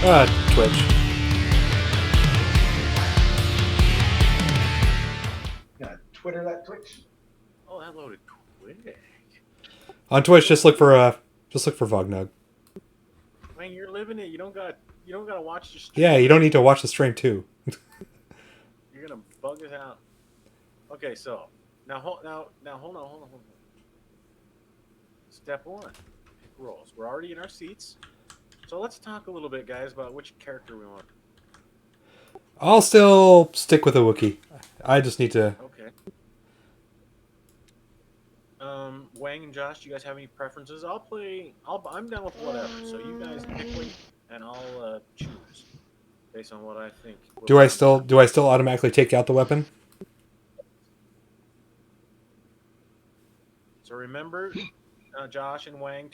Twitch. Gonna Twitter that Twitch. Oh, that loaded quick. On Twitch, just look for Vognug. Man, you're living it. You don't gotta watch the stream. Yeah, you don't need to watch the stream too. You're gonna bug us out. Okay, so now hold on. Step one, pick roles. We're already in our seats, so let's talk a little bit, guys, about which character we want. I'll still stick with a Wookiee. I just need to. Okay. Wang and Josh, do you guys have any preferences? I'm down with whatever. So you guys pick one, and I'll choose based on what I think. Do I still automatically take out the weapon? So remember, Josh and Wang,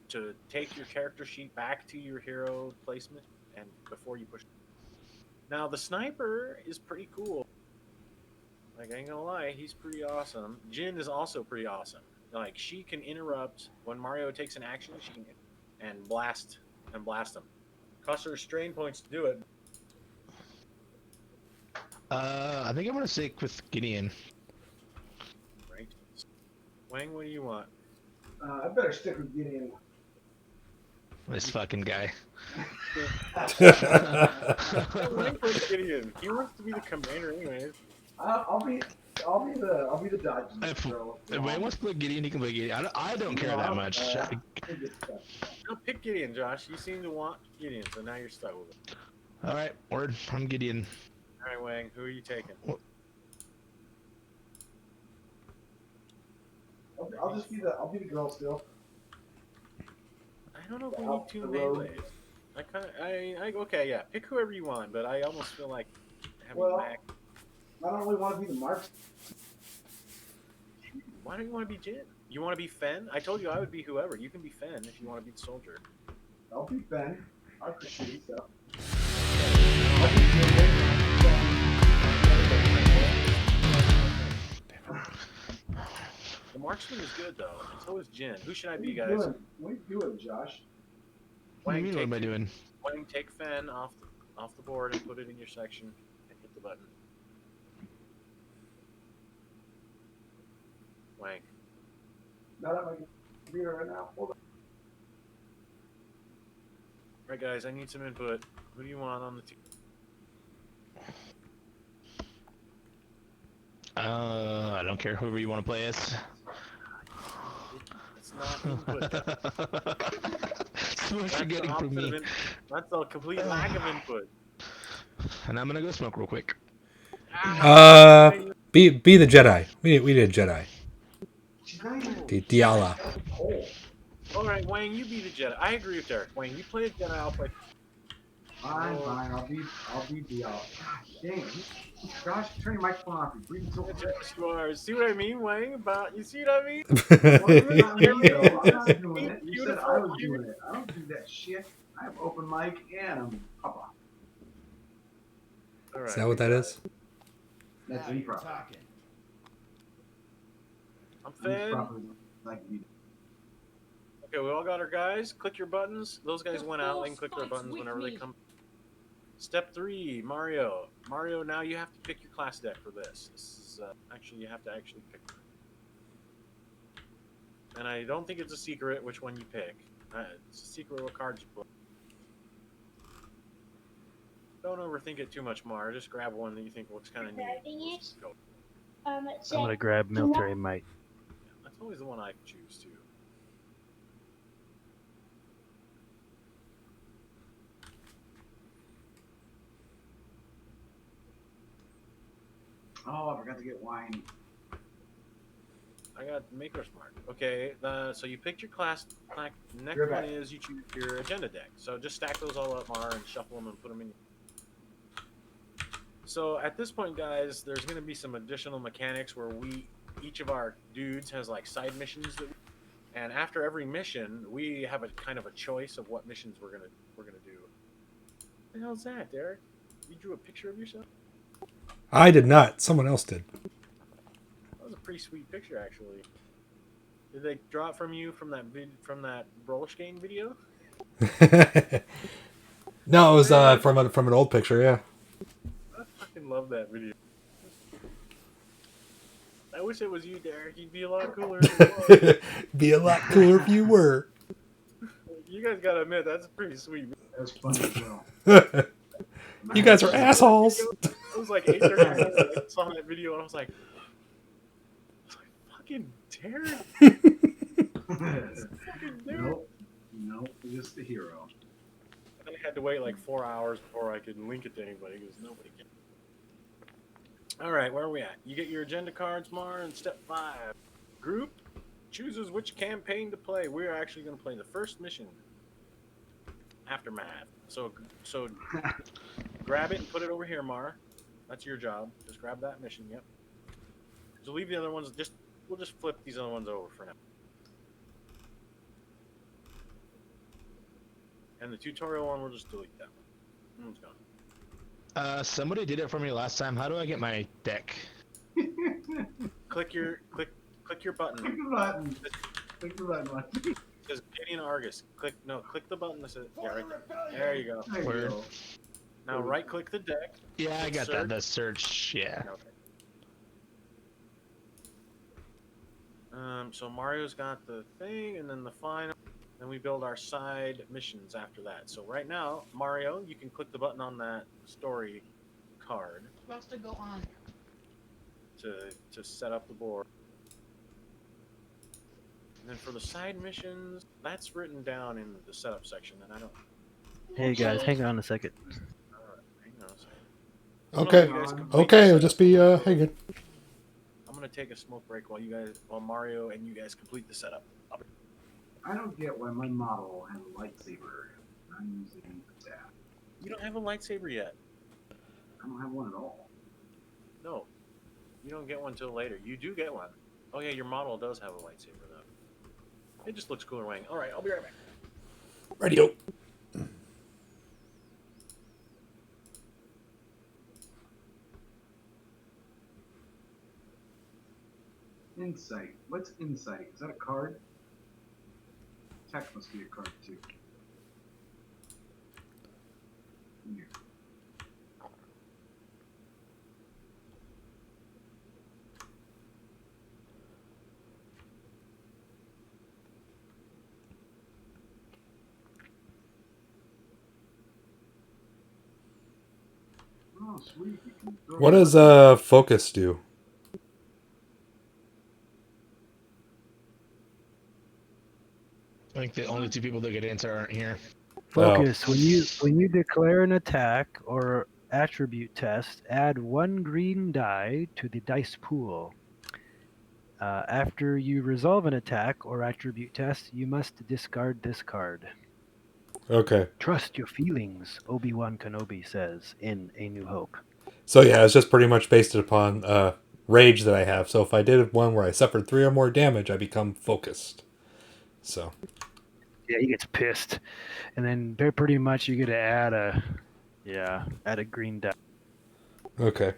to take your character sheet back to your hero placement, and before you push. Now the sniper is pretty cool. Like, I ain't gonna lie, he's pretty awesome. Jin is also pretty awesome. Like, she can interrupt when Mario takes an action. She can blast him. Cost her strain points to do it. I think I'm gonna stick with Gideon. Right. Wang, what do you want? I better stick with Gideon. This fucking guy. Wang plays Gideon. He wants to be the commander, anyways. I'll be the dodge. If Wayne wants to play Gideon, he can play Gideon. I don't care that much. No, pick Gideon, Josh. You seem to want Gideon, so now you're stuck with it. All right, word. I'm Gideon. All right, Wang, who are you taking? I'll be the girl still. I don't know if we need two melees. Okay, yeah, pick whoever you want, but I almost feel like having Mac. I don't really want to be the marks. Why don't you want to be Jin? You want to be Fen? I told you I would be whoever. You can be Fen if you want to be the soldier. I'll be Ben. I appreciate so. The marksman is good though. So is Jin. Who should I be, guys? What are you doing, Josh? What am I doing? Wang, take Fen off the board and put it in your section and hit the button. Wang. Not at my computer right now. Hold on. Right, guys, I need some input. Who do you want on the team? I don't care whoever you want to play as. It's not input. That's what you're getting from me. That's a complete lack of input. And I'm gonna go smoke real quick. Be the Jedi. We need a Jedi. The Diala. Alright, Wang, you be the Jedi. I agree with Derek. Wang, you play a Jedi, I'll play. Fine. I'll be the. God dang. Josh, turn your microphone off. You're breathing so hard. Yes, you are. See what I mean, Wang? You see what I mean? I'm not doing it. You said I was doing it. I don't do that shit. I have open mic and I'm Papa. Right. Is that what that is? That's improv. I'm Fen. Okay, we all got our guys. Click your buttons. Those guys went out. They can click their buttons whenever they come. Step 3, Mario. Mario, now you have to pick your class deck for this. This is actually, you have to actually pick. And I don't think it's a secret which one you pick. It's a secret what cards you put. Don't overthink it too much, Mar. Just grab one that you think looks kind of neat. I'm gonna grab military might. Yeah, that's always the one I choose too. Oh, I forgot to get wine. I got Maker's Mark. Okay, so you picked your class. Next one is you choose your agenda deck. So just stack those all up, Mar, and shuffle them and put them in. So at this point, guys, there's going to be some additional mechanics where each of our dudes has like side missions and after every mission, we have a kind of a choice of what missions we're gonna do. What the hell's that, Derek? You drew a picture of yourself? I did not. Someone else did. That was a pretty sweet picture, actually. Did they draw it from you from that roller skating video? No, it was from an old picture. Yeah. I fucking love that video. I wish it was you, Derek. You'd be a lot cooler if it was. Be a lot cooler if you were. You guys gotta admit, that's pretty sweet. That's funny as well. You guys are assholes. It was like 8:30 in the morning. I saw that video and I was like, fucking Derek. Fucking Derek. Nope, just the hero. And I had to wait like 4 hours before I could link it to anybody because nobody can. All right, where are we at? You get your agenda cards, Mar, and step 5. Group chooses which campaign to play. We're actually going to play the first mission, Aftermath. So grab it and put it over here, Mar. That's your job. Just grab that mission. Yep. So leave the other ones. We'll just flip these other ones over for now. And the tutorial one, we'll just delete that one. It's gone. Somebody did it for me last time. How do I get my deck? Click your button. Click the button. Click the button. It says Gideon Argus. Click the button that says right there. There you go. There you Word. go. Now right click the deck. Yeah, I got Search. that. The search. Yeah. Okay. So Mario's got the thing, and then the final. Then we build our side missions after that. So right now, Mario, you can click the button on that story card Supposed to go on. to set up the board. And then for the side missions, that's written down in the setup section, and I don't. Hey guys, hang on a second. Alright, hang on a second. Okay. You guys complete Okay. the It'll just be hanging. I'm gonna take a smoke break while Mario and you guys complete the setup. I don't get why my model has a lightsaber. I'm using the tab. You don't have a lightsaber yet. I don't have one at all. No, you don't get one till later. You do get one. Oh yeah, your model does have a lightsaber though. It just looks cooler, Wang. All right, I'll be right back. Radio. Insight. What's insight? Is that a card? Tech must be a card too. Here. Oh, sweet. You can throw What it does up. focus do? I think the only two people that get answer aren't here. Focus. When you declare an attack or attribute test, add 1 green die to the dice pool. After you resolve an attack or attribute test, you must discard this card. Okay. Trust your feelings, Obi-Wan Kenobi says in A New Hope. So yeah, it's just pretty much based upon rage that I have. So if I did one where I suffered 3 or more damage, I become focused. So. Yeah, he gets pissed, and then pretty much you get to add a green die. Okay.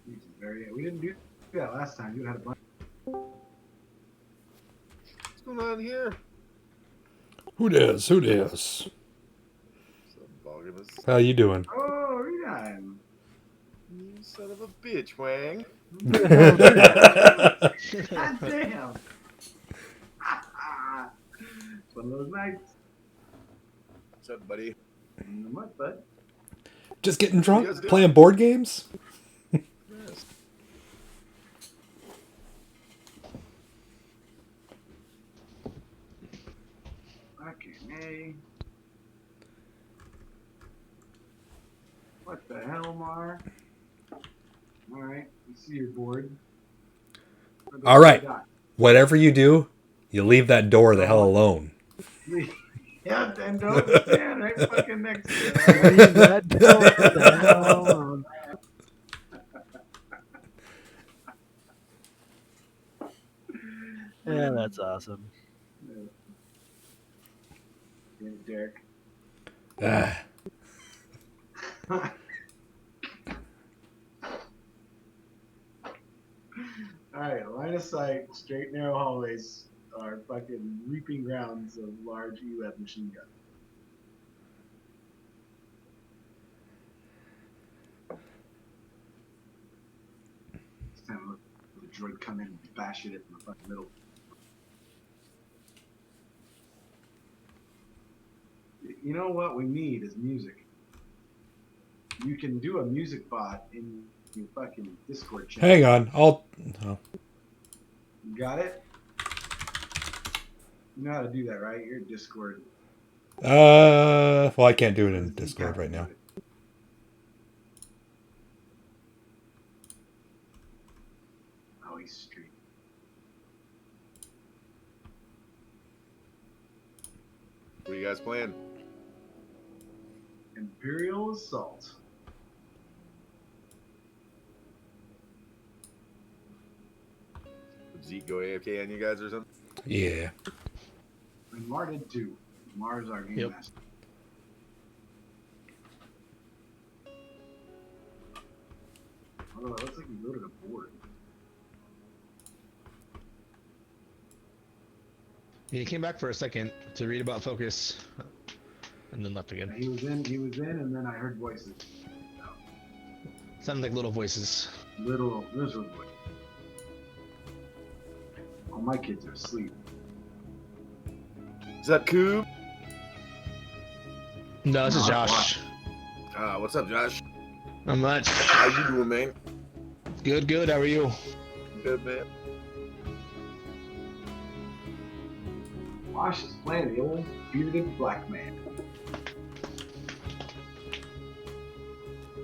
We didn't do that last time. You had a bunch. What's going on here? Who dis? Some bogginess. How you doing? Oh, Redan. You son of a bitch, Wang. God damn. One of those nights. What's up, buddy? What, bud? Just getting drunk? You guys do- Playing board games? Yes. Fucking A. What the hell, Mar? Alright, you see your board. All right. Whatever you do, you leave that door the hell alone. Yeah, and don't stand right fucking next to it. Leave that door the hell alone. Yeah, that's awesome. Yeah, Derek. Ah. Alright, line of sight, straight narrow hallways are fucking reaping grounds of large ELEV machine gun. droid come in and bash it in the fucking middle. You know what we need is music. You can do a music bot in your fucking Discord channel. Hang on, I'll. Oh. You got it? You know how to do that, right? You're Discord. Well, I can't do it in You Discord gotta right do now. it. Oh, he's streaming. What are you guys playing? Imperial Assault. Did Zeke go AFK on you guys or something? Yeah. And Mar did too. Mar's our game Yep. master. Although it looks like he loaded a board. He came back for a second to read about focus, and then left again. He was in, and then I heard voices. Sounded like little voices. Little voices. All my kids are asleep. Is that Coob? No, this is No, Josh. What's up, Josh? Not much. How you doing, man? Good, good. How are you? Good, man. Wash is playing the old bearded black man.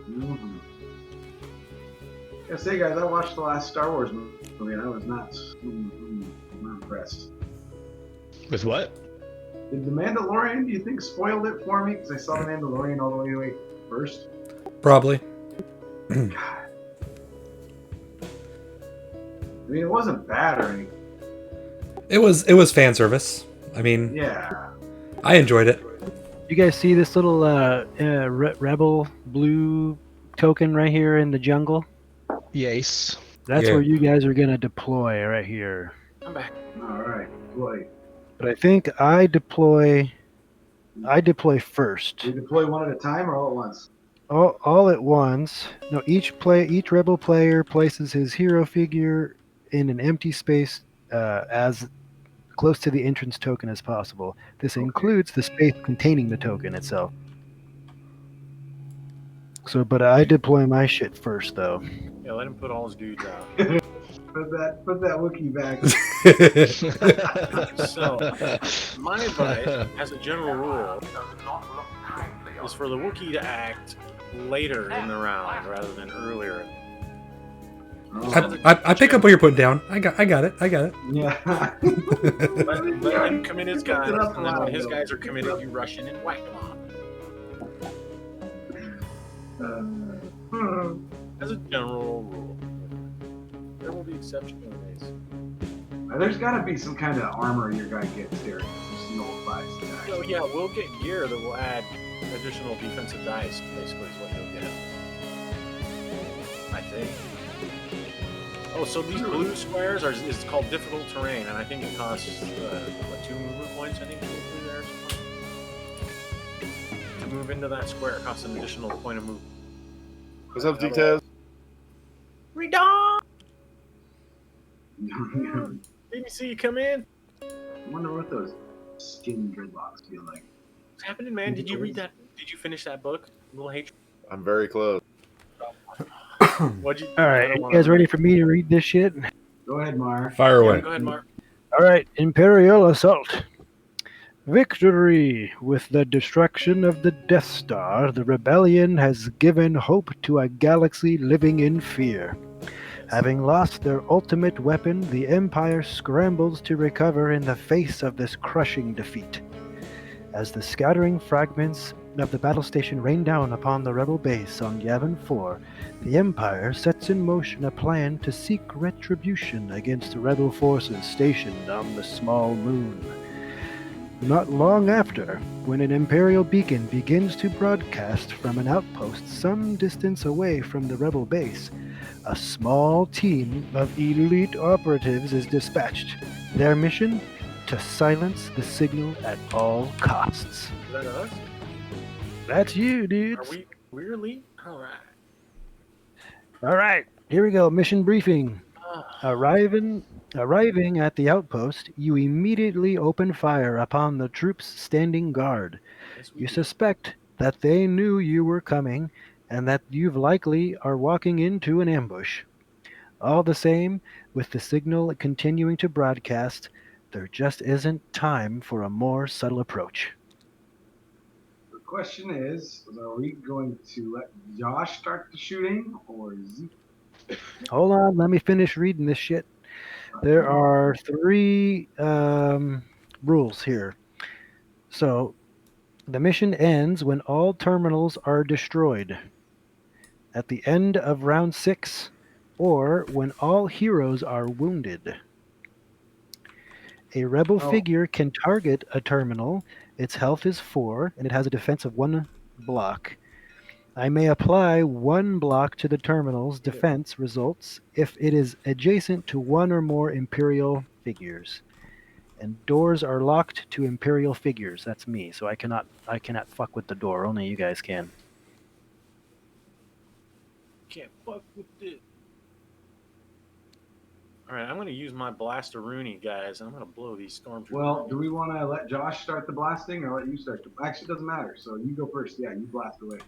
Mm-hmm. I say, guys, I watched the last Star Wars movie, and I was not impressed. With what? Did The Mandalorian, do you think, spoiled it for me? Because I saw The Mandalorian all the way first. Probably. God. I mean, it wasn't bad or anything. It was fan service. I mean, Yeah. I enjoyed it. You guys see this little rebel blue token right here in the jungle? Yes. That's Yeah. where you guys are gonna deploy right here. I'm back. All right. Boy, But I think I deploy first. do you deploy one at a time or all at once? All at once. No, each rebel player places his hero figure in an empty space as close to the entrance token as possible. This includes the space containing the token itself. So, but I deploy my shit first, though. Yeah, let him put all his dudes out. Put that Wookiee back. So, my advice, as a general rule, is for the Wookiee to act later in the round rather than earlier. I pick up what you're putting down. I got it. Yeah. Let him commit his guys, Picked it up and then when his loud, guys are committed, you rush in and whack them off. As a general rule. There will be exceptional days. There's got to be some kind of armor your guy gets there. Just no five stacks. So yeah, we'll get gear that will add additional defensive dice, basically is what you'll get. I think. Oh, so these blue squares is called difficult terrain, and I think it costs, 2 movement points, I think, probably there or something. To move into that square, it costs an additional point of movement. What's up, Zeke Taz? Redon! I Didn't you see you come in? wonder what those skin dreadlocks feel like. What's happening, man? Did you read that? Did you finish that book? Little Hatred? I'm very close. What'd you? All I right, don't you wanna- guys ready for me to read this shit? Go ahead, Mar. Fire Yeah, away. go ahead, Mark. All right, Imperial Assault. Victory! With the destruction of the Death Star, the rebellion has given hope to a galaxy living in fear. Having lost their ultimate weapon, the Empire scrambles to recover in the face of this crushing defeat. As the scattering fragments of the battle station rain down upon the rebel base on Yavin 4, the Empire sets in motion a plan to seek retribution against the rebel forces stationed on the small moon. Not long after, when an Imperial beacon begins to broadcast from an outpost some distance away from the rebel base, a small team of elite operatives is dispatched. Their mission? To silence the signal at all costs. Is that us? That's you, dude. Are we're elite? All right. All right, here we go. Mission briefing. Arriving at the outpost, you immediately open fire upon the troops standing guard. Yes, we You do. suspect that they knew you were coming and that you likely are walking into an ambush. All the same, with the signal continuing to broadcast, there just isn't time for a more subtle approach. The question is, are we going to let Josh start the shooting or Zeke? Hold on, let me finish reading this shit. There are three rules here. So, the mission ends when all terminals are destroyed. At the end of round 6, or when all heroes are wounded. A rebel Oh. figure can target a terminal. Its health is 4, and it has a defense of 1 block. I may apply 1 block to the terminal's defense results if it is adjacent to 1 or more Imperial figures. And doors are locked to Imperial figures. That's me, so I cannot fuck with the door. Only you guys can. Can't fuck with it. All right, I'm going to use my Blaster-Rooney, guys. I'm going to blow these stormtroopers. Well, do we want to let Josh start the blasting or let you start? Actually, it doesn't matter. So you go first. Yeah, you blast away.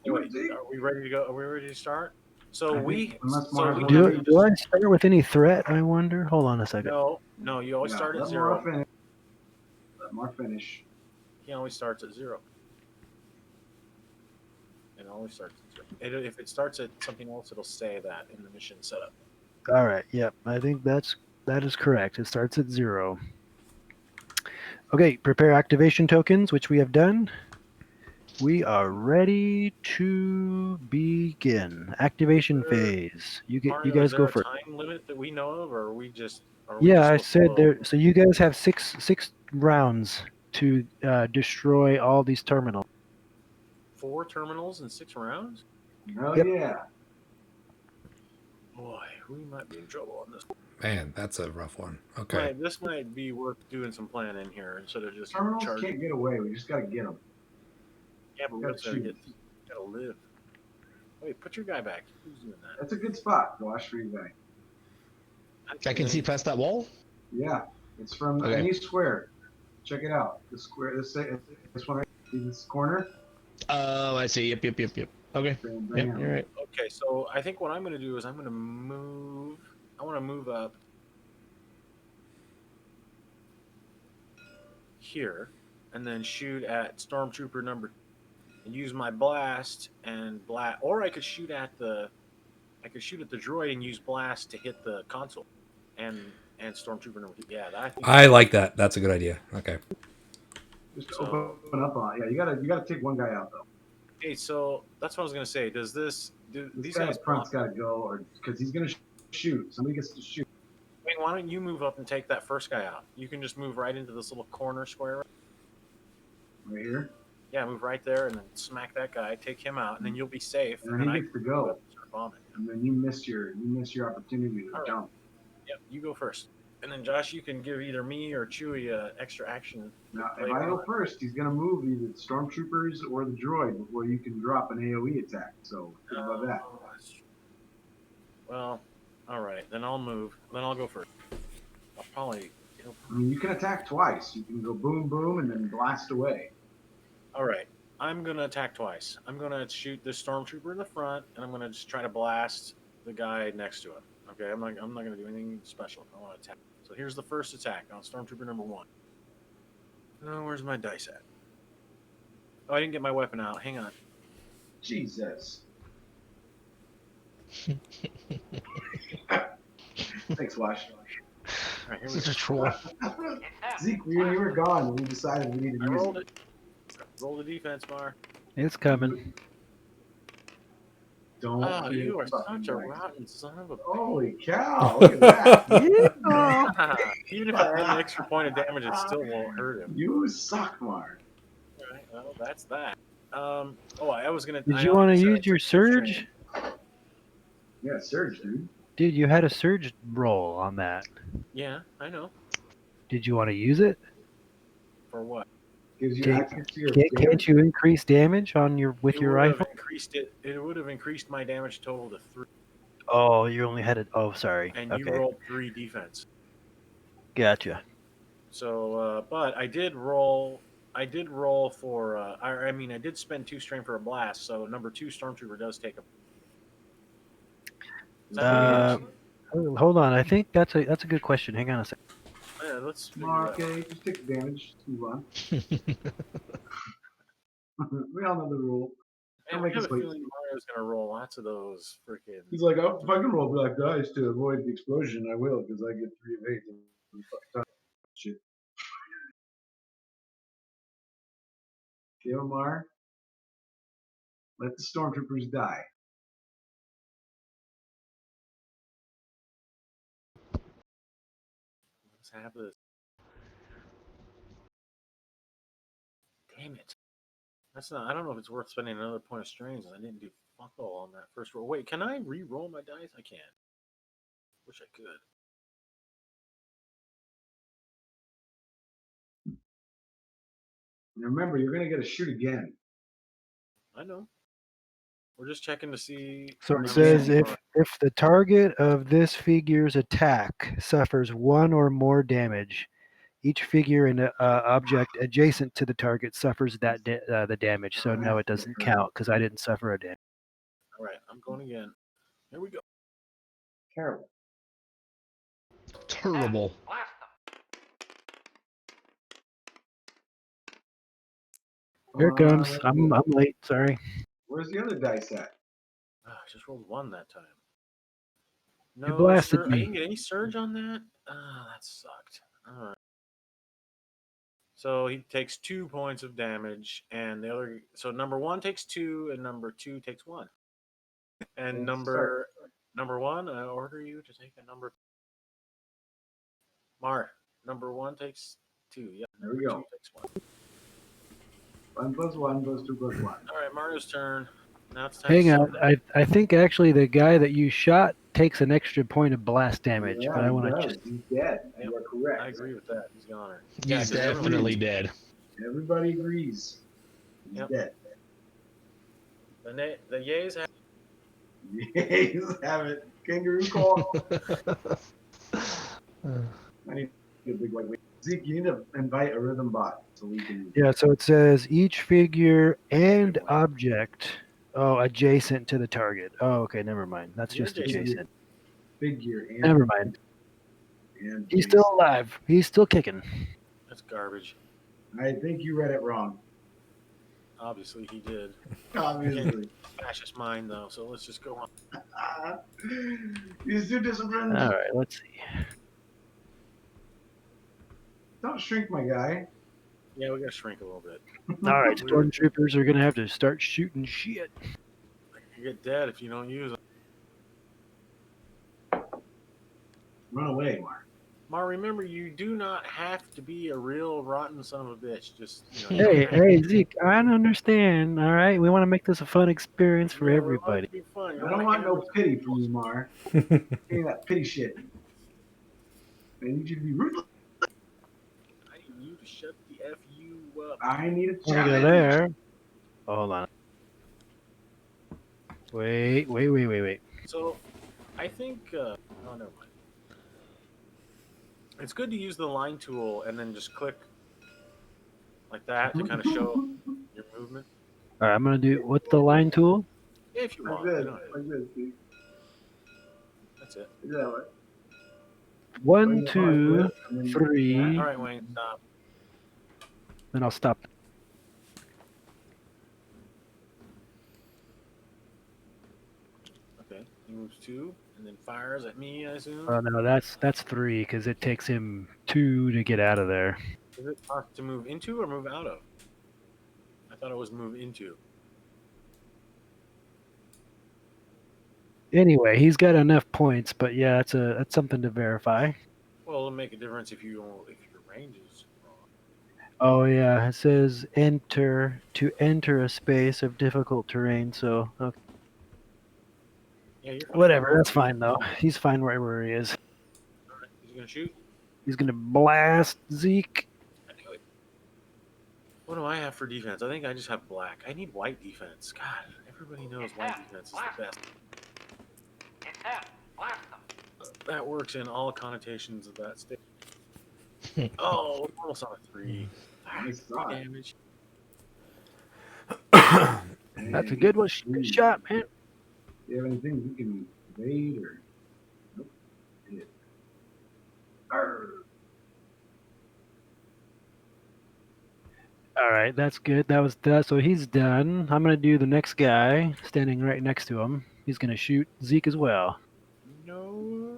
Wait, are we ready to go? Are we ready to start? So unless so Mars we wants have to to Do I start with any threat, I wonder? Hold on a second. No, you always start at let 0. Mara finish. Let Mara finish. He always starts at 0. It always starts at 0. If it starts at something else, it'll say that in the mission setup. All right, yep. I think that is correct. It starts at 0. Okay, prepare activation tokens, which we have done. We are ready to begin. Activation phase. You Mario, guys is there go a first. time limit that we know of, or are we just? Yeah, I go said slow? there. So you guys have six rounds to destroy all these terminals. 4 terminals in 6 rounds? Oh Yep. yeah. Boy, we might be in trouble on this. Man, that's a rough one. Okay. This might be worth doing some planning here instead of just Terminals charging. can't get away. We just got to get them. Yeah, but we gotta also gotta choose. gotta live. Wait, put your guy back. Who's doing that? That's a good spot, Josh, for you guys. I can see past that wall. Yeah, it's from Okay. any square. Check it out. The square. This one right. See this corner. Oh, I see. Yep. Okay. Bam, Yep, bam. you're right. Okay, so I think what I'm gonna do is I'm gonna move. I want to move up here, and then shoot at Stormtrooper number, and use my blast and blast. Or I could shoot at the droid and use blast to hit the console, and Stormtrooper number 2. Yeah, I think I like that. That's a good idea. Okay. Just So- open up on. Yeah, you gotta take one guy out though. Okay, so that's what I was gonna say. Do This these guy guys up front's got to go, or because he's gonna shoot. Somebody gets to shoot. Wayne, why don't you move up and take that first guy out? You can just move right into this little corner square. Right here, Yeah, move right there and then smack that guy, take him out, and then you'll be safe. and then I he gets to go. start bombing. And then you miss your opportunity to All right. jump. Yep, you go first. And then Josh, you can give either me or Chewie extra action. Now, if Later I go on. first, he's gonna move either the stormtroopers or the droid before you can drop an AOE attack. So think about that. Oh, that's true. Well, all right, then I'll move. Then I'll go first. I'll probably. I mean, you can attack twice. You can go boom, boom, and then blast away. All right, I'm gonna attack twice. I'm gonna shoot this stormtrooper in the front, and I'm gonna just try to blast the guy next to him. Okay, I'm not gonna do anything special. I want to attack. So here's the first attack on stormtrooper number 1. Oh, where's my dice at? Oh, I didn't get my weapon out. Hang on. Jesus. Thanks, Wash. All right, here we Such go. a troll. Zeke, you were gone when we decided we needed I to use rolled it. it. Roll the defense, Mar. It's coming. Don't Oh, be you are fucking such a right. rotten son of a. Holy cow! Look at that. Yeah. Even if I add an extra point of damage, it still won't hurt him. You suck, Mark. All right, well, that's that. I was gonna. Did I you want to also said use it's your a surge? constraint. Yeah, Surge, dude. Dude, you had a surge roll on that. Yeah, I know. Did you want to use it? For what? Gives you Can't- access to your Can't damage. you increase damage on your It your would have rifle? increased it. It would have increased my damage total to 3. Oh, you only had it. Oh, sorry. and you Okay, rolled 3 defense. gotcha. So, but I did roll. I did roll for. I mean, I did spend 2 strain for a blast. So number 2 stormtrooper does take a. Is that Uh, pretty hold on. I think that's a good question. Hang on a second. yeah, let's figure Mark, that out. okay, just take the damage. Just move on. We all know the rule. Man, Don't I make have us a wait. feeling Mario's gonna roll lots of those freaking. He's like, oh, if I can roll black dice to avoid the explosion, I will, because I get 3 of 8 every fucking time. Shit. Okay, Omar, let the stormtroopers die. Let's have this. Damn it. That's not. I don't know if it's worth spending another point of strain. I didn't do fuck all on that first roll. Wait, can I re-roll my dice? I can't. Wish I could. And remember, you're gonna get a shoot again. I know. We're just checking to see. So it Again. says if the target of this figure's attack suffers 1 or more damage, each figure and object adjacent to the target suffers the damage. So no, it doesn't count because I didn't suffer a damage. All right, I'm going again. Here we go. Terrible. Terrible. Here it comes. I'm late. Sorry. Where's the other dice at? Oh, I just rolled 1 that time. You No, blasted I me. didn't get any surge on that. Ah, that sucked. All right. So he takes 2 points of damage, and the other. So number 1 takes 2, and number 2 takes 1. And Let's number 1, I order you to take a number. Mar, number 1 takes 2. Yeah, There number we go. 2 takes 1. 1 plus 1 plus 2 plus 1. All right, Mario's turn. Now it's time. Hang to on. I think actually the guy that you shot takes an extra point of blast damage, Yeah, but I he want to does. just. He's dead. Yep. You are correct. I agree with that. He's goner. He's 'cause everyone- definitely dead. Everybody agrees. He's Yep. dead. The yays have. Yes, have it. Kangaroo call. I need a big white wing. Zeke, you need to invite a rhythm bot so we can. Yeah, so it says each figure and object adjacent to the target. Oh, okay, never mind. That's You're just adjacent. adjacent. Figure and. Never mind. And He's still alive. He's still kicking. That's garbage. I think you read it wrong. Obviously, he did. Obviously. Fascist mind, though. So let's just go on. He's too disciplined. All right, let's see. Don't shrink, my guy. Yeah, we gotta shrink a little bit. All right, stormtroopers are gonna have to start shooting shit. You get dead if you don't use them. Run away, Mark. Mar, remember, you do not have to be a real rotten son of a bitch. Just Hey, Zeke, I understand. All right, we want to make this a fun experience for everybody. Be fun. I don't want no pity from you, Mar. Give me that pity shit. I need you to be ruthless. I need you to shut the f you up. I need a Let me go challenge. there. Oh, hold on. Wait. So, I think. Oh, never mind. It's good to use the line tool and then just click like that to kind of show your movement. All right, I'm gonna do. What's the line tool? If you Like want. this. You don't have to. Like this, dude. That's it. Is that right? 1, 2, 3. All right, Wayne, stop. Then I'll stop. Okay. He moves 2 and then fires at me, I assume. Oh no, that's 3 because it takes him 2 to get out of there. Is it to move into or move out of? I thought it was move into. Anyway, he's got enough points, but yeah, that's something to verify. Well, it'll make a difference if your range is wrong. Oh yeah, it says enter to enter a space of difficult terrain. So okay. Yeah, you're fine. Whatever, that's fine though. He's fine wherever he is. All right, he's gonna shoot. He's gonna blast Zeke. I knew it. What do I have for defense? I think I just have black. I need white defense. God, everybody knows white defense is the best. That works in all connotations of that state. Oh, almost on a 3. Nice shot. Damage. That's a good one. Good shot, man. Do you have anything you can evade or? Nope. Hit. Arr. All right, that's good. That was that. So he's done. I'm gonna do the next guy standing right next to him. He's gonna shoot Zeke as well. No.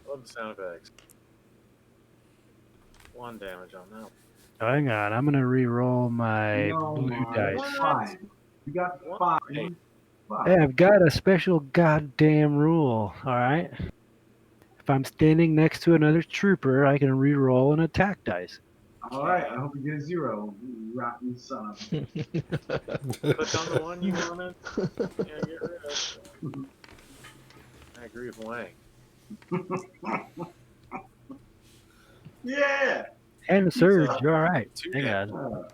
Love the sound effects. 1 damage on that. Hang on, I'm gonna re-roll my No, blue Mark, dice. that's fine. You got What? 5. Hey. Hey, I've got a special goddamn rule. All right. If I'm standing next to another trooper, I can re-roll an attack dice. All right. I hope you get a 0. You rotten son of a. Click on the one you wanted. Yeah, get rid of. I agree with Wang. Yeah. And the surge. You're all right. 2 Hang damage. on.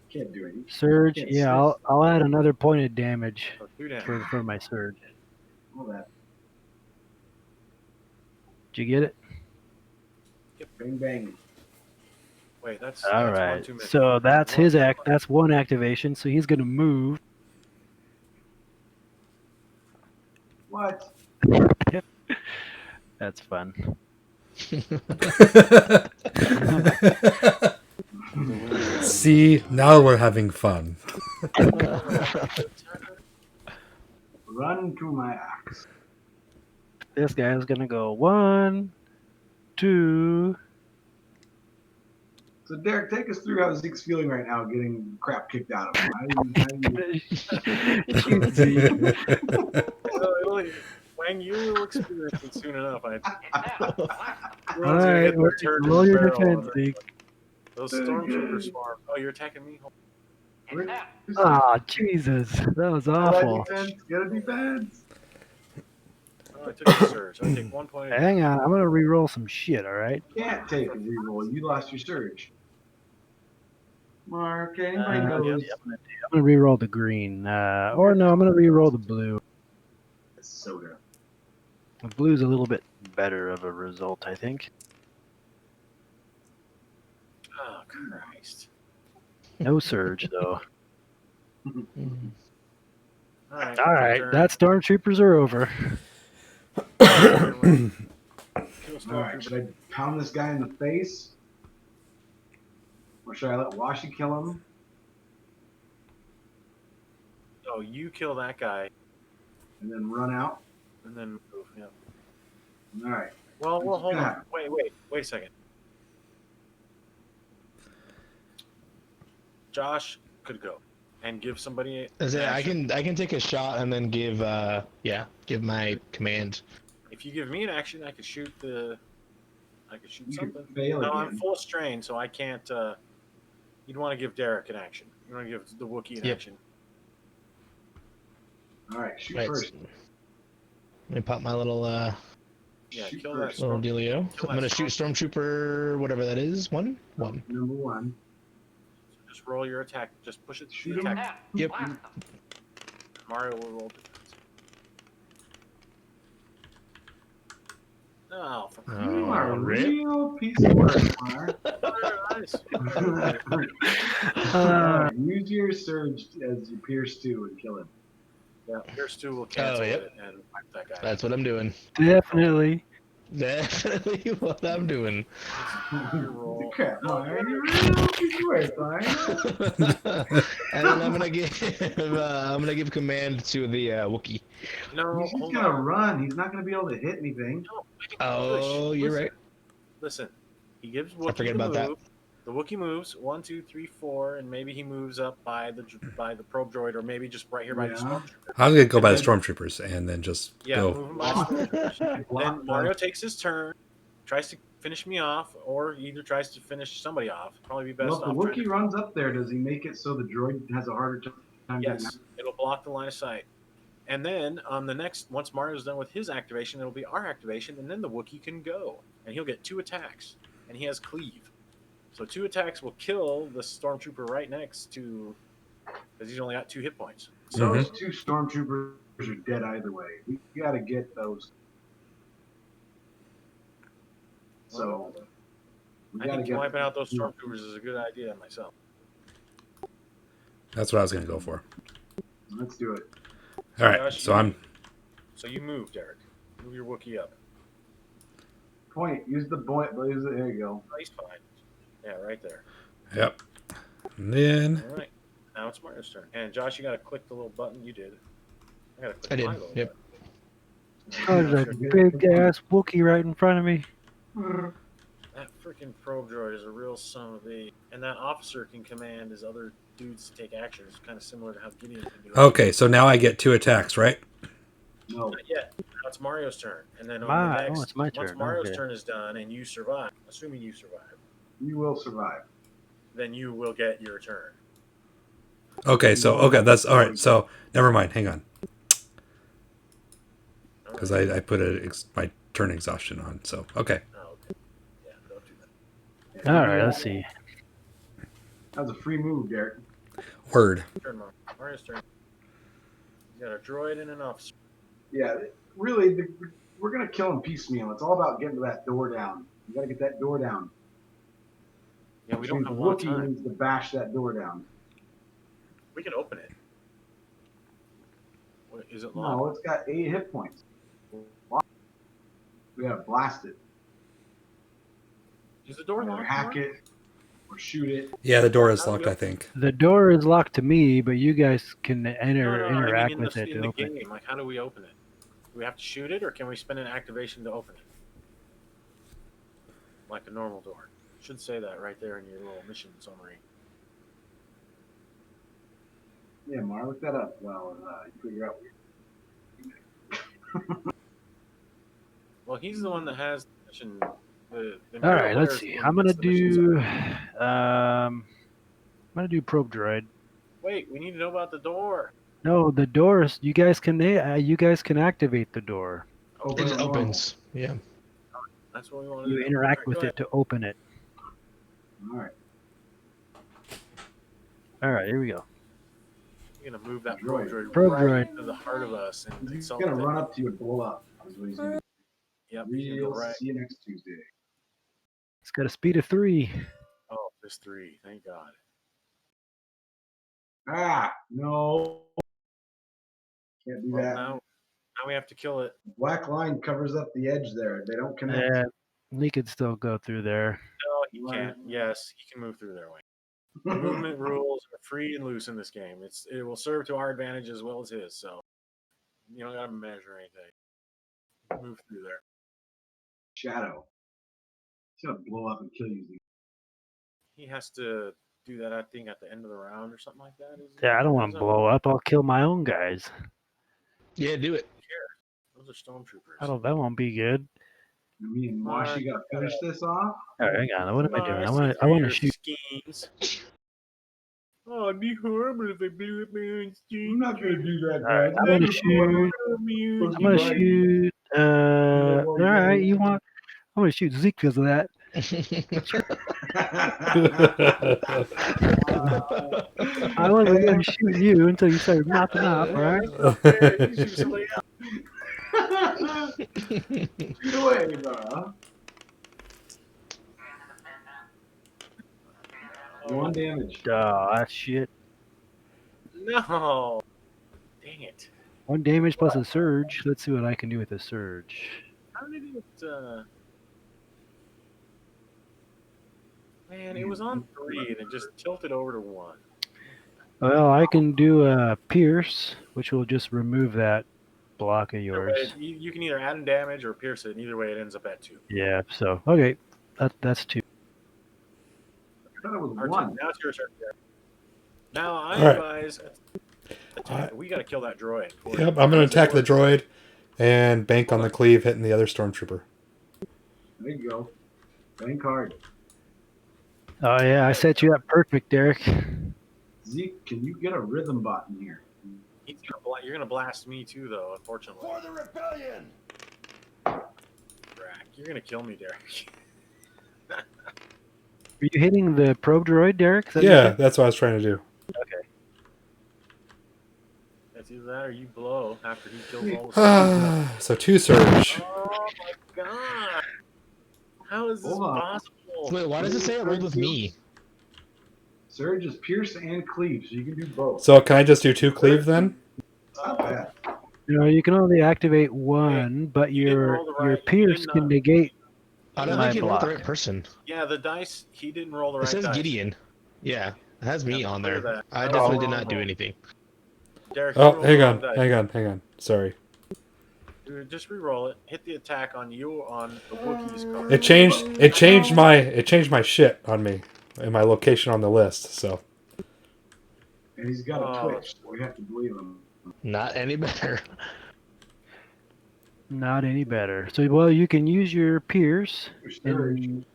Can't do anything. Surge. Can't Yeah, switch. I'll add another point of damage So 2 damage. for my surge. All that. Did you get it? Bang bang. Wait, that's All that's right. 1 too many. So that's One- his act. That's one activation. So he's gonna move. What? That's fun. See, now we're having fun. Run to my axe. This guy's gonna go 1, 2. So Derek, take us through how Zeke's feeling right now, getting crap kicked out of him. How do you... Wang, you will experience it soon enough. All Everyone's gonna right, hit their turd in roll the your barrel defense, of it. Zeke. Those stormtroopers farm. Oh, you're attacking me? Ah, Jesus, that was Get a awful. defense. Get a defense. Oh, I took a surge. I take 1 point. Hang on, I'm gonna re-roll some shit. All right. Can't take a reroll. You lost your surge. Mark, anybody Uh, knows? I'm gonna re-roll the green. Or no, I'm gonna re-roll the blue. Soda. The blue's a little bit better of a result, I think. Oh, Christ. No surge though. All right. All right, turn. that stormtroopers are over. Kill All right, should I pound this guy in the face? Or should I let Washi kill him? Oh, you kill that guy And then run out? and then move. Yeah. All right. Well, hold Yeah. on. Wait a second. Josh could go and give somebody. Is an it, I action. can take a shot and then give my command. If you give me an action, I could shoot the. I could shoot You something. could fail No, again. I'm full strain, so I can't. You'd want to give Derek an action. You want to give the Wookiee an Yep. action. All right, shoot Right. first. Let me pop my little Yeah, Shoot kill first. that. little Storm. dealio. Kill I'm gonna that shoot Stormtrooper, whatever that is. One. Number 1. Just roll your attack. Just push it. Shoot The him. attack. Yep. Mario will roll defense. Oh, for You are a rip. real piece of work, Mark. nice. Use your surge as you pierce 2 and kill him. Yeah, your stew will cancel yep. it and wipe that guy. That's what I'm doing. Definitely. Definitely what I'm doing. Your roll. Crap, Mark. You're a real piece of work, Mark. And then I'm gonna give command to the Wookiee. No, He's just hold gonna on. run. He's not gonna be able to hit anything. No, I can Oh, push. you're Listen, right. Listen, he gives Wookiee forget the about that. move. The Wookiee moves 1, 2, 3, 4, and maybe he moves up by the probe droid, or maybe just right here by the Yeah. stormtrooper. I'm gonna go by the stormtroopers and then just Yeah, go. move him by the stormtroopers. Block Then Mario takes his turn, tries to finish me off, or either tries to finish somebody off. Probably be best Well, if the off. trying Wookiee to- runs up there, does he make it so the droid has a harder time getting Yes, it'll block the line of sight. And then on the next, once Mario's done with his activation, it'll be our activation, and then the Wookiee can go, and he'll get 2 attacks, and he has cleave. So 2 attacks will kill the stormtrooper right next to, because he's only got 2 hit points. So Those 2 stormtroopers are dead either way. We got to get those. So we I got to think get wiping out those stormtroopers is a good idea myself. That's what I was going to go for. Let's do it. All right, Josh, so I'm. So you move, Derek. Move your Wookiee up. Point. Use the point. Use it. There you go. Oh, he's fine. Yeah, right there. Yep. And then. All right. Now it's Mario's turn. And Josh, you got to click the little button. You did. I got to click I did, my little yep. button. Oh, there's a big ass Wookiee right in front of me. That freaking probe droid is a real son of a. And that officer can command his other dudes to take action. It's kind of similar to how Gideon can do it. Okay, so now I get 2 attacks, right? No. Not yet. Now it's Mario's turn. And then on My- the next, oh, it's my once turn. Mario's Okay. turn is done and you survive, assuming you survive, You will survive. then you will get your turn. Okay, so that's all right. So never mind. Hang on, All because right. I put my turn exhaustion on. So okay. Oh, okay. Yeah, don't do that. All right, let's see. That was a free move, Derek. Word. Turn Mario's turn. He's got a droid and an officer. Yeah, really, we're going to kill him piecemeal. It's all about getting to that door down. You got to get that door down. Yeah, we Which don't means have a lot of Wookiee time. needs to bash that door down. We can open it. What, is it locked? No, it's got 8 hit points. We got to blast it. Is the door Either locked? hack Mark? it or shoot it. Yeah, the door is locked. I think. The door is locked to me, but you guys can No, interact I mean, with it in to the open. game. Like, how do we open it? Do we have to shoot it, or can we spend an activation to open it? Like a normal door. Should say that right there in your little mission summary. Yeah, Mar, look that up. Well, you figure out. Well, he's the one that has the mission. The All right, Imperial let's player is see. the one I'm that gonna gets the mission do. summary. I'm gonna do probe droid. Wait, we need to know about the door. No, the doors. You guys can activate the door. Open It it normal. opens. Yeah. That's what we want to You do. interact Alright, with go it ahead. to open it. All right. All right, here we go. You're gonna move that Droid. probe droid Probe right droid. into the heart of us and He's insult going to it. run up to you and blow up. That's what he's gonna do. Yep, he's gonna go We'll right. see you next Tuesday. It's got a speed of 3. Oh, there's 3. Thank God. Ah, no. Can't do Well, that. now we have to kill it. Black line covers up the edge there. They don't connect. Yeah, he could still go through there. No, he Right. can't. Yes, he can move through their way. The movement rules are free and loose in this game. It will serve to our advantage as well as his. So you don't gotta measure anything. Move through there. Shadow. He's going to blow up and kill you. He has to do that, I think, at the end of the round or something like that. Is it? Yeah, I don't want to blow up. I'll kill my own guys. Yeah, do it. Those are stormtroopers. That won't be good. Me and Washi got to finish this off. All right, hang on. What am I doing? see I through want to your shoot. schemes. Oh, it'd be horrible if I blew up my own stream. I'm not going to do that, All right, guys. I'm gonna shoot. I'm gonna shoot. All right, you want? I'm gonna shoot Zeke because of that. I wasn't gonna shoot you until you started mopping up. All right. Okay, you shoot somebody else. Shoot away, bro. 1 damage. Oh, that's shit. No. Dang it. 1 damage plus a surge. Let's see what I can do with a surge. How did it, man, it was on 3 and it just tilted over to 1. Well, I can do a pierce, which will just remove that block of Either way, yours. you can either add in damage or pierce it, and either way it ends up at 2. Yeah. So okay, that's 2. I thought it was Our 1. turn. Now it's your turn. Derek. Now I All right. advise we got to kill that droid. Yep, I'm going to attack the droid and bank on the cleave, hitting the other stormtrooper. There you go. Bank card. Oh yeah, I set you up perfect, Derek. Zeke, can you get a rhythm button here? You're gonna blast me too, though. Unfortunately, For the rebellion! Drac, you're gonna kill me, Derek. Are you hitting the probe droid, Derek? Is that what you Yeah, said? that's what I was trying to do. It's either that or you blow after he kills all the. So 2 surge. Oh my god! How is this Hold on. possible? Wait, why does it say it rolled with me? Surge is pierce and cleave, so you can do both. So can I just do 2 cleave then? It's not bad. No, you can only activate one, but you didn't your roll the right- you pierce did can not- negate. I don't My think you rolled the block. right person. Yeah, the dice. He didn't roll the It right says dice. Gideon. Yeah, it has me Yeah, on look there. at that. I That was definitely the did wrong not do roll. anything. Derek, you Oh, rolled hang the on, wrong dice. hang on. Sorry. Dude, just re-roll it. Hit the attack on you on the Wookiee's card. It changed my shit on me and my location on the list. So And he's got a Oh. twitch, so we have to believe him. Not any better. Not any better. So, well, you can use your pierce Your surge. and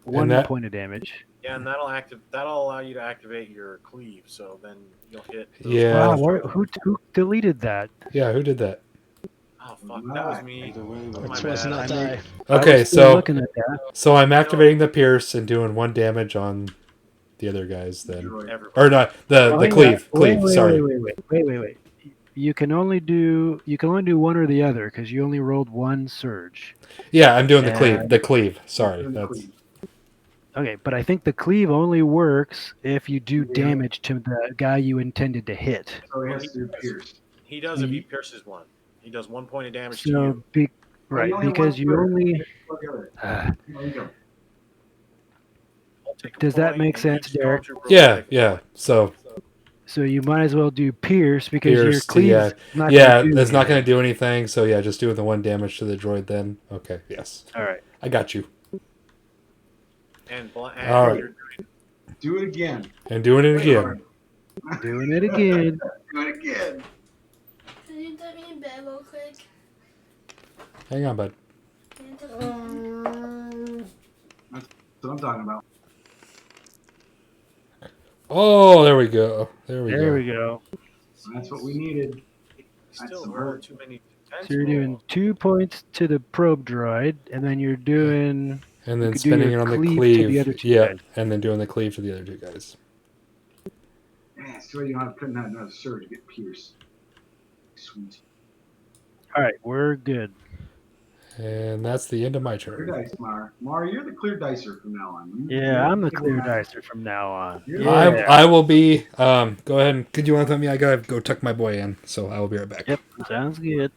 one that- point of damage. Yeah, and that'll allow you to activate your cleave. So then you'll hit. those Yeah. Wow, dice. who deleted that? yeah, who did that? Oh fuck, that was me. My That's what's bad. not I die. I Okay, was still so looking at that. I'm activating the pierce and doing 1 damage on the other guys then. Droid. everybody. Or not the Oh, hang cleave. on. Cleave, Wait, sorry. Wait. You can only do one or the other because you only rolled one surge. Yeah, I'm doing the cleave. And- The cleave. Sorry. Doing the That's cleave. Okay, but I think the cleave only works if you do Yeah. damage to the guy you intended to hit. So he has to do pierce. He does if he pierces one. He does 1 point of damage to So, you. right, only because one you surge. only. Look at it. Uh, There you go. I'll take a Does that point, make and sense, each Derek? stormtrooper will yeah, take a yeah. point. So so you might as well do pierce because your Pierce, cleave yeah. not yeah, gonna do that's not anything. going to do anything. So yeah, just doing the 1 damage to the droid then. Okay, yes. All right. I got you. And All right. you're Do it again. And doing it again. Doing it again. Do it again. Can you put me in bed real quick? Hang on, bud. Can you put me in bed? That's what I'm talking about. Oh, there we go. There we There go. we go. That's what we needed. still That's earn the too many defense So you're doing rolls. 2 points to the probe droid, and then you're doing And You then could do spinning it your on the cleave to cleave. the other two yeah, guys. and then doing the cleave to the other 2 guys. Man, so you couldn't have another surge to get pierce. Sweet. all right. We're good. And that's the end of my Clear turn. dice, Mar. Mar, you're the clear dicer from now on. Yeah, I'm the clear dicer from now on. You're Yeah. I will be. Go ahead and could you want to let me? I gotta go tuck my boy in, so I will be right back. Yep. Sounds good.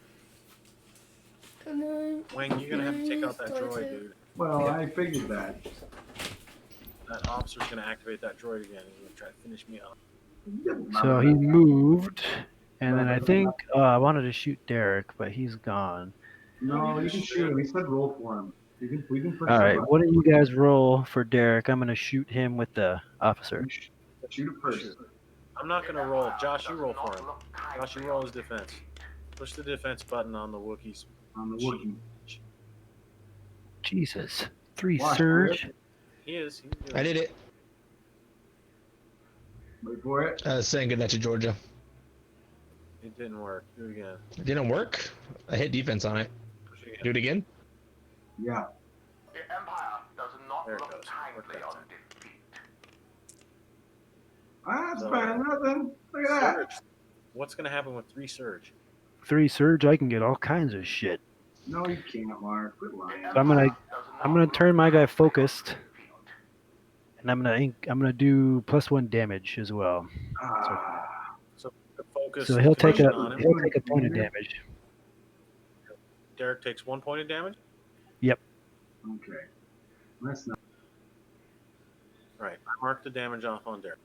Can I- Wang, you're gonna have to take out that Can I use droid, torture? dude. Well, I figured that. That officer's gonna activate that droid again. He's gonna try to finish me off. So he moved, and then I think I wanted to shoot Derek, but he's gone. No, you can shoot him. He said roll for him. We can push All right. him up. What do you guys roll for Derek? I'm gonna shoot him with the officer. Shoot it first. I'm not gonna roll. Josh, you roll for him. Josh, you roll his defense. Push the defense button on the Wookiees. On the Wookiee. Jesus. 3 Watch, surge. He is. He's good. I did it. Wait for it. Saying goodnight to Georgia. It didn't work. Do it again. It didn't work. I hit defense on it. Push it Do again. it again. Yeah. The Empire does not There it look goes. kindly Worked on out. defeat. That's So- bad nothing. Look at that. Surge. What's gonna happen with 3 surge? 3 surge. I can get all kinds of shit. No, you can't, Mark. Quit lying. So I'm gonna turn my guy focused, and I'm gonna do +1 damage as well. Ah. So the focus. So he'll take concussion on him. a point of damage. Derek takes 1 point of damage. Okay. That's not. Right. Mark the damage off on Derek.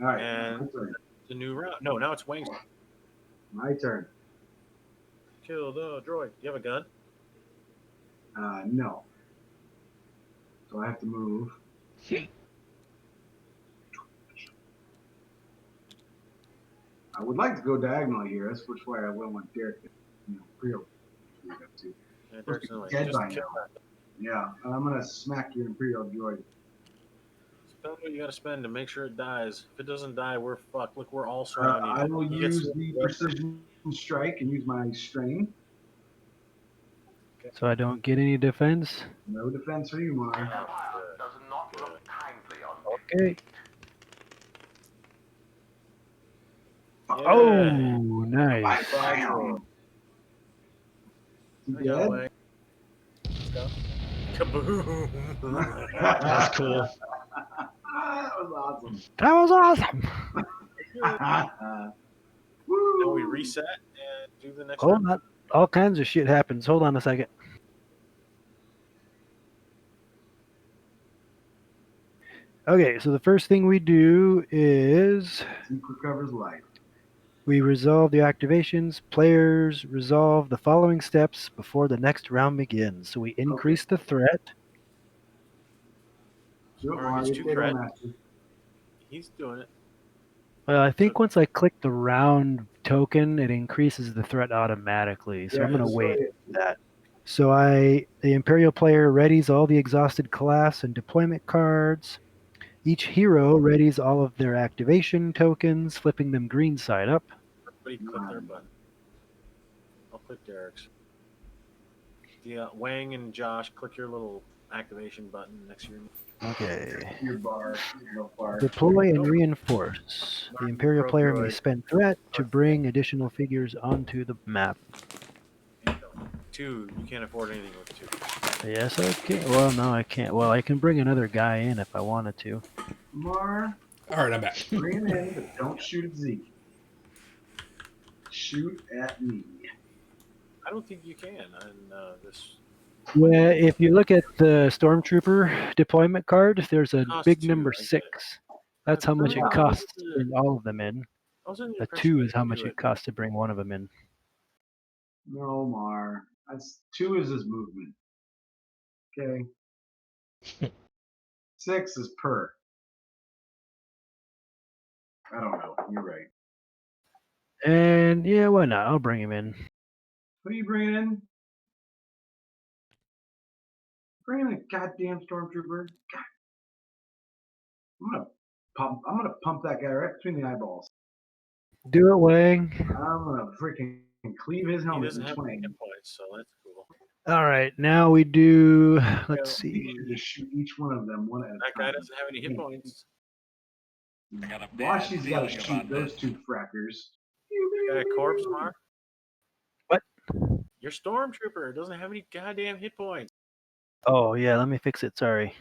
All right. And- my turn. It's a new round. No, now it's Wang's. My turn. Kill the droid. You have a gun? No. So I have to move. I would like to go diagonally here. That's which way I went with Derek. Imperial. Yeah, Derek's in the way. Dead Just by kill now. Yeah, I'm gonna smack your Imperial droid. Spend what you gotta spend to make sure it dies. If it doesn't die, we're fucked. Look, we're all I surrounded. will He gets- use the precision strike and use my strain. So I don't get any defense. No defense for you, The Mar. Empire does not look Okay. Yeah. Oh, I nice. found. You I got dead? away. Let's go. Kaboom! That's cool. That was awesome. That was awesome. Woo. Now we reset and do the next Hold round. on. All kinds of shit happens. Hold on a second. Okay, so the first thing we do is Zeke recovers life. we resolve the activations. Players resolve the following steps before the next round begins. So we increase the threat. Do it, Or Mario. his You two take threat. on Master. He's doing it. I think once I click the round token, it increases the threat automatically. So Yeah, I'm going to that's wait right. for that. So the Imperial player readies all the exhausted class and deployment cards. Each hero readies all of their activation tokens, flipping them green side up. Everybody click their button. I'll click Derek's. Yeah, Wang and Josh, click your little activation button next to your Okay. Your bar. No bar. Deploy and reinforce. The Imperial Probe player may droid. spend threat to bring additional figures onto the map. 2. You can't afford anything with 2. Yes, I can. Well, no, I can't. Well, I can bring another guy in if I wanted to. Mar, All right, I'm back. bring him in, but don't shoot at Zeke. Shoot at me. I don't think you can on this. Yeah, if you look at the Stormtrooper deployment card, there's a Costs big 2, number I get it. 6. That's how much it Yeah. costs to bring all of them in. I was under the A impression 2 you is how could much do it costs to bring one of them in. No, Mar. That's 2 is his movement. Okay. 6 is per. I don't know. You're right. And yeah, why not? I'll bring him in. Who are you bringing in? Bring in a goddamn stormtrooper. God. I'm gonna pump that guy right between the eyeballs. Do it, Wang. I'm gonna freaking cleave his He helmet doesn't in have any twain. hit points, so that's cool. All right, now we do. Let's You see. can just shoot each one of them one at a That time. guy doesn't have any hit points. Washy's got to shoot those 2 frackers. Got a corpse, Mark? What? Your stormtrooper doesn't have any goddamn hit points. Oh yeah, let me fix it. Sorry.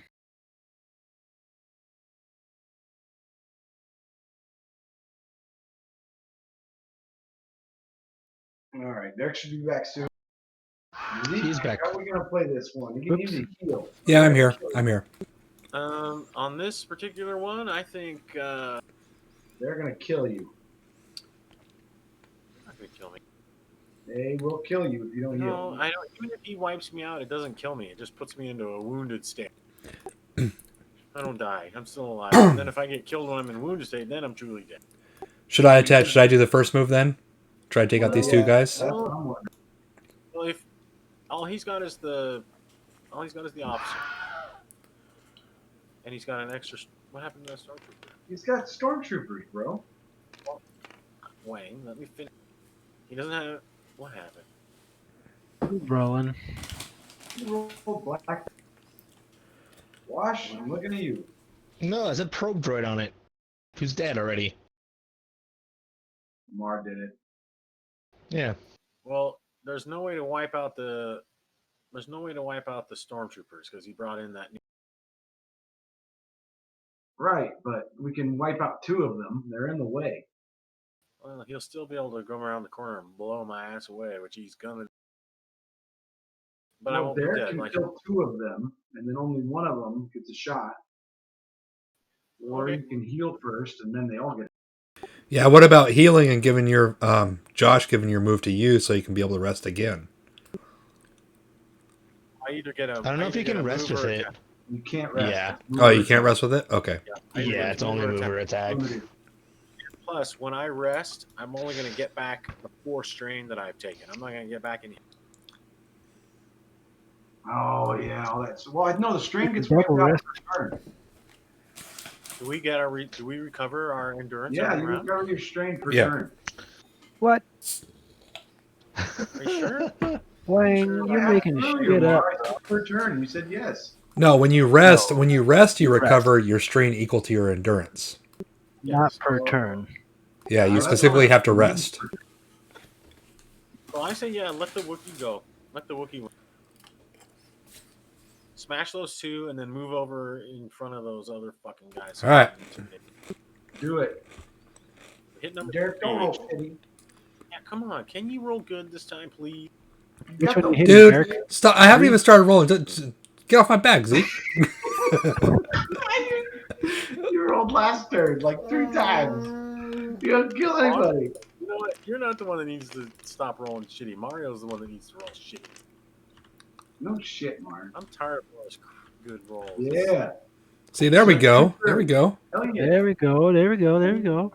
All right, Derek should be back soon. He's back. How are we gonna play this one? You need to heal. Yeah, I'm here. I'm here. On this particular one, I think They're gonna kill you. they're not gonna kill me. They will kill you if you don't No, heal. I don't. Even if he wipes me out, it doesn't kill me. It just puts me into a wounded state. I don't die. I'm still alive. And then if I get killed when I'm in wounded state, then I'm truly dead. Should I attach? Should I do the first move then? Try to take out these 2 guys. That's what I'm wondering. Well, if all he's got is the officer, and he's got an extra. What happened to that stormtrooper? He's got stormtroopers, bro. Wayne, let me finish. He doesn't have. What happened? Rolling. You roll black. Wash, I'm looking at you. No, it said probe droid on it. Who's dead already? Mar did it. Yeah. Well, there's no way to wipe out the. There's no way to wipe out the stormtroopers because he brought in that. New... Right, but we can wipe out 2 of them. They're in the way. Well, he'll still be able to come around the corner and blow my ass away, which he's gonna. But I Well, won't be Derek dead. can Like, kill 2 of them, and then only one of them gets a shot. Or Okay. you can heal first, and then they all get. Yeah. What about healing and giving your Josh giving your move to you so you can be able to rest again? I either get a. I don't know if you can rest with it. You can't rest. Yeah. Oh, you can't rest with it. Okay. Yeah, it's only mover attack. Limited. Plus, when I rest, I'm only going to get back the 4 strain that I've taken. I'm not going to get back any. Oh yeah, all that. Well, I know the strain gets Double wiped out rest. per turn. Do we get our? Do we recover our endurance? Yeah, every you round? recover your strain per Yeah. turn. What? Are you sure? Wang, Sure. you're making I asked shit earlier, up. Mar, I said per turn. You said yes. No, when you rest, No. you recover your strain equal to your endurance. Not Yes. per turn. Yeah, you that's specifically fine. have to rest. Well, I say yeah. Let the Wookiee go. Let the Wookiee win. Smash those two, and then move over in front of those other fucking guys. So All right. we can intimidate. Do it. Hit number Derek, don't 3. roll shitty. Yeah, come on. Can you roll good this time, please? You Which got one the you hitting, Dude, Derek? stop! I haven't even started rolling. Get off my back, Zeke. You rolled last turn like 3 times. You don't kill anybody. You know what? You're not the one that needs to stop rolling shitty. Mario's the one that needs to roll shitty. No shit, Mark. I'm tired of all this good rolls. Yeah. See, there we go. There we go. Hell yeah. There we go. There we go. There we go.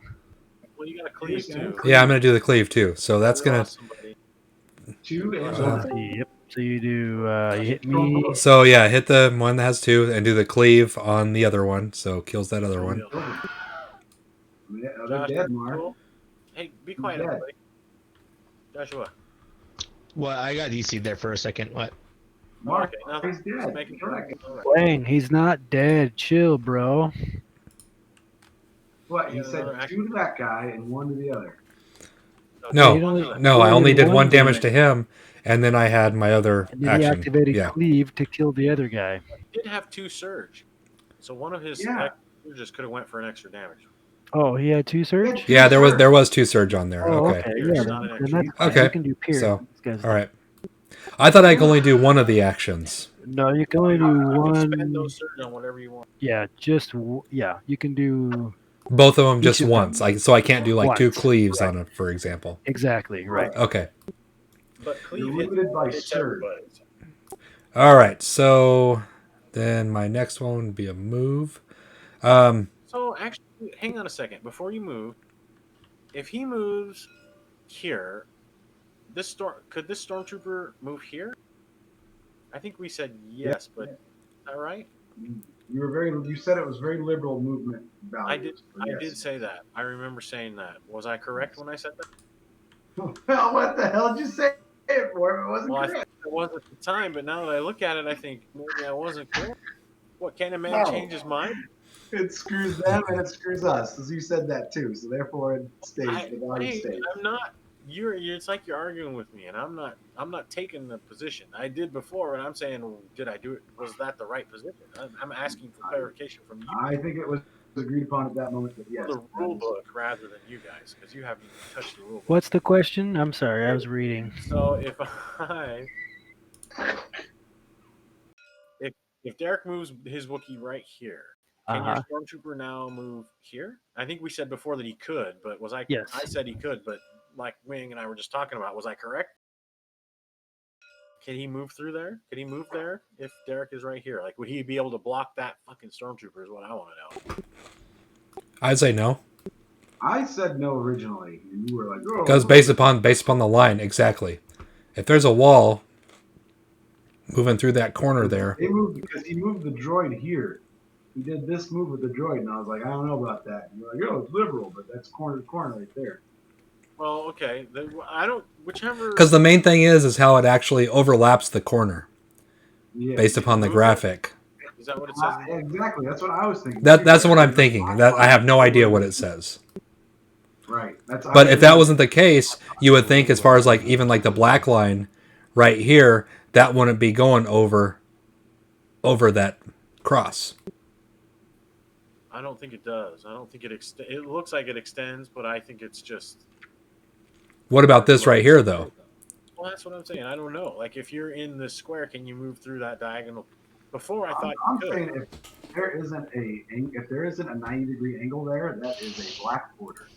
Well, you got to cleave too. Yeah, I'm gonna do the cleave too. So that's You gonna. lost somebody. 2 and Let's see. Yep. So you do. You hit me. So yeah, hit the one that has 2 and do the cleave on the other one. So kills that other one. Yeah, they're Josh, dead, Mark. cool? Hey, be quiet, dead. everybody. Joshua. Well, I got DC'd there for a second. What? Mark, Okay, now he's just dead. making Correct. sure. All right. Wayne, he's not dead. Chill, bro. What? He Yeah, said another 2 to that guy and 1 to the other. No, He only- no, I only did 1 one damage to him, and then I had my other And then he action. activated Yeah. cleave to kill the other guy. He did have 2 surge, so one of his Yeah. surges could have went for an extra damage. Oh, he had 2 surge? Yeah, there was 2 surge on there. Oh, Okay. okay. Pierce, Yeah, not then, an then that's fine. Okay, You can do Pierce. so, This guy's- All right. I thought I could only do one of the actions. No, you can only do You can spend one. those surge on whatever you want. Yeah, yeah. You can do Both of them Each just of them. once. So I can't do like 2 Once, cleaves right. on it, for example. exactly right. Okay. But You're cleave limited by hits surge. everybody. All right. So then my next one would be a move. So actually, hang on a second. Before you move, if he moves here, could this stormtrooper move here? I think we said yes, but is that right? You said it was very liberal movement values. I did. so I yes. did say that. I remember saying that. Was I correct when I said that? Well, what the hell did you say it for? It wasn't Well, I correct. think it was at the time, but now that I look at it, I think maybe I wasn't correct. What, can a man No. change his mind? It screws them and it screws us, because you said that too. So therefore, it stays. I, The value hey, stays. I'm not. It's like you're arguing with me, and I'm not. I'm not taking the position I did before, and I'm saying, well, did I do it? Was that the right position? I'm asking for clarification from you. I think it was agreed upon at that moment that yes. The rule book rather than you guys, because you haven't even touched the rule book. What's the question? I'm sorry, I was reading. So if Derek moves his Wookiee right here, can your stormtrooper now move here? I think we said before that he could, but was I? Yes. I said he could, but like Wing and I were just talking about, was I correct? Can he move through there? Could he move there if Derek is right here? Like, would he be able to block that fucking stormtrooper? Is what I want to know. I'd say no. I said no originally, and you were like, "Oh." Because based upon the line, exactly. If there's a wall moving through that corner there, They moved because he moved the droid here. He did this move with the droid, and I was like, I don't know about that. And you're like, oh, it's liberal, but that's corner to corner right there. Well, okay. I don't. Whichever. because the main thing is how it actually overlaps the corner Yeah. based upon the graphic. Is that what it says? Exactly. That's what I was thinking. That's what I'm thinking. That I have no idea what it says. Right. But if that wasn't the case, you would think as far as like even like the black line right here, that wouldn't be going over that cross. I don't think it does. I don't think it it looks like it extends, but I think it's just. What about this right here though? Well, that's what I'm saying. I don't know. Like, if you're in this square, can you move through that diagonal? Before I thought I'm you could. saying if there isn't a 90-degree angle there, that is a black border.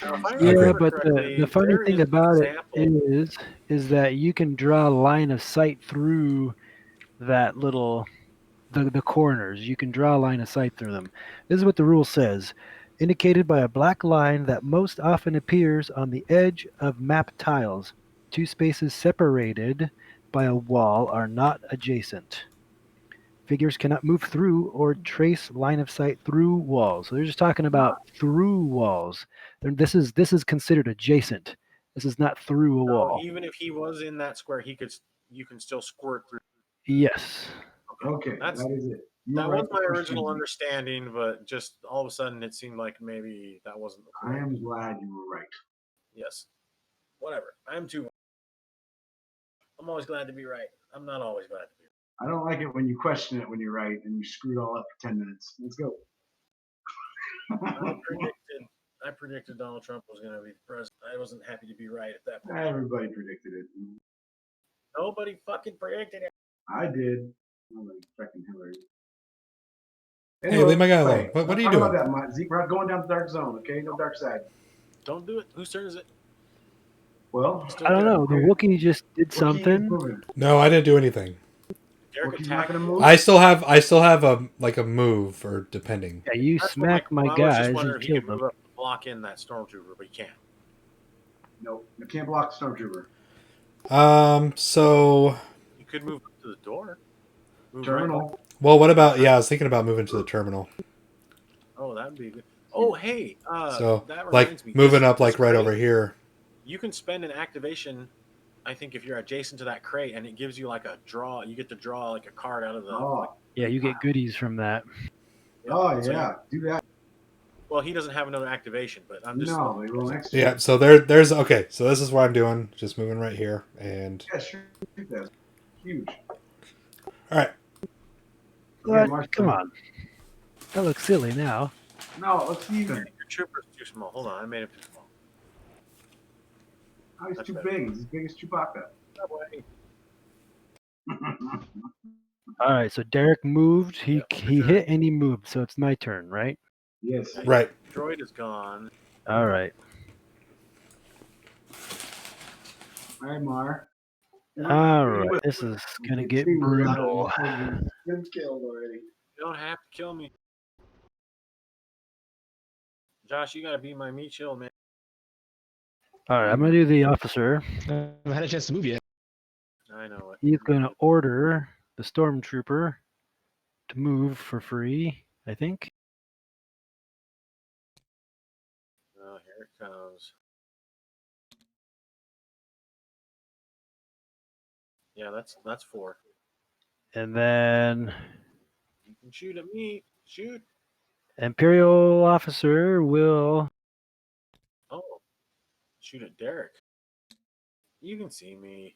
Now, if I Yeah, remember but correctly, the funny there thing is an about it example- is that you can draw a line of sight through that little the corners. You can draw a line of sight through them. This is what the rule says. Indicated by a black line that most often appears on the edge of map tiles. 2 spaces separated by a wall are not adjacent. Figures cannot move through or trace line of sight through walls. So they're just talking about through walls. This is considered adjacent. This is not through a So wall. even if he was in that square, you can still squirt through. Yes. Okay, That's that is it. You that were was right my the first original time. understanding, but just all of a sudden it seemed like maybe that wasn't the I correct. am glad you were right. Yes. Whatever. I'm always glad to be right. I'm not always glad to be I don't like it when you question it when you're right and you screw it all up for 10 minutes. Let's go. right. I predicted Donald Trump was going to be the president. I wasn't happy to be right at that point. Everybody predicted it. Nobody fucking predicted it. I did. Nobody fucking Hillary. Hey, leave my guy alone. Anyway, What are you how about doing? that, Zeke? We're not going down the dark zone, okay? No dark side. Don't do it. Whose turn is it? Well, Still I don't Derek. know. The Wookiee just did Wookiee is something. moving. No, I didn't do anything. Derek Wookiee's not attacked. going to move? I still have a like a move or depending. Yeah, you That's what smacked my I was just guys wondering and if he could killed them. move up and block in that stormtrooper, but he can't. Nope. You can't block the stormtrooper. So You could move up to the door. Move Terminal. well, what about? Yeah, I was thinking about moving to the terminal. Oh, that'd be good. Oh, hey, So that like reminds me. moving this- up like this right crate, over here. You can spend an activation. I think if you're adjacent to that crate, and it gives you like a draw. You get to draw like a card out of the. Oh, Yeah, you get goodies from that. So yeah. Do that. well, he doesn't have another activation, but I'm just. No, they roll next to Yeah. you. So there's okay. So this is what I'm doing. Just moving right here, and Yeah, sure. That's huge. all right. Okay, What? Mark's Come turn. on. That looks silly now. No, let's even. Your trooper's too small. Hold on, I made him too small. Oh, he's That's too better. big. He's as big as Chewbacca. That way. All right, so Derek moved. He Yeah, he sure. hit and he moved, so it's my turn, right? Yes. Right. Droid is gone. All right. All right, Mar. All right. This is gonna get brutal. Been killed already. You don't have to kill me. Josh, you gotta be my meat shield, man. All right, I'm gonna do the officer. I haven't had a chance to move yet. I know it. He's gonna order the stormtrooper to move for free, I think. Oh, here it comes. Yeah, that's 4. And then You can shoot at me. Shoot. Imperial officer will. Oh, shoot at Derek. You can see me.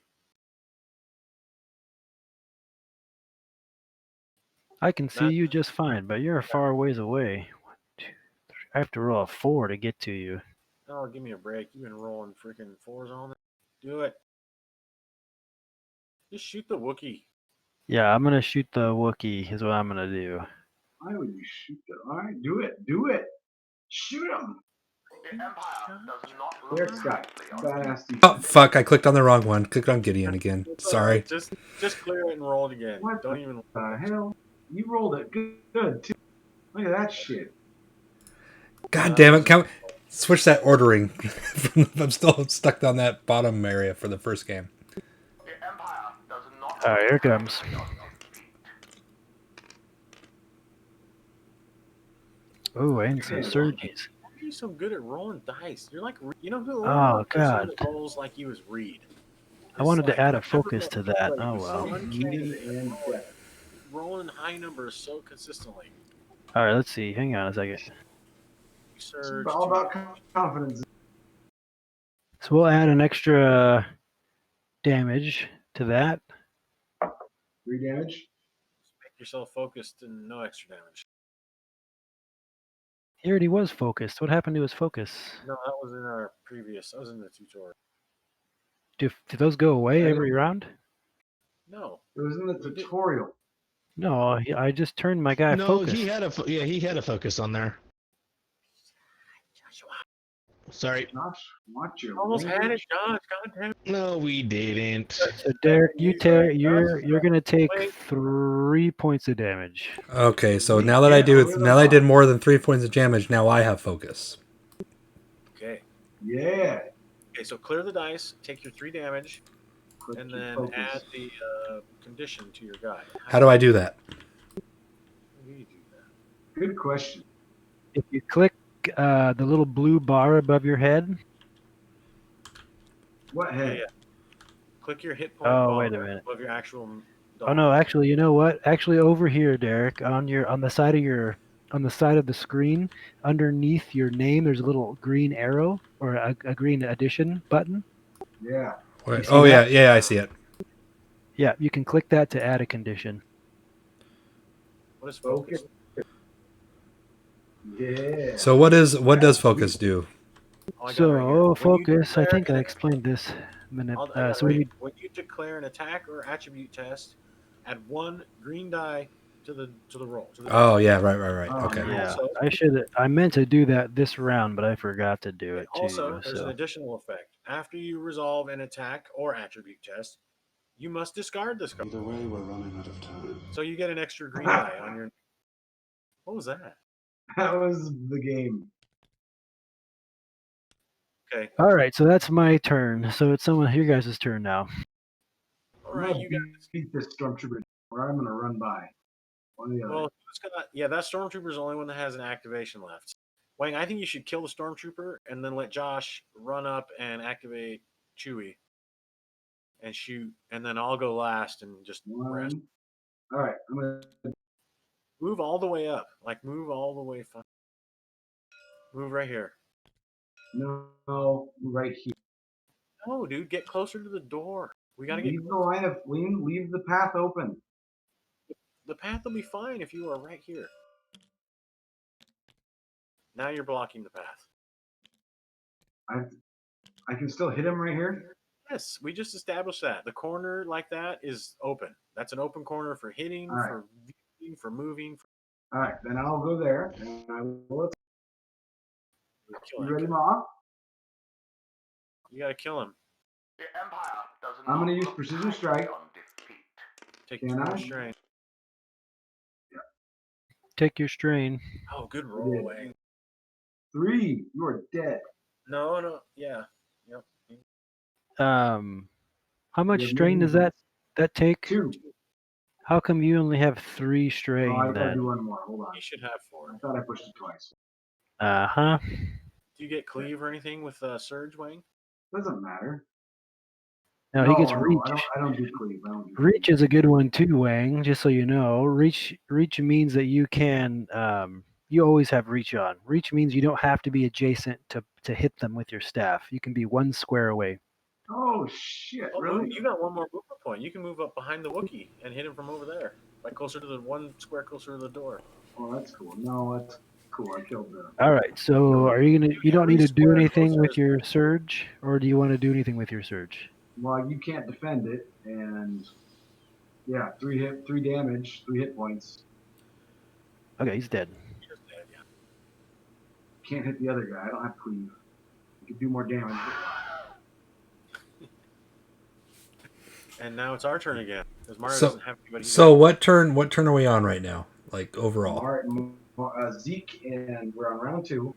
I can see That- you just fine, but you're a far ways away. 1, 2, 3. I have to roll a 4 to get to you. Oh, give me a break. You've been rolling freaking 4s on it. Do it. Just shoot the Wookiee. Yeah, I'm gonna shoot the Wookiee. Is what I'm gonna do. Why would you shoot them? All right, do it. Do it. Shoot him. The Empire does not Derek rely Scott. on Badass Oh defense. fuck! I clicked on the wrong one. Clicked on Gideon again. It's all Sorry. right. Just clear it and roll it again. What Don't even. the hell? You rolled it good too. Look at that shit. God damn it! Switch that ordering. I'm still stuck on that bottom area for the first game. the Empire does not All right, here it comes. rely on your defeat. Oh, and some surges. Why are you so good at rolling dice? You're like, you know who? Oh, God. That rolls like you was Reed. I wanted to add a focus to that. Like, Oh it's so well. uncanny. And Rolling high numbers so consistently. All right, let's see. Hang on a second. You it's surge. all to- about confidence. So we'll add an extra damage to that. 3 damage. Make yourself focused and no extra damage. He already was focused. What happened to his focus? No, that was in our previous. That was in the tutorial. Do those go away every round? No. It was in the tutorial. No, I just turned my guy No, focused. he had a focus on there. Sorry. Josh, watch your Almost had it, language. Josh. God damn it. No, we didn't. So Derek, you're gonna take 3 points of damage. Okay, so now that I did more than 3 points of damage, now I have focus. Okay. Yeah. Okay, so clear the dice, take your 3 damage, Click and your then focus. add the condition to your guy. How do I do that? do you do that? Good question. If you click the little blue bar above your head. What head? Yeah. Click your hit point Oh, bar wait a minute. above your actual Oh no, actually, you know what? Actually, over here, Derek, on the side of the screen, underneath your name, there's a little green arrow or a green addition button. Yeah. Wait, You see oh yeah, that? yeah, I see it. Yeah, you can click that to add a condition. What is focus? Yeah. So what does focus do? Oh, I got it right here. So When you focus, I declare think I an explained this a minute. I got it So we right. need When you declare an attack or attribute test, add 1 green die to the roll to the dice. Oh yeah, right. Oh, Okay. nice. yeah, I meant to do that this round, but I forgot to do it Also, too. there's an So additional effect. After you resolve an attack or attribute test, you must discard this card. Either way, we're running out of time. So you get an extra green die on your. What was that? That was the game. Okay. all right, so that's my turn. So it's your guys' turn now. All I'm right, gonna you got this. beat this stormtrooper, or I'm gonna run by. One or the other. Well, yeah, that stormtrooper is the only one that has an activation left. Wang, I think you should kill the stormtrooper and then let Josh run up and activate Chewie and shoot, and then I'll go last and just rest. One. All right. I'm gonna. Move all the way up, like move all the way. Move right here. No, right here. No, dude, get closer to the door. We gotta get. Leave the line of leave the path open. The path will be fine if you are right here. Now you're blocking the path. I can still hit him right here. Yes, we just established that. The corner like that is open. That's an open corner for hitting, All right. for viewing, for moving. All right, then I'll go there and I will. You ready, Ma? You gotta kill him. The Empire does I'm not gonna use look precision kindly strike. on defeat. Take Can 2 more I? strain. Take your strain. Oh, good roll did. away. 3. You are dead. No, yeah. Yep. How much Yeah, strain does maybe that take? 2. How come you only have 3 Oh, strain I gotta do then? one more. Hold on. You should have 4. I thought I pushed it twice. Uh-huh. Do you get cleave or anything with Surge, Wayne? Doesn't matter. No, he gets no, reach. I don't do cleave. I don't do Reach cleave. is a good one too, Wang. Just so you know, reach means that you can. You always have reach on. Reach means you don't have to be adjacent to hit them with your staff. You can be 1 square away. Oh shit! Oh, Really? you got 1 more movement point. You can move up behind the Wookiee and hit him from over there, like closer to the 1 square closer to the door. Oh, that's cool. No, that's cool. I killed the. All right. So are you gonna? You don't need Every to do square anything closer with is- your surge, or do you want to do anything with your surge? Well, you can't defend it, and yeah, 3 damage, 3 hit points. Okay, he's dead. He is dead, yeah. Can't hit the other guy. I don't have cleave. You can do more damage. And now it's our turn again because Mario So- doesn't have anybody. So what turn are we on right now? Like overall? Zeke and we're on round 2.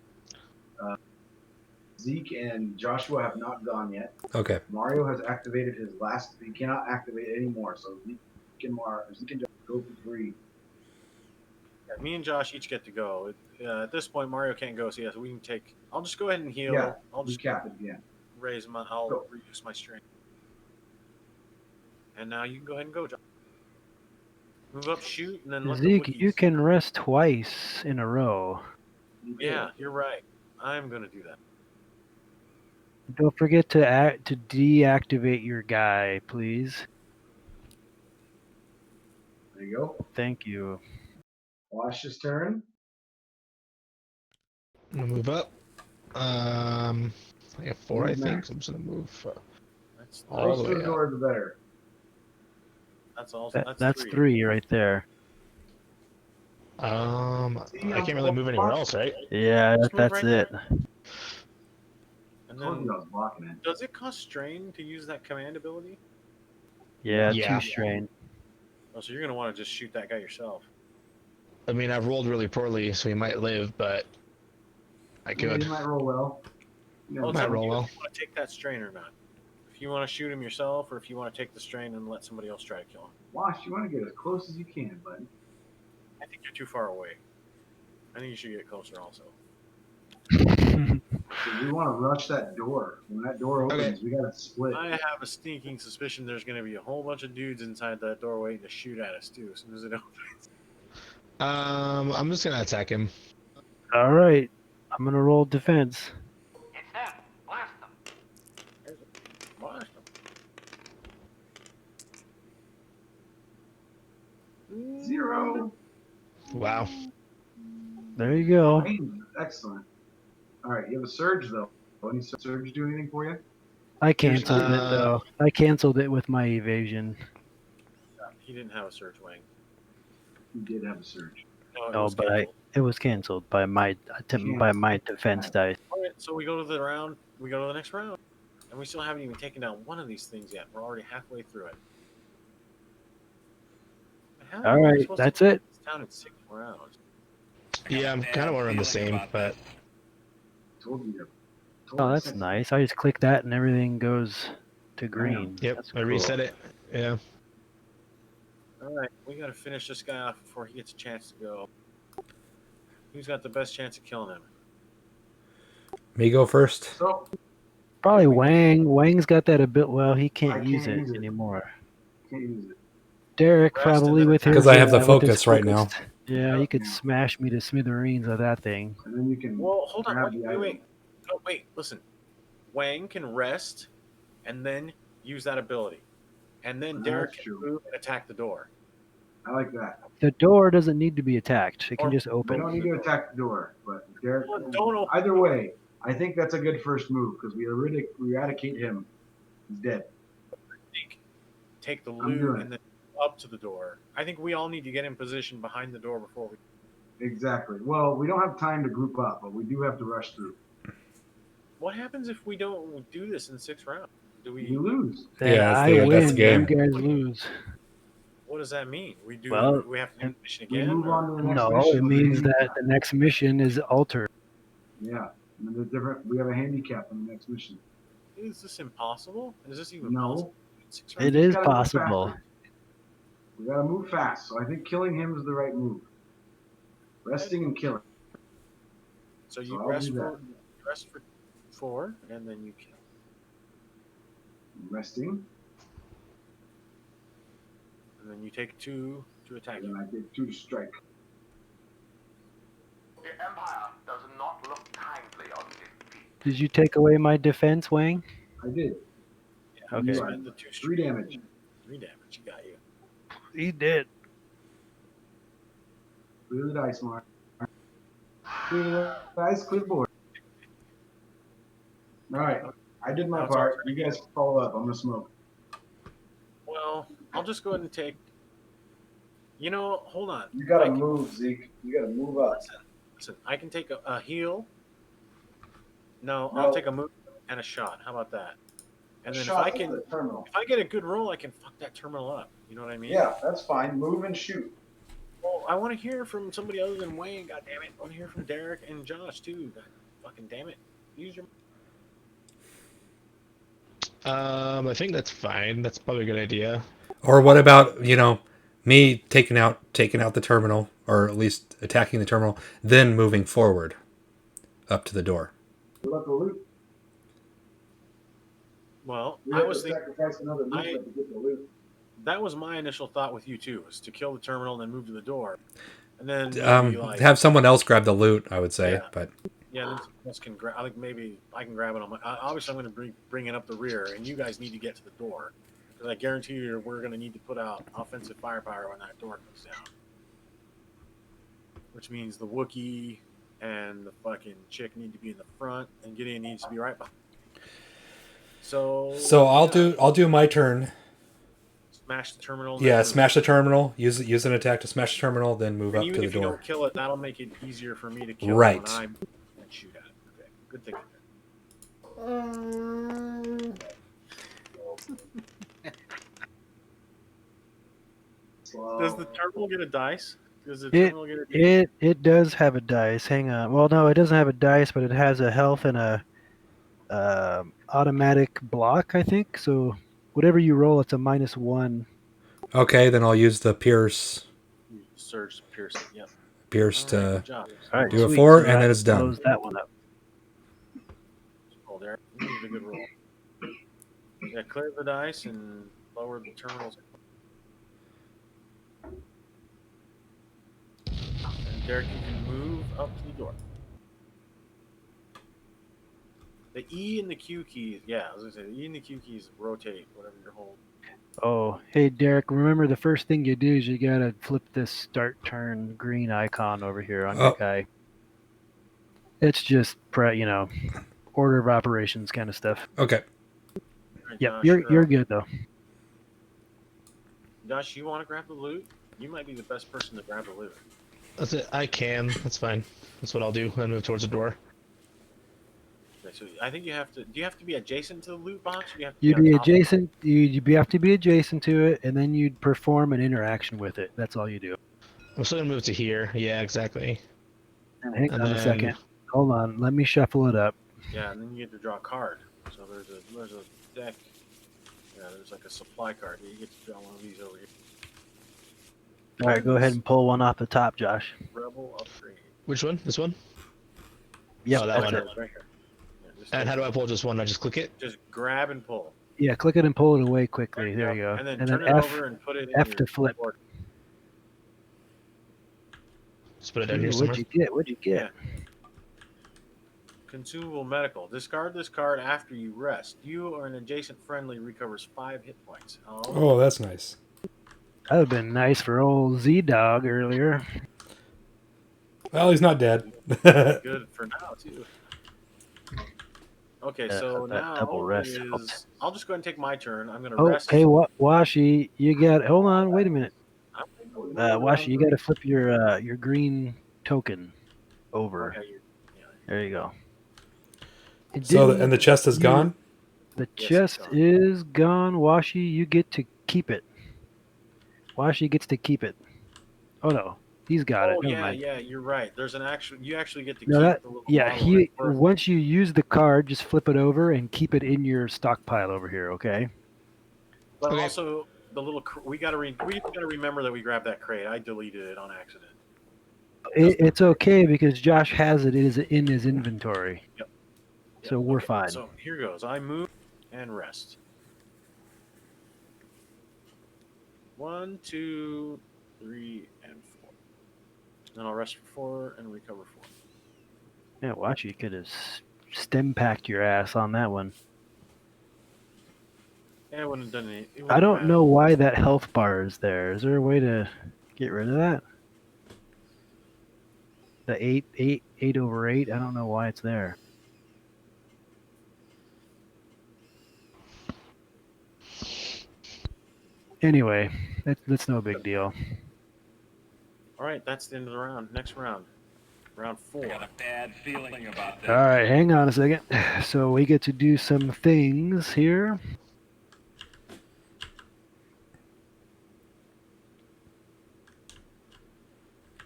Zeke and Joshua have not gone yet. Okay. Mario has activated his last. He cannot activate it anymore. So Zeke and Joshua go for 3. Yeah, me and Josh each get to go. At this point, Mario can't go, so yes, we can take. I'll just go ahead and heal. Yeah, I'll just recap it again. I'll Go. reduce my strength. And now you can go ahead and go, Josh. Move up, shoot, and then let Zeke, the Wookiees. you can rest twice in a row. Yeah, you're right. I'm gonna do that. Don't forget to deactivate your guy, please. There you go. Thank you. Wash's turn. I'm gonna move up. I have 4, I Move think. next. So I'm just gonna move That's all Close the to way the up. door, the better. that's all. That's 3 right there. I can't really move anywhere else, right? Yeah, Just move that's right it. And I told then, you I was blocking it. does it cost strain to use that command ability? Yeah, Yeah. 2 strain. Oh, so you're gonna want to just shoot that guy yourself. I mean, I've rolled really poorly, so he might live, but I Yeah, could. you might roll well. You Well, never it's Might up to know. roll you well. if you want to take that strain or not. If you want to shoot him yourself, or if you want to take the strain and let somebody else try to kill him. Wash, you want to get as close as you can, buddy. I think you're too far away. I think you should get closer also. 'Cause we want to rush that door. When that door opens, we got to split. I have a sneaking suspicion there's going to be a whole bunch of dudes inside that door waiting to shoot at us too as soon as it opens. I'm just gonna attack him. All right. I'm gonna roll defense. It's them. Blast them. Blast 'em. 0. Wow. There you go. Excellent. All right, you have a surge though. Any surge do anything for you? I canceled it Uh, though. I canceled it with my evasion. He didn't have a surge wing. You did have a surge. No, it No, was but canceled. it was canceled by my defense dice. All right, so we go to the round. We go to the next round, and we still haven't even taken down one of these things yet. We're already halfway through it. How All are we right, supposed to that's take it. this down in 6 rounds? Yeah, I'm kind of around the same, but Told you. Oh, that's nice. I just click that and everything goes to green. yep, That's I cool. reset it. Yeah. All right, we got to finish this guy off before he gets a chance to go. Who's got the best chance of killing him? Me go first. So Probably Wang. Wang's got that a bit. Well, he I can't use can't it use it. anymore. can't use it. Derek Rest probably and then with his. Because I have the with his focus right now. focus. Yeah, you could smash me to smithereens with that thing. And then you can. Well, hold on. grab Wait, the wait, item. wait. Oh, wait, listen. Wang can rest and then use that ability. And then That's Derek can true. move and attack the door. I like that. The door doesn't need to be attacked. It can Or- just We open. don't need to attack the door, but Derek. Don't open Either way, I think that's a good first move because we eradicate him. He's dead. Take the I'm loot doing and then up to the door. I think we all need to get in position behind the door before we. Exactly. Well, we don't have time to group up, but we do have to rush through. What happens if we don't do this in 6 rounds? Do we? You lose. Then Yeah, that's I the- win. that's the game. You guys lose. What does that mean? We do. Well, we have to do the mission We again. move or- on to the next No, mission. it with a means that handicap. the next mission is altered. Yeah. And there's different. We have a handicap on the next mission. Is this impossible? Is this even No. possible? in 6 rounds? It is gotta move possible. faster. We gotta move fast. So I think killing him is the right move. Resting and killing. So you So I'll rest do that. for 4, and then you kill. Resting, And then you take 2 to attack and him. I take 2 to strike. The Empire does not look kindly on defeat. Did you take away my defense, Wang? I did. Yeah, Okay. you spend the 2 3 damage. 3 damage. You got you. He did. Clear the dice, Mark. Clear the dice, clear the board. All right. I did my Now it's our part. turn You guys follow up. I'm gonna smoke. Well, I'll just go ahead and take. You know, hold on. You gotta I can- move, Zeke. You gotta move up. Listen, I can take a heal. No, No. I'll take a move and a shot. How about that? And then Shot if I to can, the terminal. if I get a good roll, I can fuck that terminal up. You know what I mean? Yeah, that's fine. Move and shoot. Well, I want to hear from somebody other than Wayne. God damn it! I want to hear from Derek and Josh too. God fucking damn it! Use your. I think that's fine. That's probably a good idea. Or what about, me taking out the terminal, or at least attacking the terminal, then moving forward up to the door. What about the loot? Well, We I have was to thinking sacrifice another loot I- to get the loot. that was my initial thought with you too, was to kill the terminal and then move to the door, and then maybe like Have someone else grab the loot, I would say, Yeah. but yeah, then someone else can grab. I think maybe I can grab it on my. Obviously, I'm going to bring it up the rear, and you guys need to get to the door because I guarantee you we're going to need to put out offensive firepower when that door comes down. Which means the Wookiee and the fucking chick need to be in the front, and Gideon needs to be right behind. So I'll do my turn. smash the terminal. Yeah, then smash the terminal. Use an attack to smash the terminal, then move And up even to the if you door. don't kill it, that'll make it easier for me to kill Right. it when I and shoot at it. Okay, good thing. Does the terminal get a dice? Does the terminal get a dice? It does have a dice. Hang on. Well, no, it doesn't have a dice, but it has a health and a automatic block, I think. So whatever you roll, it's a -1. Okay, then I'll use the Pierce Surge piercing. Yep. All right, to good job. All right, do a sweet. 4, So and then that it's done. blows that one up. roll, Derek. You needed a good roll. Yeah, clear the dice and lower the terminals. And Derek, you can move up to the door. The E and the Q keys, yeah, I was gonna say the E and the Q keys rotate whatever you're holding. Oh, hey Derek, remember the first thing you do is you gotta flip this start turn green icon over here on your Oh. guy. It's just order of operations kind of stuff. Okay. All right, Yep, Josh, you're up. good though. Josh, you want to grab the loot? You might be the best person to grab the loot. That's it. I can. That's fine. That's what I'll do. I'll move towards the door. Okay, so I think you have to. Do you have to be adjacent to the loot box? Or do you have to You'd on be top of it? adjacent. You'd have to be adjacent to it, and then you'd perform an interaction with it. That's all you do. I'm still gonna move to here. Yeah, exactly. And hang And on a then- second. Hold on. Let me shuffle it up. Yeah, and then you get to draw a card. So there's a deck. Yeah, there's like a supply card. You get to draw one of these over here. All right, go ahead and pull one off the top, Josh. Rebel upgrade. Which one? This one? Yeah, Oh, that that's one. it. Right here. Yeah, just And take how do it. I pull just one? I just click it? Just grab and pull. Yeah, click it and pull it away quickly. There Yep. you go. And then turn it over and put it in F your to flip. board. Just put it down here Ooh, somewhere. what'd you get? What'd you get? Consumable medical. Discard this card after you rest. You or an adjacent friendly recovers 5 hit points. Oh, that's nice. That would have been nice for old Z-Dog earlier. Well, he's not dead. Good for now too. Okay, so that now double rest is helped. I'll just go ahead and take my turn. I'm gonna Oh, rest. hey, Washi, you got. Hold on, wait a minute. I'm- Washi, you got to flip your green token over. Okay, There you go. It So, didn't- and the chest is gone? The Yes, chest it's gone. is gone. Washi, you get to keep it. Washi gets to keep it. Oh no, he's got it. Oh Never yeah, mind. yeah, you're right. There's an actual. You actually get to No, keep that the little yeah. model right where- Once you use the card, just flip it over and keep it in your stockpile over here. Okay. But Okay. also the little. We gotta remember that we grabbed that crate. I deleted it on accident. It's okay because Josh has it in his inventory. Yep. So we're fine. So here goes. I move and rest. 1, 2, 3, and 4. Then I'll rest for 4 and recover 4. Yeah, Washi could have stem packed your ass on that one. Yeah, it wouldn't have done any. It I wouldn't don't matter. know why that health bar is there. Is there a way to get rid of that? The 8 over 8. I don't know why it's there. Anyway, that's no big deal. All right, that's the end of the round. Next round, round 4. I got a bad feeling about this. All right, hang on a second. So we get to do some things here.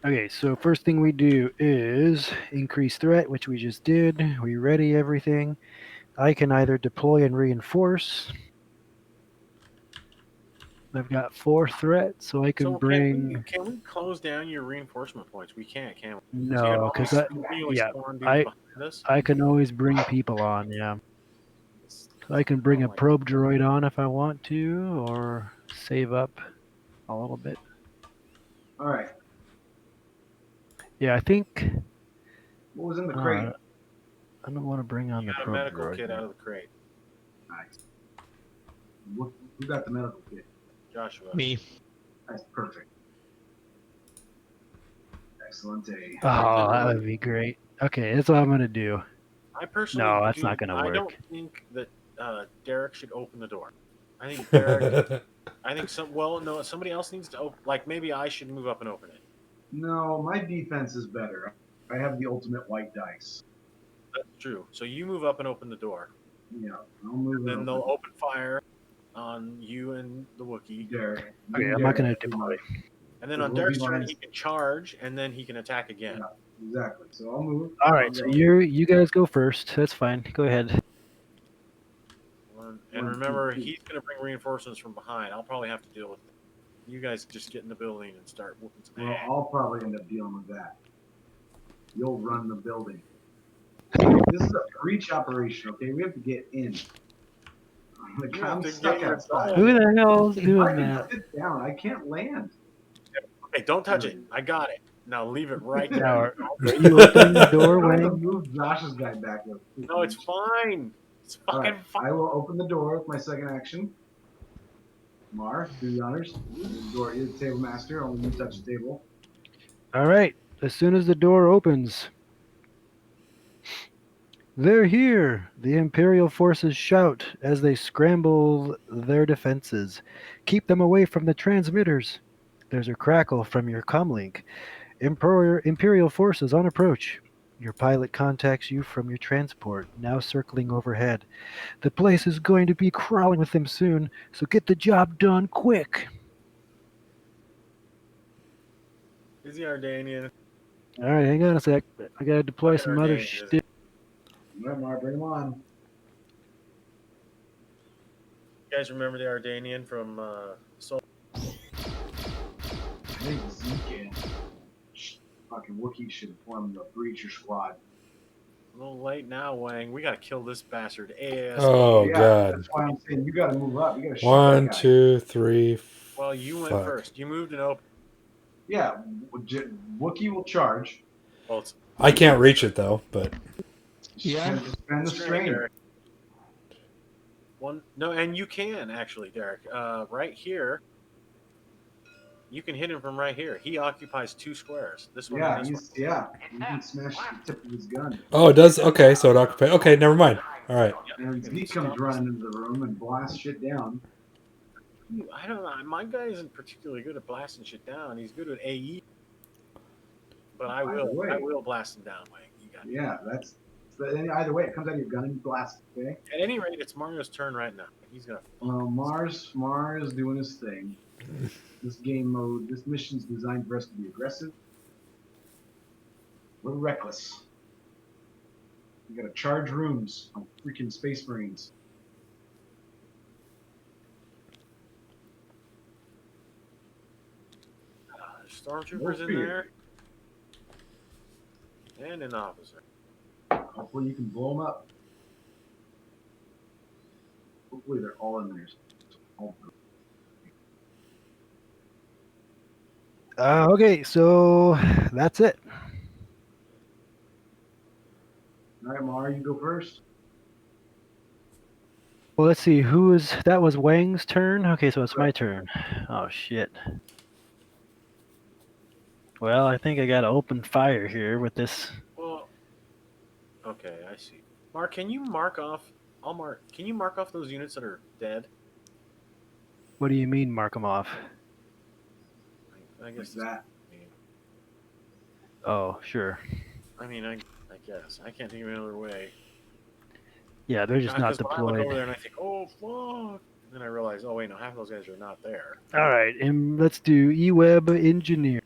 Okay, so first thing we do is increase threat, which we just did. We ready everything. I can either deploy and reinforce. I've got 4 threat, so I can So bring. can we close down your reinforcement points? We can't, can we? No, because I I can always bring people on. Yeah, so I can bring a probe droid on if I want to, or save up a little bit. All right. Yeah, I think. What was in the crate? I don't want to bring on the got a probe medical droid. kit out of the crate. Nice. Who got the medical kit? Joshua. Me. That's perfect. Excellent. Oh, that would be great. Okay, that's what I'm gonna do. I personally No, that's not gonna I work. don't think that Derek should open the door. I think Derek. I think somebody else needs to open. Like maybe I should move up and open it. No, my defense is better. I have the ultimate white dice. That's true. So you move up and open the door. Yeah, I'll move. Then they'll open fire on you and the Wookiee. Derek. Okay, I'm not gonna deploy. And then on Derek's turn, he can charge, and then he can attack again. Yeah, exactly. So I'll move. All right, so you guys go first. That's fine. Go ahead. And remember, he's going to bring reinforcements from behind. I'll probably have to deal with it. You guys just get in the building and start whooping some Well, ass. I'll probably end up dealing with that. You'll run the building. this is a breach operation, okay? We have to get in. Like, You have I'm to stuck get your outside. Who the hell's I doing can that? sit down. I can't land. Okay, don't touch it. I got it. Now leave it right there. Now, are you opening the door, I have to Wayne? move Josh's guy back up. No, it's fine. It's All fucking right, fine. I will open the door with my second action. Mar, do the honors. Door, you're the table master. Only you touch the table. All right. As soon as the door opens, they're here. The Imperial forces shout as they scramble their defenses. Keep them away from the transmitters. There's a crackle from your comlink. Imperial forces on approach. Your pilot contacts you from your transport, now circling overhead. The place is going to be crawling with them soon, so get the job done quick. Is he Ardanian? All right, hang on a sec. I gotta deploy Fucking some other Ardanian, isn't shit. All right, Mar, bring him on. You guys remember the Ardanian from Soul? I think Zeke and fucking Wookiee should form the breacher squad. A little late now, Wang. We gotta kill this bastard ASAP. Oh Yeah, God. that's why I'm saying you got to move up. You got to shoot One, that guy. 2, 3. Well, you went fuck. first. You moved and opened. Yeah, Wookiee will charge. Well, it's I can't reach it though, but Yeah. Spend the strain. Derek. No, and you can actually, Derek. Right here, you can hit him from right here. He occupies 2 squares. This one Yeah, and this one. you can smash the tip of his gun. oh, it does. Okay, so it occupies. Okay, never mind. All right. And Zeke comes running into the room and blasts shit down. I don't know. My guy isn't particularly good at blasting shit down. He's good at AE. But I will blast him down, Wang. You got it. Yeah, that's. But either way, it comes out of your gun and you blast it. Okay. At any rate, it's Mario's turn right now. He's gonna. Mars doing his thing. This game mode, this mission's designed for us to be aggressive. We're reckless. We gotta charge rooms like freaking Space Marines. Stormtroopers No in fear. there. And an officer. Hopefully you can blow them up. Hopefully they're all in there. Okay, so that's it. All right, Mar, you go first. Well, let's see. That was Wang's turn? Okay, so it's my turn. Oh, shit. Well, I think I got to open fire here with this. Well, okay, I see. Mark, can you mark off? Can you mark off those units that are dead? What do you mean, mark them off? I guess Like that. Oh, sure. I mean, I guess I can't think of another way. Yeah, they're just not 'Cause when I look over deployed. there and I think, oh fuck, and then I realize, oh wait, no, half of those guys are not there. All right, and let's do E-Web Engineer.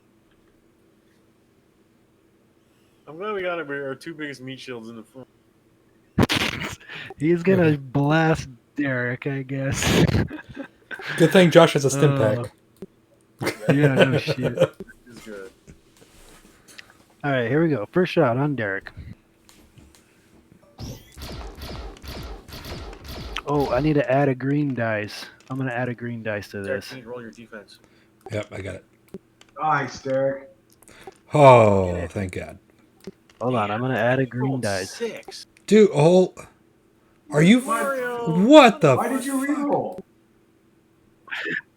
I'm glad we got our 2 biggest meat shields in the front. He's going to blast Derek, I guess. Good thing Josh has a stim pack. Yeah, no shit. This is good. All right, here we go. First shot on Derek. Oh, I need to add a green dice. I'm going to add a green dice to Derek, this. you need to roll your defense. Yep, I got it. Nice, Derek. Oh, thank God. Hold on, I'm going to add a green Rolled dice. 6. Dude, are you? Mario! What the? Why did you reroll?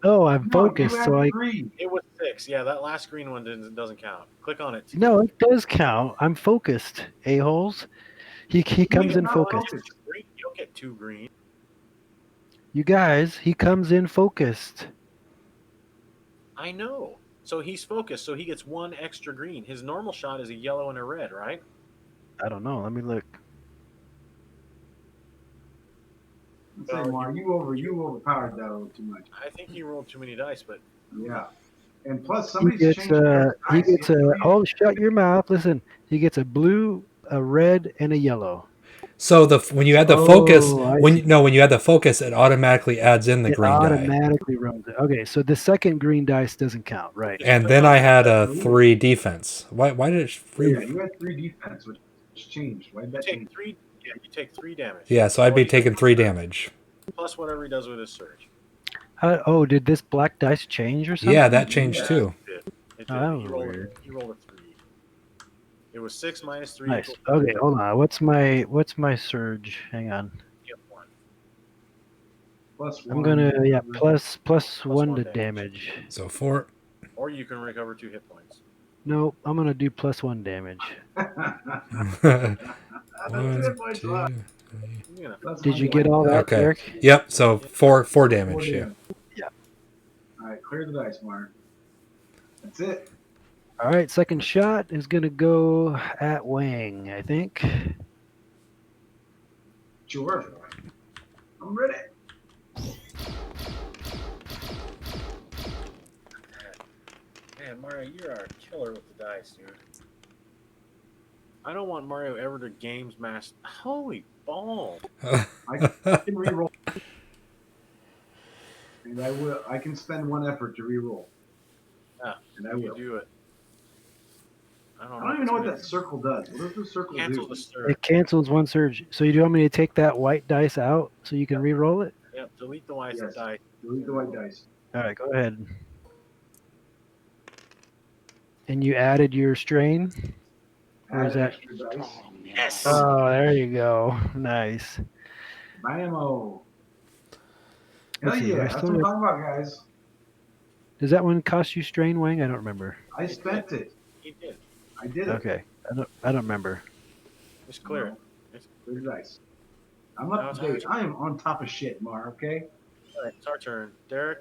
Oh, I'm No, focused, you so had I... 3. It was 6. Yeah, that last green one doesn't count. Click on it. No, it does count. I'm focused, a-holes. He comes in not focused. focused. You don't get 2 green. You guys, he comes in focused. I know. So he's focused, so he gets 1 extra green. His normal shot is a yellow and a red, right? I don't know. Let me look. Say, Mar, you overpowered that a little too much. I think he rolled too many dice, but Yeah. And plus, He somebody's gets changed their he dice. gets a oh, shut your mouth. Listen, he gets a blue, a red, and a yellow. So when you add the Oh, focus, I when see. you add the focus, it automatically adds in the It green die. automatically runs it. Okay, so the second green dice doesn't count, right? And then I had a 3 defense. Why did it? Yeah, you had 3 defense, which What's changed? Why did You that take change? 3. Yeah, you take 3 damage. Yeah, so I'd Or be you taking get 3 damage. plus whatever he does with his surge. Oh, did this black dice change or something? Yeah, that changed Yeah, too. it did. Oh, that was he rolled weird. He rolled a 3. It was 6 minus 3 Nice. equals Okay, hold on. What's my surge? Hang on. hit 1. Plus I'm one. gonna plus Plus 1 to one damage. So 4. Or you can recover 2 hit points. Nope, I'm gonna do plus 1 damage. 1, That's 2, it, 3. You know, Did you get all that, Okay. Derek? Yep. So 4 4 damage. Yeah. damage. Yeah. All right, clear the dice, Mark. That's it. All right, second shot is gonna go at Wang, I think. Sure. I'm ready. man, Mario, you're a killer with the dice, dude. I don't want Mario ever to games master. Holy balls! I can reroll. And I will. I can spend 1 effort to reroll. Yeah, And I you will. do it. I I don't even know what that circle does. What does the circle Cancel do? the surge. It cancels 1 surge. So you do want me to take that white dice out so you can re-roll it? Yep, delete the white Yes. dice. Delete the white dice. All right, go ahead. And you added your strain? Or is Add that? extra dice. Yes. Oh, there you go. Nice. Bam-o. Hell Let's see, yeah, I that's still what I'm have- talking about, guys. Does that one cost you strain, Wang? I don't remember. I spent it. He did. I did it. Okay, I don't remember. Just clear it. It's, Clear the dice. I'm up to date. I am on top of shit, Mar, okay? all right, it's our turn. Derek,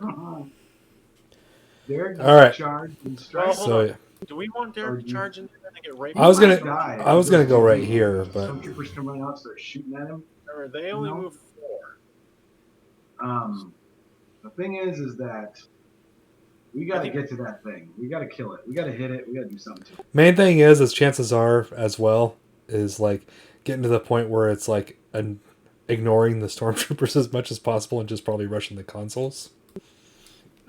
Derek, All right. charge and well, strike. hold So on. Do we want Derek to charge in there and get raped? I was He gonna- might die. I was gonna go right here, but Some troopers come right out and start shooting at him. Remember, they only No. move 4. The thing is that we got to get to that thing. We got to kill it. We got to hit it. We got to do something to it. main thing is chances are as well is like getting to the point where it's like ignoring the stormtroopers as much as possible and just probably rushing the consoles.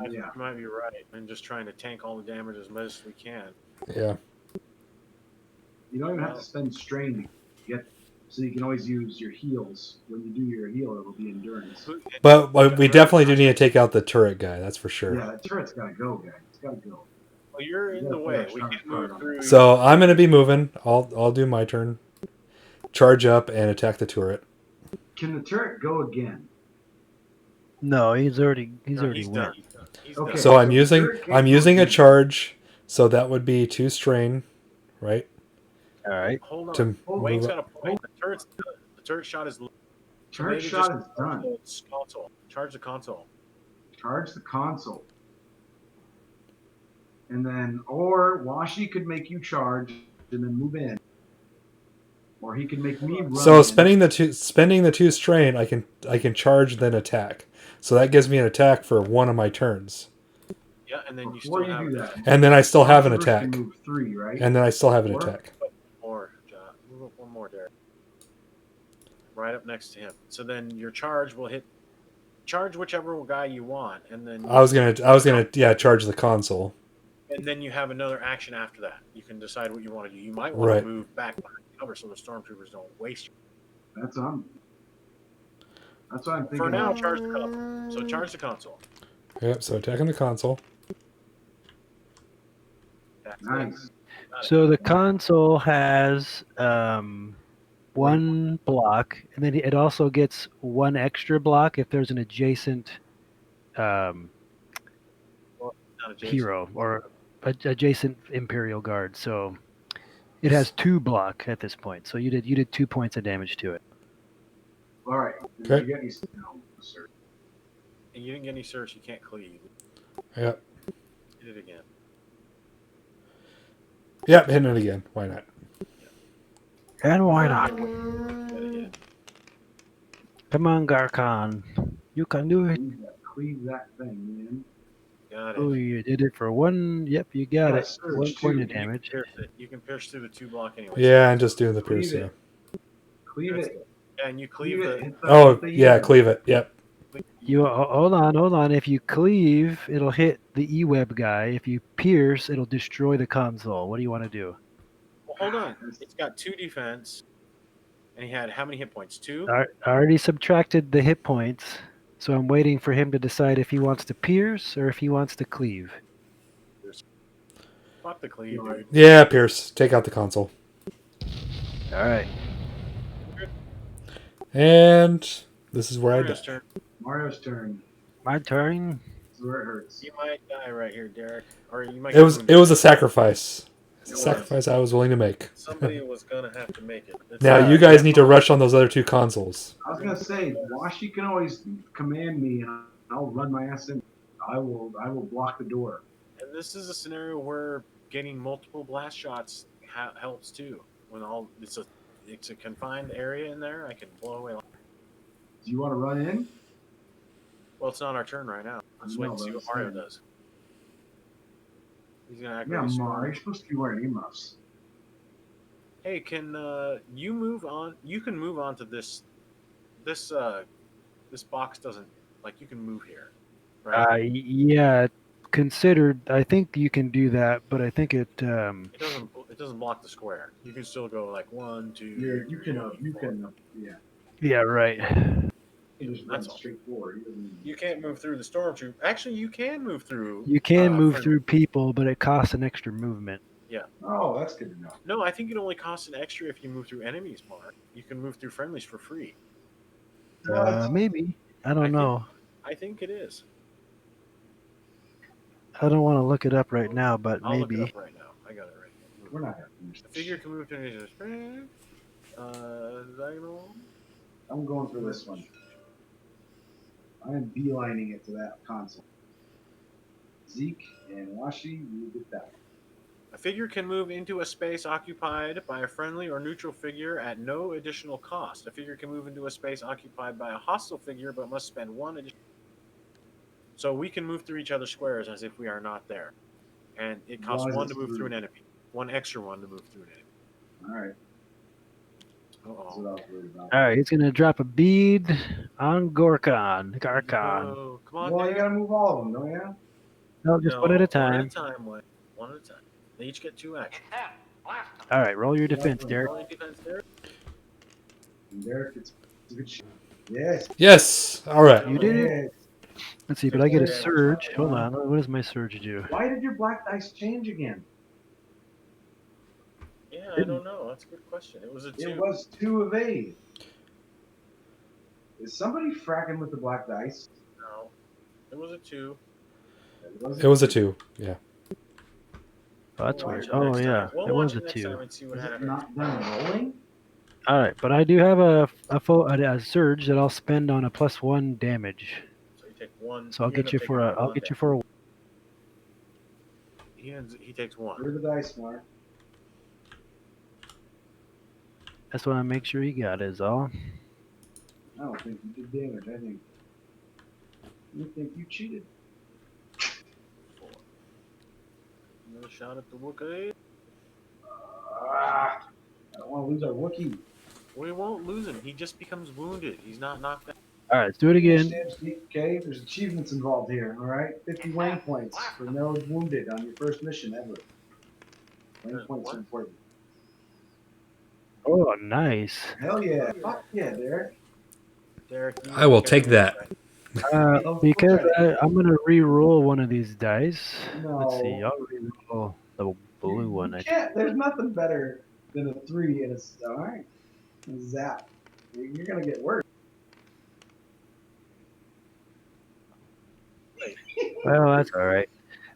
You Yeah. might be right. And just trying to tank all the damage as much as we can. Yeah. You don't even have to spend strain to get. So you can always use your heals. When you do your heal, it'll be endurance. But we definitely do need to take out the turret guy, that's for sure. Yeah, that turret's got to go, guys. It's got to go. Well, you're in the way. We can't move through. So I'm gonna be moving. I'll do my turn. Charge up and attack the turret. Can the turret go again? No, he's already No, went. he's done. He's Okay. done. So I'm the using turret can't go a again. charge, so that would be 2 strain, right? All right. Hold on. To Wayne's move got a point. The turret shot is. Turret maybe shot just is done. the console. Charge the console. Charge the console. And then, or Washi could make you charge and then move in. Or he can make me run. So in. spending the 2 strain, I can charge then attack. So that gives me an attack for one of my turns. Yeah, and then you Before still have do that, And then I still have an Stormtroopers can attack. Move 3, right? And then I still have an Or- attack. more. Move up one more, Derek. Right up next to him. So then your charge will hit. Charge whichever guy you want, and then. I was gonna charge the console. And then you have another action after that. You can decide what you want to do. You might want Right. to move back behind cover so the stormtroopers don't waste you. That's what I'm thinking. For now, of. charge the console. So charge the console. Yep. So attacking the console. That's Nice. it. Got it. So the console has 1 block, and then it also gets 1 extra block if there's an adjacent Not adjacent. hero or adjacent Imperial Guard. So it has 2 block at this point. So you did 2 points of damage to it. All right. Did Okay. you get any? No, sir. And you didn't get any search. You can't cleave. Yep. Hit it again. Yep. Hitting it again. Why not? And why not? Get it hit. Come on, Garkon. You can do it. Cleave that thing, man. Got it. Oh, you did it for 1. Yep, you got Yeah, it. surge 1 point too. of damage. You can pierce through the 2 block anyway. Yeah, I'm just doing the Cleave pierce. it. Yeah. Cleave That's it. Yeah, and you Cleave cleave it. the. Hit the, Oh hit the yeah, unit. cleave it. Yep. You hold on. If you cleave, it'll hit the E-web guy. If you pierce, it'll destroy the console. What do you want to do? Well, hold on. It's got 2 defense, and he had how many hit points? 2. I already subtracted the hit points, so I'm waiting for him to decide if he wants to pierce or if he wants to cleave. Fuck the cleave, dude. Yeah, Pierce, take out the console. All right. And this is where I Mario's die. turn. Mario's turn. My turn. This is where it hurts. You might die right here, Derek, or you might. It was a sacrifice. It's a It was. sacrifice I was willing to make. Somebody was gonna have to make it. It's Now you guys need to rush on those other 2 consoles. I was gonna say, Washi can always command me, and I'll run my ass in. I will block the door. And this is a scenario where getting multiple blast shots helps too. When it's a confined area in there, I can blow away. Do you want to run in? Well, it's not our turn right now. Let's wait and see what Mario does. He's gonna act Yeah, really Mario, smart. you're supposed to be wearing earmuffs. Hey, can you move on? You can move on to this. This box doesn't like you can move here, right? Yeah, considered. I think you can do that, but I think it. It doesn't block the square. You can still go like 1, 2. You can, yeah. Yeah, right. You just run straight forward. You can't move through the stormtrooper. Actually, you can move through. You can move friendly. through people, but it costs an extra movement. Yeah. Oh, that's good to know. No, I think it only costs an extra if you move through enemies, Mark. You can move through friendlies for free. Maybe. I don't know. I think it is. I don't want to look it up right now, but I'll maybe. look it up right now. I got it right here. We're not gonna finish The figure can move through enemies. Diagonal. I'm going for this one. I am beelining it to that console. Zeke and Washi, you get that. A figure can move into a space occupied by a friendly or neutral figure at no additional cost. A figure can move into a space occupied by a hostile figure, but must spend 1 additional. So we can move through each other's squares as if we are not there, and it costs 1 to move through an enemy. 1 extra 1 to move through an enemy. All right. Uh-oh. That's what I was worried about. All right, he's gonna drop a bead on Gorkon. Oh, come on, Well, you Derek. gotta move all of them, don't you? No, just one at a time. One at a time, Wayne. One at a time. They each get 2 actions. All right, roll your defense, Derek. Rolling defense, Derek. And Derek, it's a good shot. Yes. Yes. All right. You did it. Yes. Let's see, but I get a surge. Hold on. What does my surge do? Why did your black dice change again? Yeah, I don't know. That's a good question. It was a 2. It was 2 evade. Is somebody fracking with the black dice? No. It was a 2. It was a 2. Yeah. Oh, that's We'll weird. watch it Oh next yeah, time. We'll it was watch a it next 2. time and see what Is it happens. not done rolling? All right, but I do have a surge that I'll spend on a +1 damage. So you take 1. So I'll get you for a. I'll get you for a. He takes 1. Where are the dice, Mark? That's what I make sure he got is all. I don't think you did damage. I think you cheated. 4. Another shot at the Wookiee. I don't want to lose our Wookiee. We won't lose him. He just becomes wounded. He's not knocked out. All right, let's do it again. Okay, there's achievements involved here. All right, 50 Wayne points for no wounded on your first mission ever. Wayne points are important. Oh, nice. Hell yeah! Fuck yeah, Derek. Derek, you I will take that. Because I'm gonna re-roll one of these dice. No. Let's see. I'll re-roll the blue one. I Yeah, there's nothing better than a 3 and a all right. Zap. You're gonna get worse. Well, that's all right.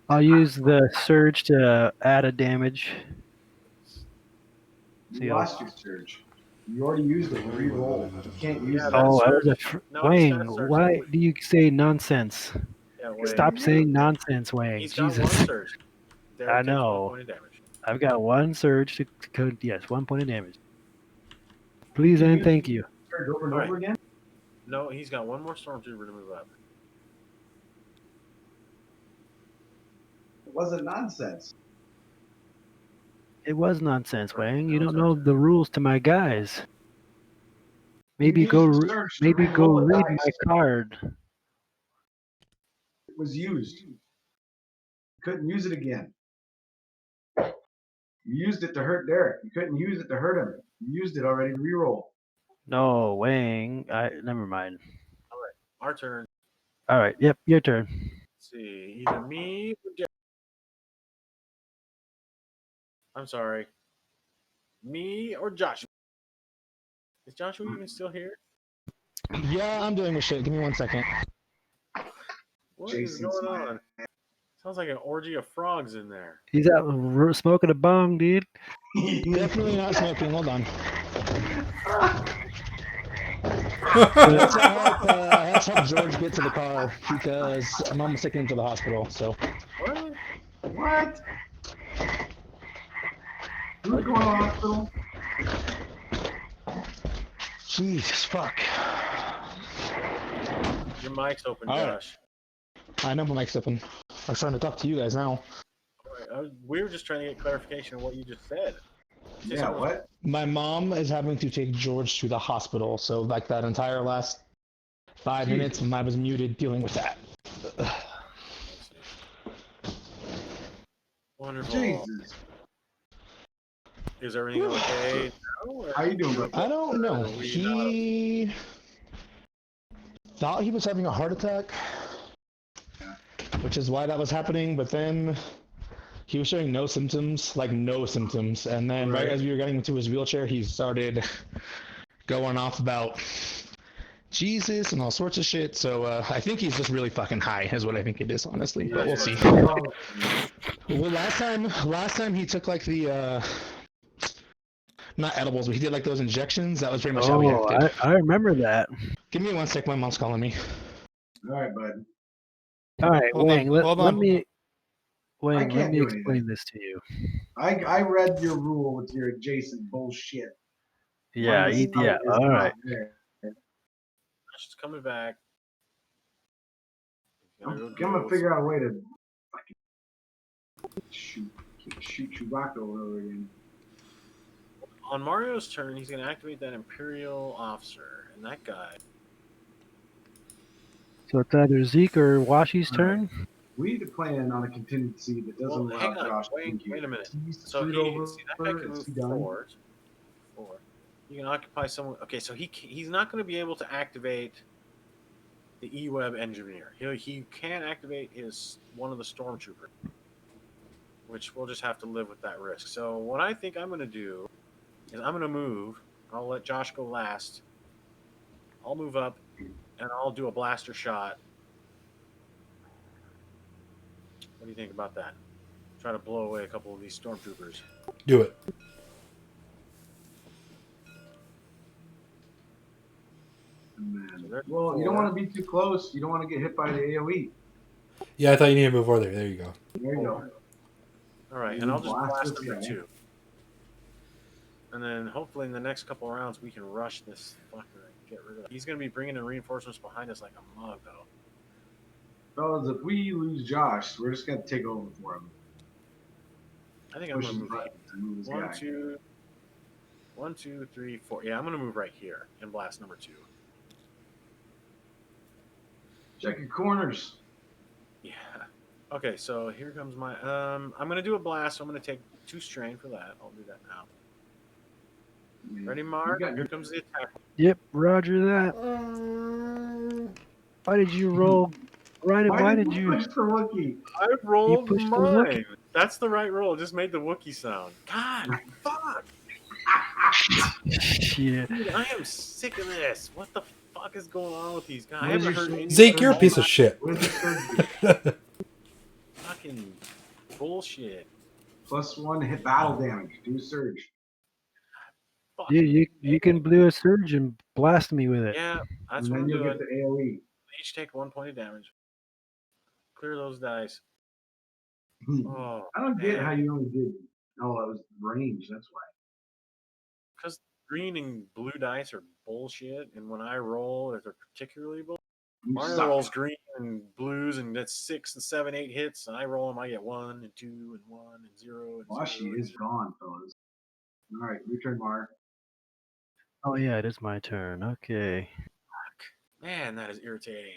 I'll use the surge to add a damage. You lost your surge. You already used it. Re-roll. You can't use it. Oh, that was No, Wang, he's got surge. why do you say nonsense? Yeah, Wayne. Stop saying nonsense, Wang. He's got Jesus. 1 surge. Derek I takes know. 1 point of damage. I've got 1 surge to code. Yes, 1 point of damage. Please and thank you. Surge over and All right. over again. No, he's got 1 more stormtrooper to move up. It wasn't nonsense. It was nonsense, Wang. You don't know the rules to my guys. Maybe You go. used the surge to Maybe go re-roll the read dice. my card. It was used. Couldn't use it again. You used it to hurt Derek. You couldn't use it to hurt him. You used it already to reroll. No, Wang. Never mind. All right, our turn. All right. Yep, your turn. Let's see, either me or I'm sorry, me or Joshua. Is Joshua even still here? Yeah, I'm doing this shit. Give me 1 second. What is Jason's going my on? Sounds like an orgy of frogs in there. He's out smoking a bong, dude. Definitely not smoking. Hold on. But It's alright. I have to help George get to the car because I'm almost taking him to the hospital. So What? What? Who's going to the hospital? Jesus fuck. Your mic's open, All right. Josh. I know my mic's open. I was trying to talk to you guys now. All right, we were just trying to get clarification of what you just said. Say Yeah, something was- what? My mom is having to take George to the hospital, so like that entire last 5 minutes, I was muted dealing with that. Wonderful. Jesus. Is everything okay now? Or How you doing, bud? I don't know. Are we He thought he was having a heart attack, which is why that was happening, but then he was showing no symptoms, like no symptoms. And then right as we were getting into his wheelchair, he started going off about Jesus and all sorts of shit. So I think he's just really fucking high, is what I think it is, honestly. But we'll see. Well, last time he took like the not edibles, but he did like those injections. That was pretty much how he acted. I remember that. Give me 1 sec. My mom's calling me. All right, bud. All right, Hold Wang. on, hold Let on. me. Wang, let can't me do explain anything. this to you. I read your rule with your adjacent bullshit. Yeah, One yeah. snipe is All not right. there. Josh is coming back. He's I'm gonna go gonna deal figure out a way to fucking shoot Chewbacca over again. On Mario's turn, he's gonna activate that Imperial officer, and that guy. So it's either Zeke or Washi's turn. We need to plan on a contingency that doesn't Well, allow hang on. Josh to Wait, be here. wait a minute. He's So screwed he, over. see, that guy can Is move he done? forward. You can occupy someone. Okay, so he's not going to be able to activate the E-Web engineer. He can activate one of the stormtroopers, which we'll just have to live with that risk. So what I think I'm going to do is I'm going to move. I'll let Josh go last. I'll move up, and I'll do a blaster shot. What do you think about that? Try to blow away a couple of these stormtroopers. Do it. Man. So Well, you don't want to be too close. You don't want to get hit by the AoE. Yeah, I thought you needed to move over there. There you go. There you go. All right, and I'll just blast number 2. And then hopefully in the next couple of rounds we can rush this fucker and get rid of it. He's going to be bringing in reinforcements behind us like a mug, though. Fellas, if we lose Josh, we're just gonna take over for him. I think I'm going to move buttons and move this guy. 1, 2, 3, 4. Yeah, I'm going to move right here and blast number 2. Check your corners. Yeah. Okay, so here comes my. I'm going to do a blast. So I'm going to take 2 strain for that. I'll do that now. Ready, Mark? Here comes the attack. Yep, Roger that. Why did you roll? Ryan, why did you push the Wookiee? I rolled pushed the mine. Wookiee. That's the right roll. It just made the Wookiee sound. God, fuck. Shit. Dude, I am sick of this. What the fuck is going on with these guys? I Where's haven't your heard any Zeke, you're a piece of shit. Where's the third? fucking bullshit. +1 hit battle damage. Do a surge. Fuck. You can blew a surge and blast me with it. Yeah, that's And what then I'm you'll doing. get the AoE. Each take 1 point of damage. Clear those dice. Oh, I don't get man. how you only did. Oh, that was range. That's why. Because green and blue dice are bullshit, and when I roll, they're particularly bullshit. You Mario suck. rolls green and blues, and that's 6 and 7, 8 hits, and I roll them. I get 1 and 2 and 1 and 0 and Washi 0. is gone, fellas. All right, your turn, Mar. Oh yeah, it is my turn. Okay. Man, that is irritating.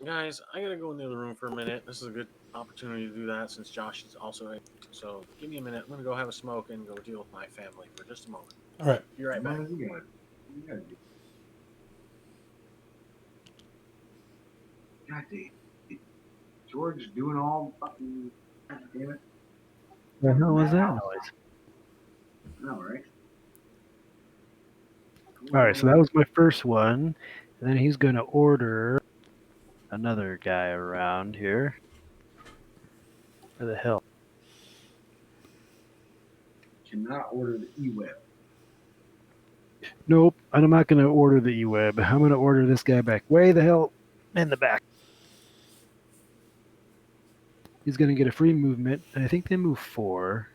Guys, I gotta go in the other room for a minute. This is a good opportunity to do that since Josh is also here. So give me a minute. I'm gonna go have a smoke and go deal with my family for just a moment. All right. Be right back. You got it. You got it. God damn. George doing all fucking. God damn it. The hell was that noise? All right. Alright, so that was my first one. And then he's going to order another guy around here. Where the hell? Cannot order the E-Web. Nope, I'm not going to order the E-Web. I'm going to order this guy back. Way the hell in the back. He's going to get a free movement. And I think they move 4.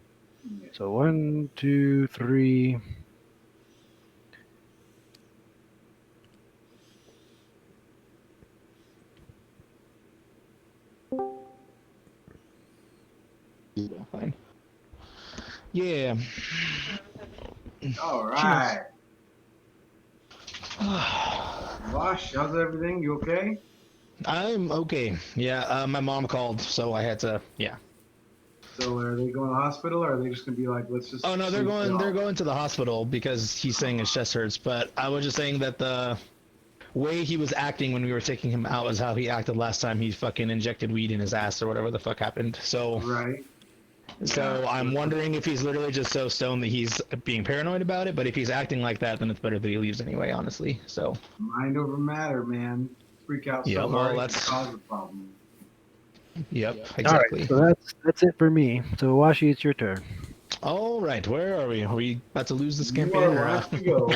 So 1, 2, 3. Fine. Yeah. All right. Vosh, how's everything? You okay? I'm okay. Yeah, my mom called, so I had to. Yeah. So are they going to the hospital, or are they just gonna be like, let's just? Oh no, they're sleep going. it They're off? going to the hospital because he's saying his chest hurts. But I was just saying that the way he was acting when we were taking him out was how he acted last time he fucking injected weed in his ass or whatever the fuck happened. So. Right. So Yeah. I'm wondering if he's literally just so stoned that he's being paranoid about it. But if he's acting like that, then it's better that he leaves anyway. Honestly. So. Mind over matter, man. Freak out Yeah, so well, hard it that's- can cause a problem. Yep. Exactly. Alright, so that's it for me. So Washi, it's your turn. All right, where are we? Are we about to lose this You campaign? are or- last to go.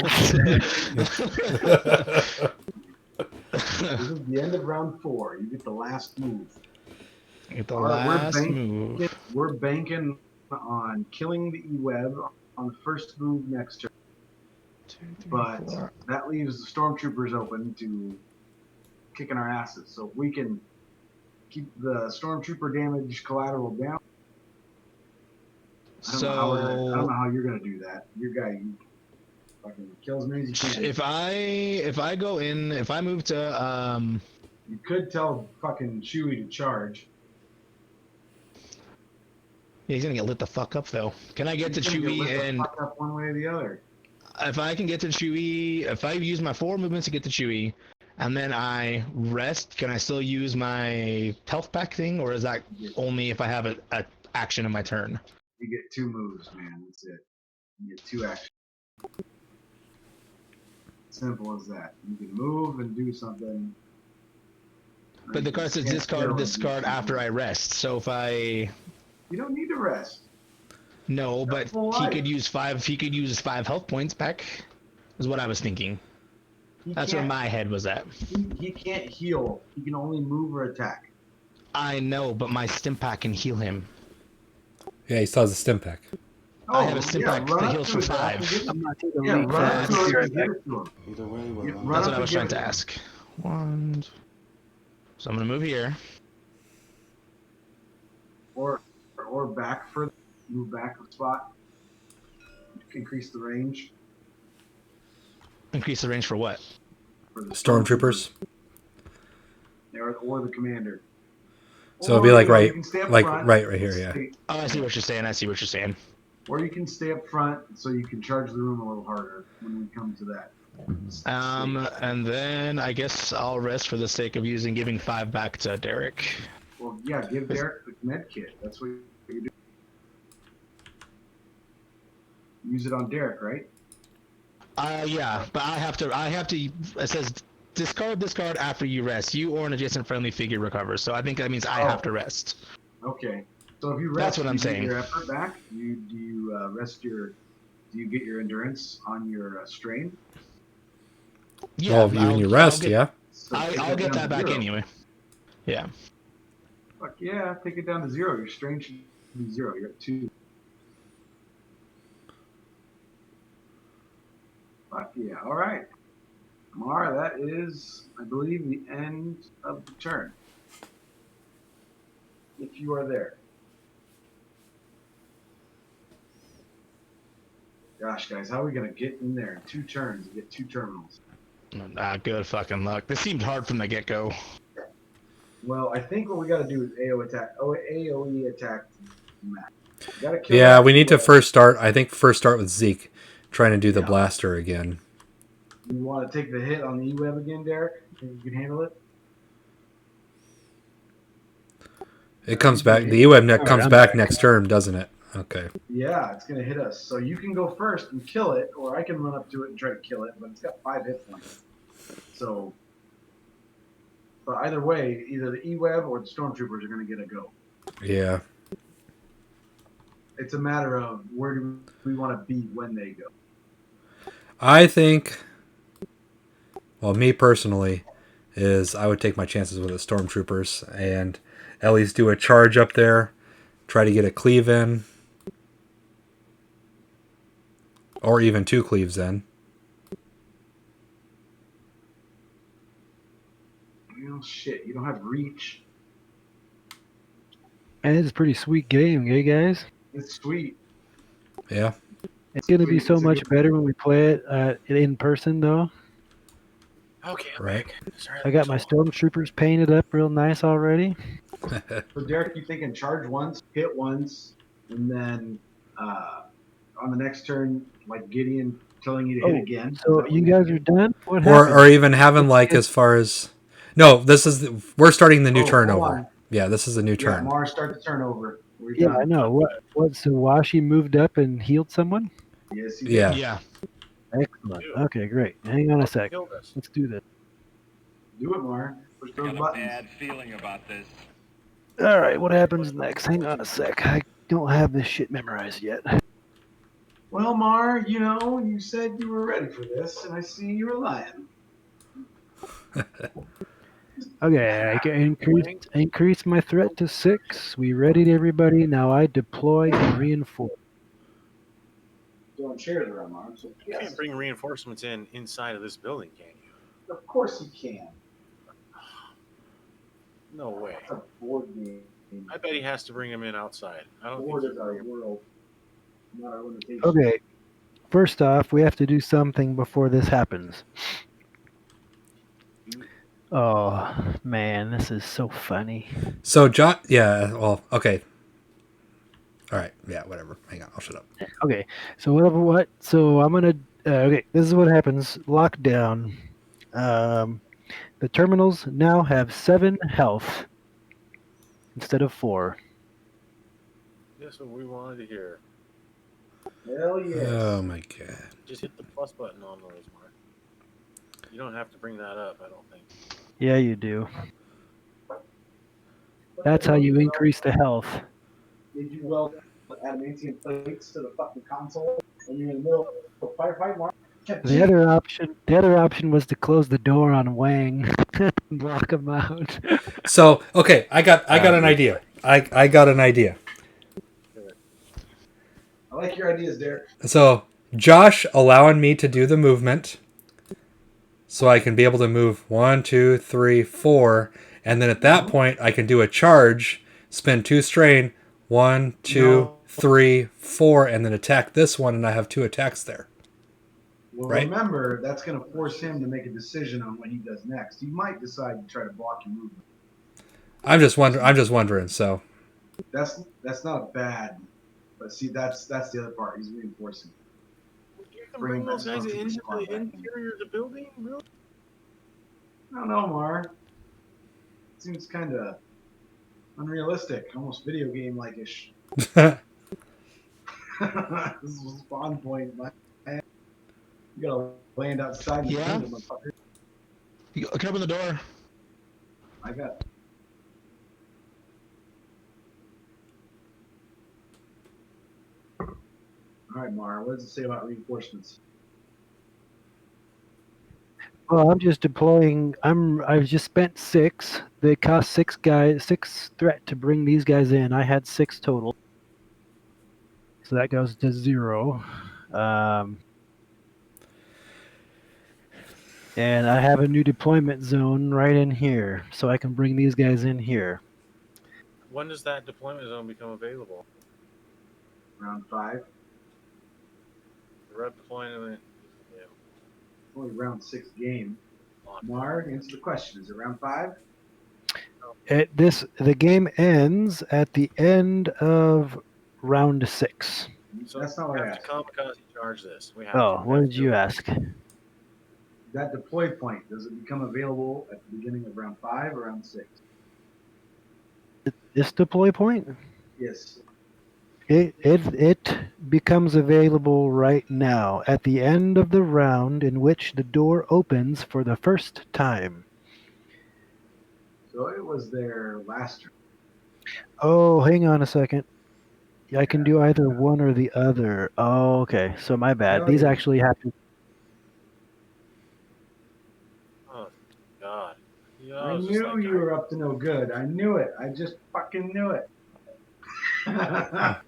This is the end of round 4. You get the last move. Get the All right, we're last move. We're banking on killing the E-Web on the first move next turn. 2, 3, But 4. that leaves the stormtroopers open to kicking our asses. So if we can keep the stormtrooper damage collateral down, I don't know how you're gonna do that. Your guy fucking kill as many as you can. If I go in, if I move to You could tell fucking Chewie to charge. yeah, he's gonna get lit the fuck up though. Can I get to He's gonna Chewie lit the and fuck up one way or the other. if I can get to Chewie, if I use my 4 movements to get to Chewie, and then I rest, can I still use my health pack thing, or is that only if I have a action in my turn? You get 2 moves, man. That's it. You get 2 actions. Simple as that. You can move and do something. But the card says discard this card after I rest. So if I You don't need to rest. no, but full he life. could use 5. He could use 5 health points back. Is what I was thinking. That's where my head was at. He can't heal. He can only move or attack. I know, but my stim pack can heal him. Yeah, he still has a stim pack. I have a stim pack run that up heals to for his ass 5. and get- I'm not taking Yeah, lead. run up to I'll be him right and back. give it to him. Either way, we're Yeah, on. run That's up what I and was give trying it to him. ask. 1. So I'm gonna move here. Or back further. Move back a spot. Increase the range. Increase the range for what? For the Stormtroopers. Or the commander. So it'd be like you right, can stay up like front right here. Yeah. Oh, I see what you're saying. I see what you're saying. Or you can stay up front so you can charge the room a little harder when we come to that. And then I guess I'll rest for the sake of giving 5 back to Derek. Well, yeah, give Derek the med kit. That's what you do. Use it on Derek, right? Yeah, but I have to. It says discard this card after you rest. You or an adjacent friendly figure recovers. So I think that means I have to rest. Okay. So if you rest, That's what I'm you get saying. your effort back. Do you rest your? Do you get your endurance on your strain? Yeah, Well, when you rest, yeah. So I'll get that back anyway. Yeah. Fuck yeah! Take it down to 0. Your strain should be 0. You're at 2. Fuck yeah! All right, Mara. That is, I believe, the end of the turn. If you are there. Gosh, guys, how are we gonna get in there in 2 turns and get 2 terminals? Good fucking luck. This seemed hard from the get-go. Well, I think what we got to do is AOE attack. Max. You gotta kill Yeah, that we need to E-web. first start. I think first start with Zeke, trying to do the Yeah. blaster again. You want to take the hit on the E-web again, Derek? Think you can handle it? It comes He's gonna back. hit The you. E-web neck All right, comes I'm back back. next turn, doesn't it? Okay. Yeah, it's gonna hit us. So you can go first and kill it, or I can run up to it and try to kill it. But it's got 5 hit points. So, but either way, either the E-web or the stormtroopers are gonna get a go. Yeah. It's a matter of where do we want to be when they go. I think. Well, me personally, is I would take my chances with the stormtroopers and at least do a charge up there, try to get a cleave in, or even 2 cleaves in. Oh shit! You don't have reach. And it's a pretty sweet game, okay, guys? It's sweet. Yeah. It's going to be Sweet. so It's a much good. better when we play it in person, though. Okay, I'm Right. back. Sorry, I got my stormtroopers painted up real nice already. So Derek, you thinking charge once, hit once, and then on the next turn, like Gideon telling you to hit Oh, again. Is so that you what guys are done? What or happened? even having like as far as no, this is we're starting the new Oh, turn hold over. on. Yeah, this is a new Yeah, turn. Mars, start the turnover. We're Yeah, done. I know. What? So Washi moved up and healed someone? Yes, he Yeah. did. Yeah. Excellent. Ew. Okay, great. Hang on a What sec. killed us? Let's do this. Do it, Mar. Push I those got a buttons. bad feeling about this. All right, what happens next? Hang on a sec. I don't have this shit memorized yet. Well, Mar, you know, you said you were ready for this, and I see you were lying. Okay, I can increase my threat to 6. We readied everybody. Now I deploy and reinforce. Throwing chairs around, Mar. So You yes, can't bring reinforcements inside of this building, can you? of course you can. No way. It's a board game. I bet he has to bring them in outside. I don't Board think is he our can bring 'em- world, not our limitation. Okay, first off, we have to do something before this happens. Oh, man, this is so funny. So yeah, well, okay. All right. Yeah, whatever. Hang on, I'll shut up. Okay, so what? So I'm gonna. Okay, this is what happens. Lockdown. The terminals now have 7 health instead of 4. That's what we wanted to hear. Hell yes. Oh my god. Just hit the plus button on those, Mark. You don't have to bring that up, I don't think. Yeah, you do. That's how you increase the health. Did you weld adamantium plates to the fucking console when you're in the middle of a firefight, Mar? The other option was to close the door on Wang and block him out. So okay, I got an idea. I got an idea. I like your ideas, Derek. So Josh allowing me to do the movement, so I can be able to move 1, 2, 3, 4, and then at that point I can do a charge, spend 2 strain, 1, 2, 3, 4, and then attack this one, and I have 2 attacks there. Well, Right. remember, that's going to force him to make a decision on what he does next. He might decide to try to block your movement. I'm just wondering. So That's not bad. But see, that's the other part. He's reinforcing. You can bring those guys Bring into that the interior of the building? Really? I don't know, Mar. Seems kind of unrealistic, almost video game like ish. This is a spawn point, man. You gotta land outside. Yeah? The motherfucker. You can open the door. I got. All right, Mar. What does it say about reinforcements? Well, I'm just deploying. I've just spent 6. They cost 6 threat to bring these guys in. I had 6 total, so that goes to 0. And I have a new deployment zone right in here, so I can bring these guys in here. When does that deployment zone become available? Round 5. The red deployment. Yeah. Only round 6 game. Mar, answer the question. Is it round 5? No, The game ends at the end of round 6. So That's not we what I have to asked. kamikaze charge this. We have Oh, to. what did you ask? That deploy point, does it become available at the beginning of round 5 or round 6? This deploy point? Yes. It becomes available right now at the end of the round in which the door opens for the first time. So it was there last turn. Oh, hang on a second. I can do either one or the other. Oh, okay. So my bad. Hell These yeah. actually happen. Oh God. Yeah, I was just knew like, you were up to no good. I knew it. I just fucking knew it. I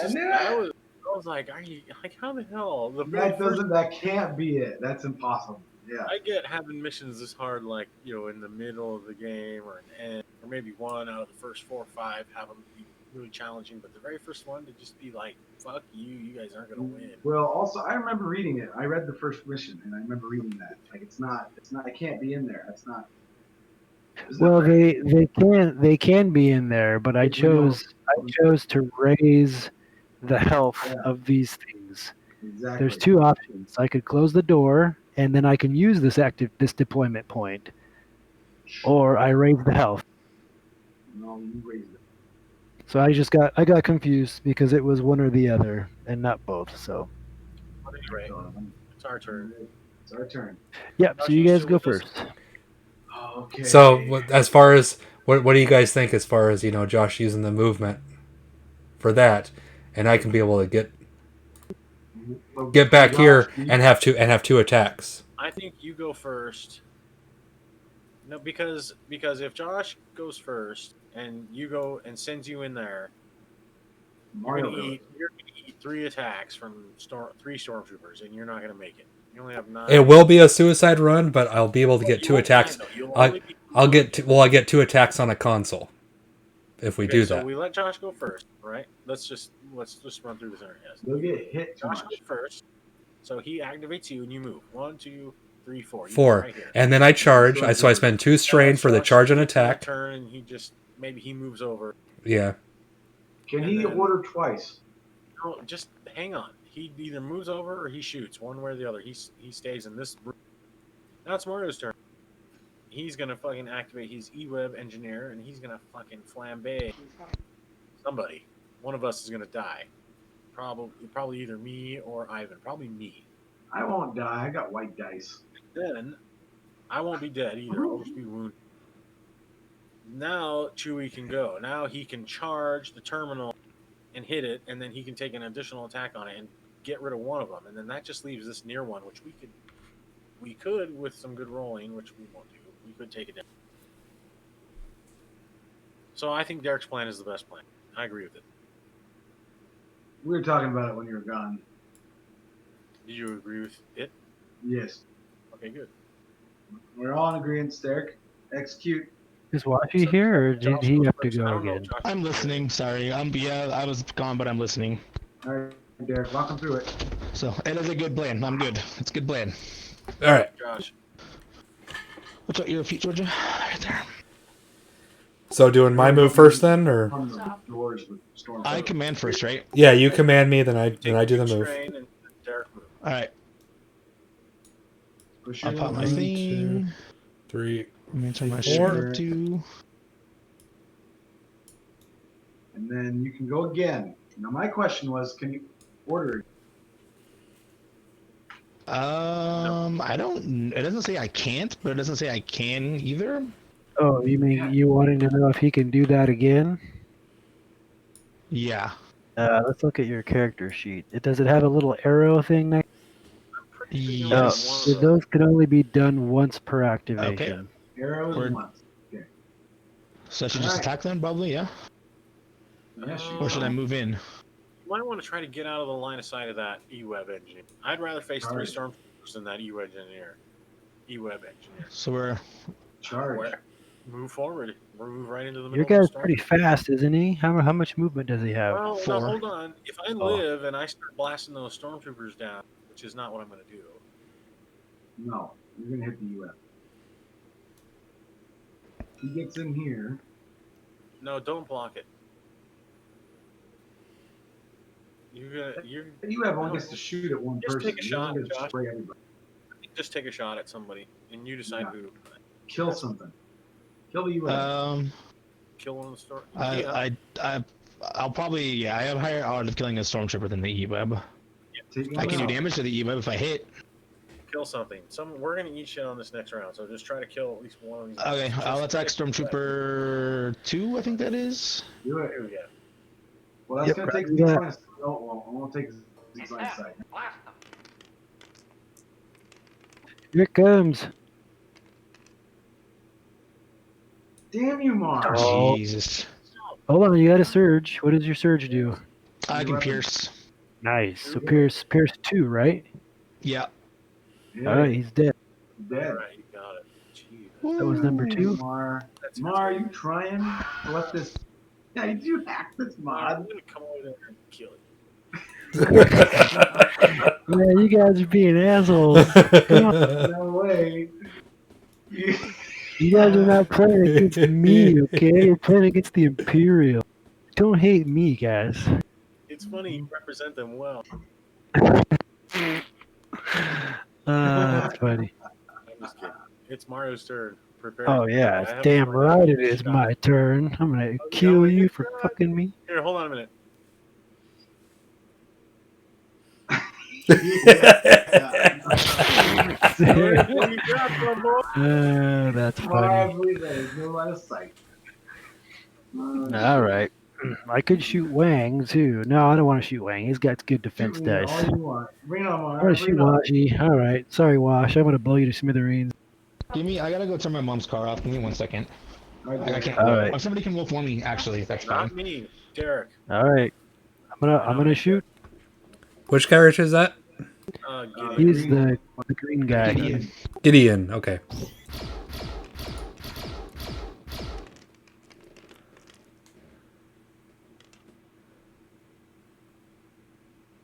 knew I it. was like, are you like how the hell? The very That first doesn't. That can't be it. That's impossible. Yeah. I get having missions this hard, like in the middle of the game or an end, or maybe one out of the first 4 or 5 have them be really challenging. But the very first one to just be like, "Fuck you, you guys aren't gonna win." Well, also, I remember reading it. I read the first mission, and I remember reading that. Like, it's not. It can't be in there. That's not. Well, they can be in there, but I If we don't- chose to raise the health Yeah. of these things. Exactly. There's 2 options. I could close the door and then I can use this deployment point, or I raise the health. No, you raised it. So I got confused because it was one or the other and not both. So But anyway, it's our turn. It's our turn. yeah. So you guys go Still with us? first. Okay. So as far as what do you guys think as far as Josh using the movement for that, and I can be able to get back here and have 2 attacks. I think you go first. No, because if Josh goes first and you go and sends you in there, you're gonna eat 3 attacks from 3 stormtroopers, and you're not gonna make it. You only have 9. It will be a suicide run, but I'll be able to get You 2 won't attacks. die, though. You'll only be I get 2 attacks on a console if we Okay, do so that. we let Josh go first, right? Let's just run through this internet. You'll get hit too Josh much. goes first, so he activates you and you move. 1, 2, 3, 4. You get 4, right here. and then I charge. So I spend 2 strain for the Josh charge and gets that attack. turn, and maybe he moves over. Yeah. Can And he then- order twice? No, just hang on. He either moves over or he shoots, one way or the other. He stays in this room. Now it's Mario's turn. He's gonna fucking activate his E-Web engineer, and he's gonna fucking flambe somebody. One of us is gonna die. Probably either me or Ivan. Probably me. I won't die. I got white dice. Then I won't be dead either. I'll just be wounded. Now Chewie can go. Now he can charge the terminal and hit it, and then he can take an additional attack on it and get rid of one of them. And then that just leaves this near one, which we could with some good rolling, which we won't do. We could take it down. So I think Derek's plan is the best plan. I agree with it. We were talking about it when you were gone. Do you agree with it? Yes. Okay, good. We're all in agreement, Derek. Execute. Is Washi here, or did Josh he goes have to first. I go don't know if again? Josh I'm is listening. Sorry. I was gone, but I'm listening. All right, Derek, walk him through it. So it is a good plan. I'm good. It's a good plan. All right. Josh. What's up, your feet, Georgia? Right there. So doing my move first then, or On the doors with storm. I command first, right? yeah, you command me, then I do the Take move. strain and Derek move. All right. Push I'll your pop my line. thing. 3. Let me turn my 4. shirt up to. And then you can go again. Now my question was, can you order? I don't. It doesn't say I can't, but it doesn't say I can either. Oh, you mean you wanting to know if he can do that again? Yeah. Let's look at your character sheet. Does it have a little arrow thing next? Yes. Those can only be done once per activation. Arrows Word. once. Okay. So I should just Alright. attack them, probably, yeah? Yes, you Or should I move in? You might want to try to get out of the line of sight of that E-Web engineer. I'd rather face 3 stormtroopers than that E-Web engineer. So we're. charge. Move forward. Move right into the middle Your of the guy's storm. pretty fast, isn't he? How much movement does he have? Well, 4. no, hold on. If I live and I start blasting those stormtroopers down, which is not what I'm going to do. No, you're gonna hit the UF. He gets in here. No, don't block it. You're You have one gets to shoot at one Just person. take a You shot, don't get to Josh. spray everybody. just take a shot at somebody, and you decide Yeah. who. Kill something. Kill the UAV. Kill one of the store. I'll probably I have higher odds of killing a stormtrooper than the E-web. Take I one can do out. damage to the E-web if I hit. Kill something. We're gonna eat shit on this next round, so just try to kill at least one of these. Okay, Just I'll attack try to- Stormtrooper 2, I think that is. Do it. Here we go. Well, that's Yep, gonna take right. the design. Oh, well, I won't take the design side. Blast them. Here it comes. Damn you, Mars. Oh. Jesus. Hold on, you got a surge. What does your surge do? I can Weapon. pierce. Nice. So Pierce 2, right? Yeah. Yeah, All right, he's dead. dead. All right, you got it. Jeez. That was number 2. Mar, That's Mar, you trying to let this? Yeah, you hack this I'm mod. gonna come over there and kill it. Man, you guys are being assholes. Come on. No way. You guys are not playing against me, okay? You're playing against the Imperial. Don't hate me, guys. It's funny. You represent them well. That's funny. I'm just kidding. It's Mario's turn. Prepare. Oh, yeah. I It's have damn a- right it is my turn. I'm going to kill you for fucking me. Here, hold on a minute. That's funny. No out of sight. All right. I could shoot Wang, too. No, I don't want to shoot Wang. He's got good defense Shoot dice. all you want. Bring it on, Mar. I want to shoot Washi. All right. Sorry, Wash. I'm going to blow you to smithereens. I gotta go turn my mom's car off. Give me 1 second. I can't. All right. If somebody can roll for me, actually, that's fine. Not me, Derek. All right. I'm gonna shoot. Which character is that? Gideon. He's the green guy. Gideon. Gideon. Okay.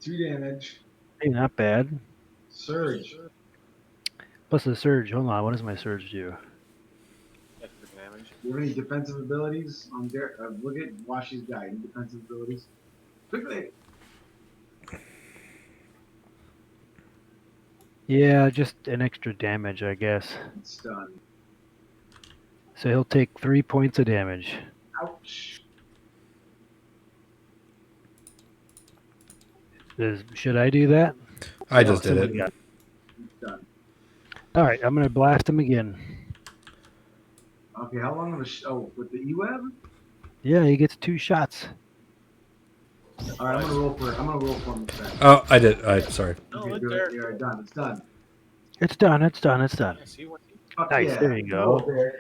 Two damage. Hey, not bad. Surge. Plus the surge. Hold on. What does my surge do? Extra damage. Do you have any defensive abilities on Derek? Look at Washi's guy. Any defensive abilities? Quickly. Yeah, just an extra damage, I guess. It's done. So he'll take 3 points of damage. Ouch. Should I do that? I just did Somebody it. got it. It's done. All right, I'm gonna blast him again. Okay, how long of a with the E-Web? Yeah, he gets 2 shots. All right, I'm gonna roll for him this time. Oh, I did. Sorry. No, Okay, let do it. Derek. You're done. It's done. It's done. It's done. It's done. Yeah, see what? Fuck Nice, yeah. there you go. Roll, Derek.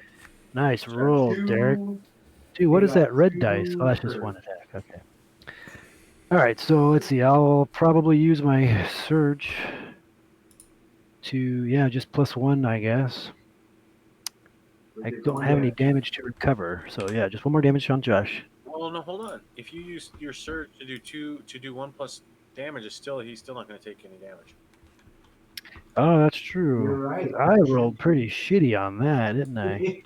Nice roll, Two. Derek. Dude, what You is got that red 2 dice? Oh, that's just for- 1 attack. Okay. All right, so let's see. I'll probably use my surge to just +1, I guess. I don't have any damage to recover, so yeah, just 1 more damage on Josh. Well, no, hold on. If you use your surge to do 1 plus damage, he's still not going to take any damage. Oh, that's true. You're right. I rolled pretty shitty on that, didn't I?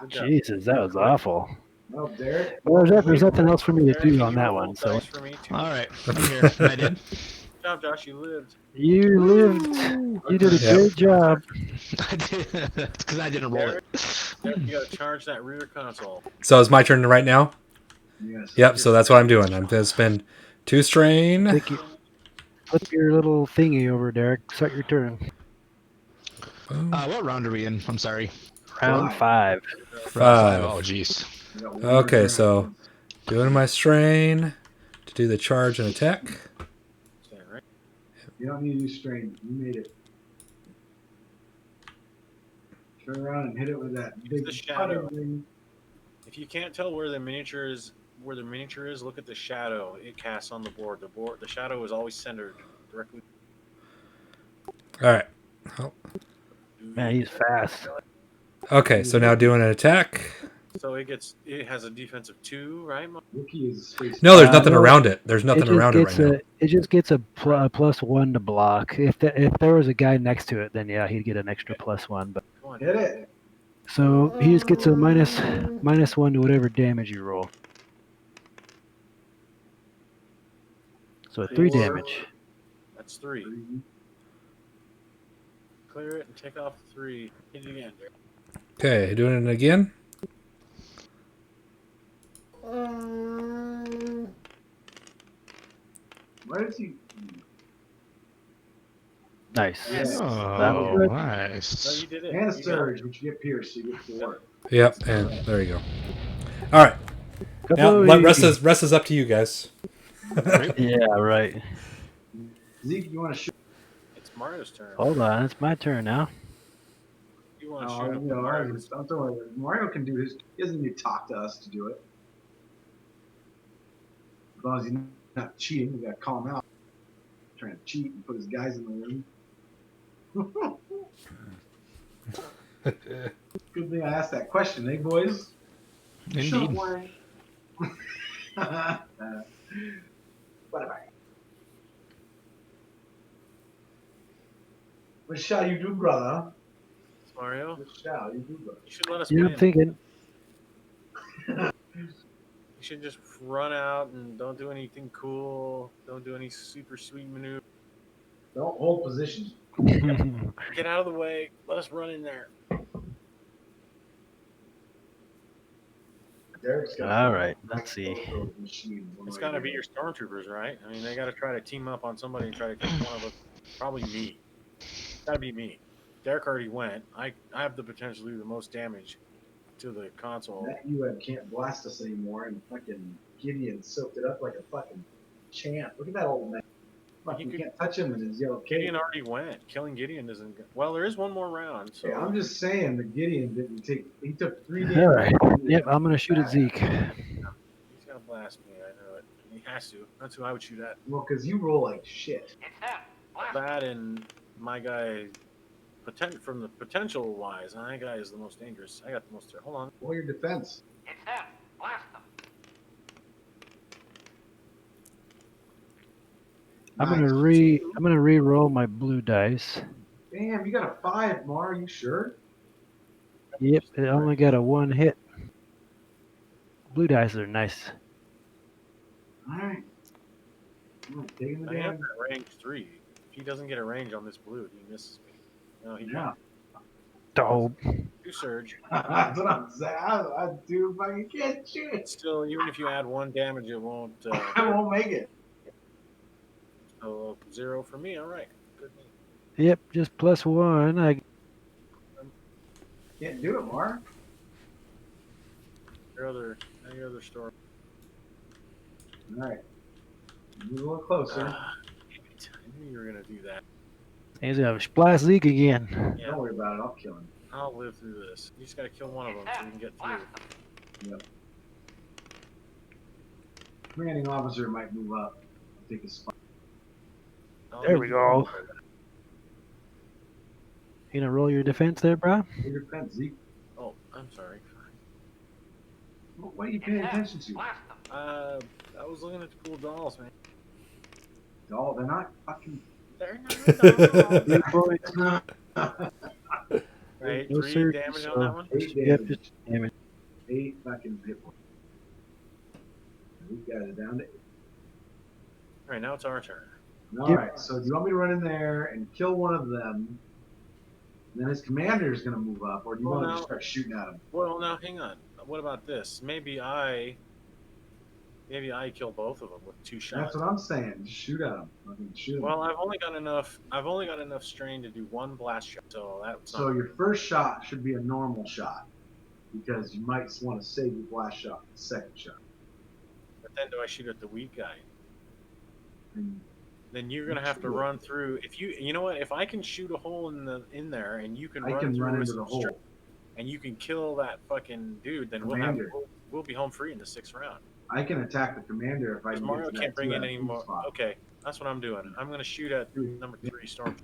Good job. Jesus, that was awful. Well, Derek. Well, there's nothing else for me to Derek, do you on that roll one. So dice for me too. All right, I'm here. I did. Good job, Josh. You lived. you lived. You did a Yeah. great job. I did. Because I didn't roll it. Derek, you got to charge that rear console. So it's my turn right now. Yes. Yep. So that's what I'm doing. I'm gonna spend 2 strain. Thank you. Flip your little thingy over, Derek. Start your turn. What round are we in? I'm sorry. Round 5. Five. Oh, jeez. You got one more Okay, turn. so doing my strain to do the charge and attack. Stand right. You don't need to use strain. You made it. Turn around and hit it with that big the shadow. thing. If you can't tell where the miniature is, look at the shadow it casts on the board. The shadow is always centered directly. All right. Oh, Man, he's fast. okay, so now doing an attack. So it has a defense of 2, right? Mo? Wookiee is a space. No, there's Uh, nothing no, around it. There's nothing around it right now. It just gets a +1 to block. If there was a guy next to it, then yeah, he'd get an extra +1. But Come on. Hit it. So he just gets a -1 to whatever damage you roll. So 3 Four. damage. That's 3. Clear it and take off 3. Hit it again, Derek. Okay, doing it again. Why does he? Nice. Yes. That was Oh, good. No, nice. you did it. And a You got it. surge, which you get pierced, so you get 4. Yep, and there you go. All right. Now, Kabooey. rest is up to you guys. Yeah, right. Zeke, you want to shoot? It's Mario's turn. Hold on, it's my turn now. You want to No, shoot you him? know, Mario I'm throwing it. Mario can do his. He doesn't need to talk to us to do it. As long as he's not cheating, we gotta call him out. Trying to cheat and put his guys in the room. Good thing I asked that question, eh, boys? Shut up, Indeed. Warren. Whatever. What shall you do, brother? It's Mario. What shall you do, brother? You should let us Yeah, win. I'm thinking. You should just run out and don't do anything cool. Don't do any super sweet maneuver. Don't hold positions. Get out of the way. Let us run in there. Derek's got All right, let's see. It's got to be your stormtroopers, right? I mean, they got to try to team up on somebody and try to kill one of us. Probably me. Got to be me. Derek already went. I have the potential to do the most damage to the console. That UM can't blast us anymore, and fucking Gideon soaked it up like a fucking champ. Look at that old man. Fuck, He you could- can't touch him in his yellow cape. Gideon already went. Killing Gideon isn't good. Well, there is one more round. So Yeah, I'm just saying that Gideon didn't take. He took 3 damage. All right. Yep, I'm gonna shoot at Zeke. he's gonna blast me. I know it. He has to. That's who I would shoot at. Well, because you roll like shit. It's him. Blast. That and my guy. From the potential wise, my guy is the most dangerous. I got the most. Hold on. Roll your defense. It's him. Blast him. I'm Nice. gonna re-roll my blue dice. Damn, you got a 5, Mar. Are you sure? Yep, it only got a 1 hit. Blue dice are nice. All right. I'm taking the I have damage. that range 3. If he doesn't get a range on this blue, he misses me. No, he Yeah. Oh, do surge. That's what I'm saying. I do fucking can't shoot. It's still, even if you add 1 damage, it won't. I won't make it. So 0 for me. All right. Good. yep, just +1. Can't do it, Mar. Any other story? All right. Move a little closer. Damn it. I knew you were gonna do that. He's gonna splash Zeke again. Yeah, Don't worry about it. I'll kill him. I'll live through this. You just gotta kill one of them so we can get Blast through. him. Commanding officer might move up. Take his spot. I'll There live we through go. it. You gonna roll your defense there, bro? Your defense, Zeke. Oh, I'm sorry. What are you paying attention to? Blast him. I was looking at the cool dolls, man. Oh, they're not fucking. They're not dolls. Points. Right, No 3 surge, damage on so- that one. 8 Yep, damage. just damage. 8 fucking hit points. These guys are down to 8. All right, now it's our turn. All Yep. right. So do you want me to run in there and kill one of them? And then his commander is going to move up, or do you Well, want to now- just start shooting at him? Well, now hang on. What about this? Maybe I kill both of them with 2 shots. That's what I'm saying. Just shoot at him. Fucking shoot him. Well, I've only got enough strain to do 1 blast shot, so that's So not. your first shot should be a normal shot, because you might want to save your blast shot for the second shot. But then do I shoot at the weak guy? And Then you're gonna have to run through. If you know what? If I can shoot a hole in there, and you can I run can through run with into the some strength, hole. and you can kill that fucking dude, then Commander. we'll be home free in the 6th round. I can attack the commander if I Because can Mario get to can't that bring in 2 any out of more. spot. Okay, that's what I'm doing. I'm gonna shoot at number 3 storm.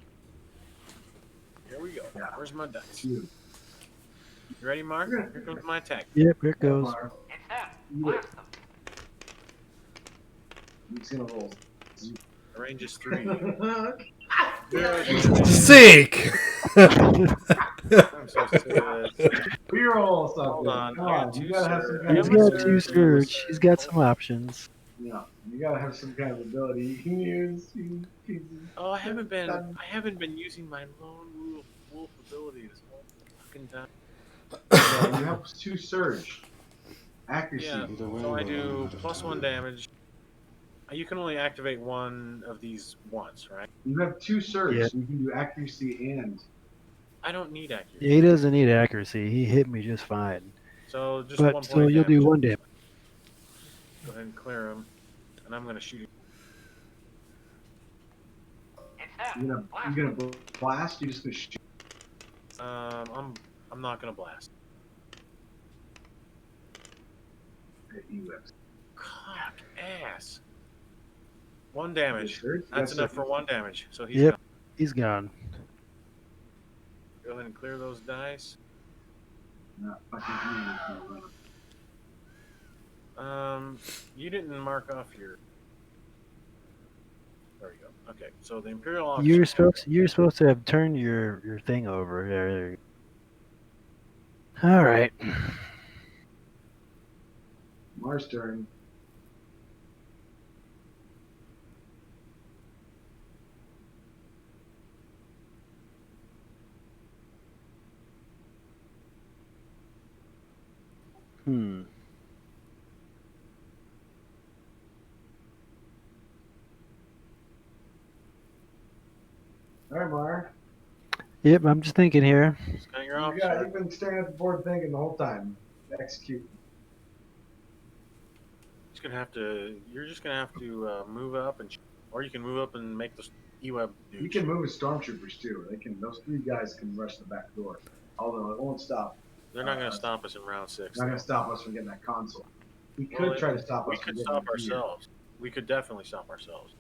Here we go. Yeah. Where's my dice? Shoot. You ready, Mark? Here comes my attack. Yep, here it goes. Mar. It's him. You it. Blast him. He's going to roll. The range is 3. Zeke! I'm so sick of this. Reroll something. Hold on, Come I got on. two You gotta have some surge. kind He's of I'm a got ability. two surge, and I'm a surge. He's got surge. some options. Yeah, you gotta have some kind of ability you can use. Oh, I haven't been using my lone wolf ability this whole fucking time. Yeah, you have two surge. Accuracy. Yeah, Either way, so I we're running do out of +1 time. damage. You can only activate one of these once, right? You have two surge. Yeah. So you can do accuracy and. I don't need accuracy. He doesn't need accuracy. He hit me just fine. So just But 1 so point of you'll do damage. 1 damage. Go ahead and clear him, and I'm gonna shoot him. It's dead. You're gonna blast. You're just gonna shoot. I'm not gonna blast. At E-Webs. Cock ass. 1 damage. Surge? That's Yes, enough sir. for 1 damage. So he's Yep. gone. He's gone. Go ahead and clear those dice. Not fucking You didn't mark off your. There you go. Okay, so the Imperial You're officer. supposed to have turned your thing over. There you go. All right. Mars turn. Hmm. All right, Mar. Yep, I'm just thinking here. Scan your officer. You've been staring at the board thinking the whole time. Execute. You're just gonna have to move up or you can move up and make the E-web. You can move with stormtroopers too. Those three guys can rush the back door. Although it won't stop. They're not gonna stop us in round 6. It's not gonna stop us from getting that console. We could Well, try to stop us. We from could getting stop it here. ourselves. We could definitely stop ourselves.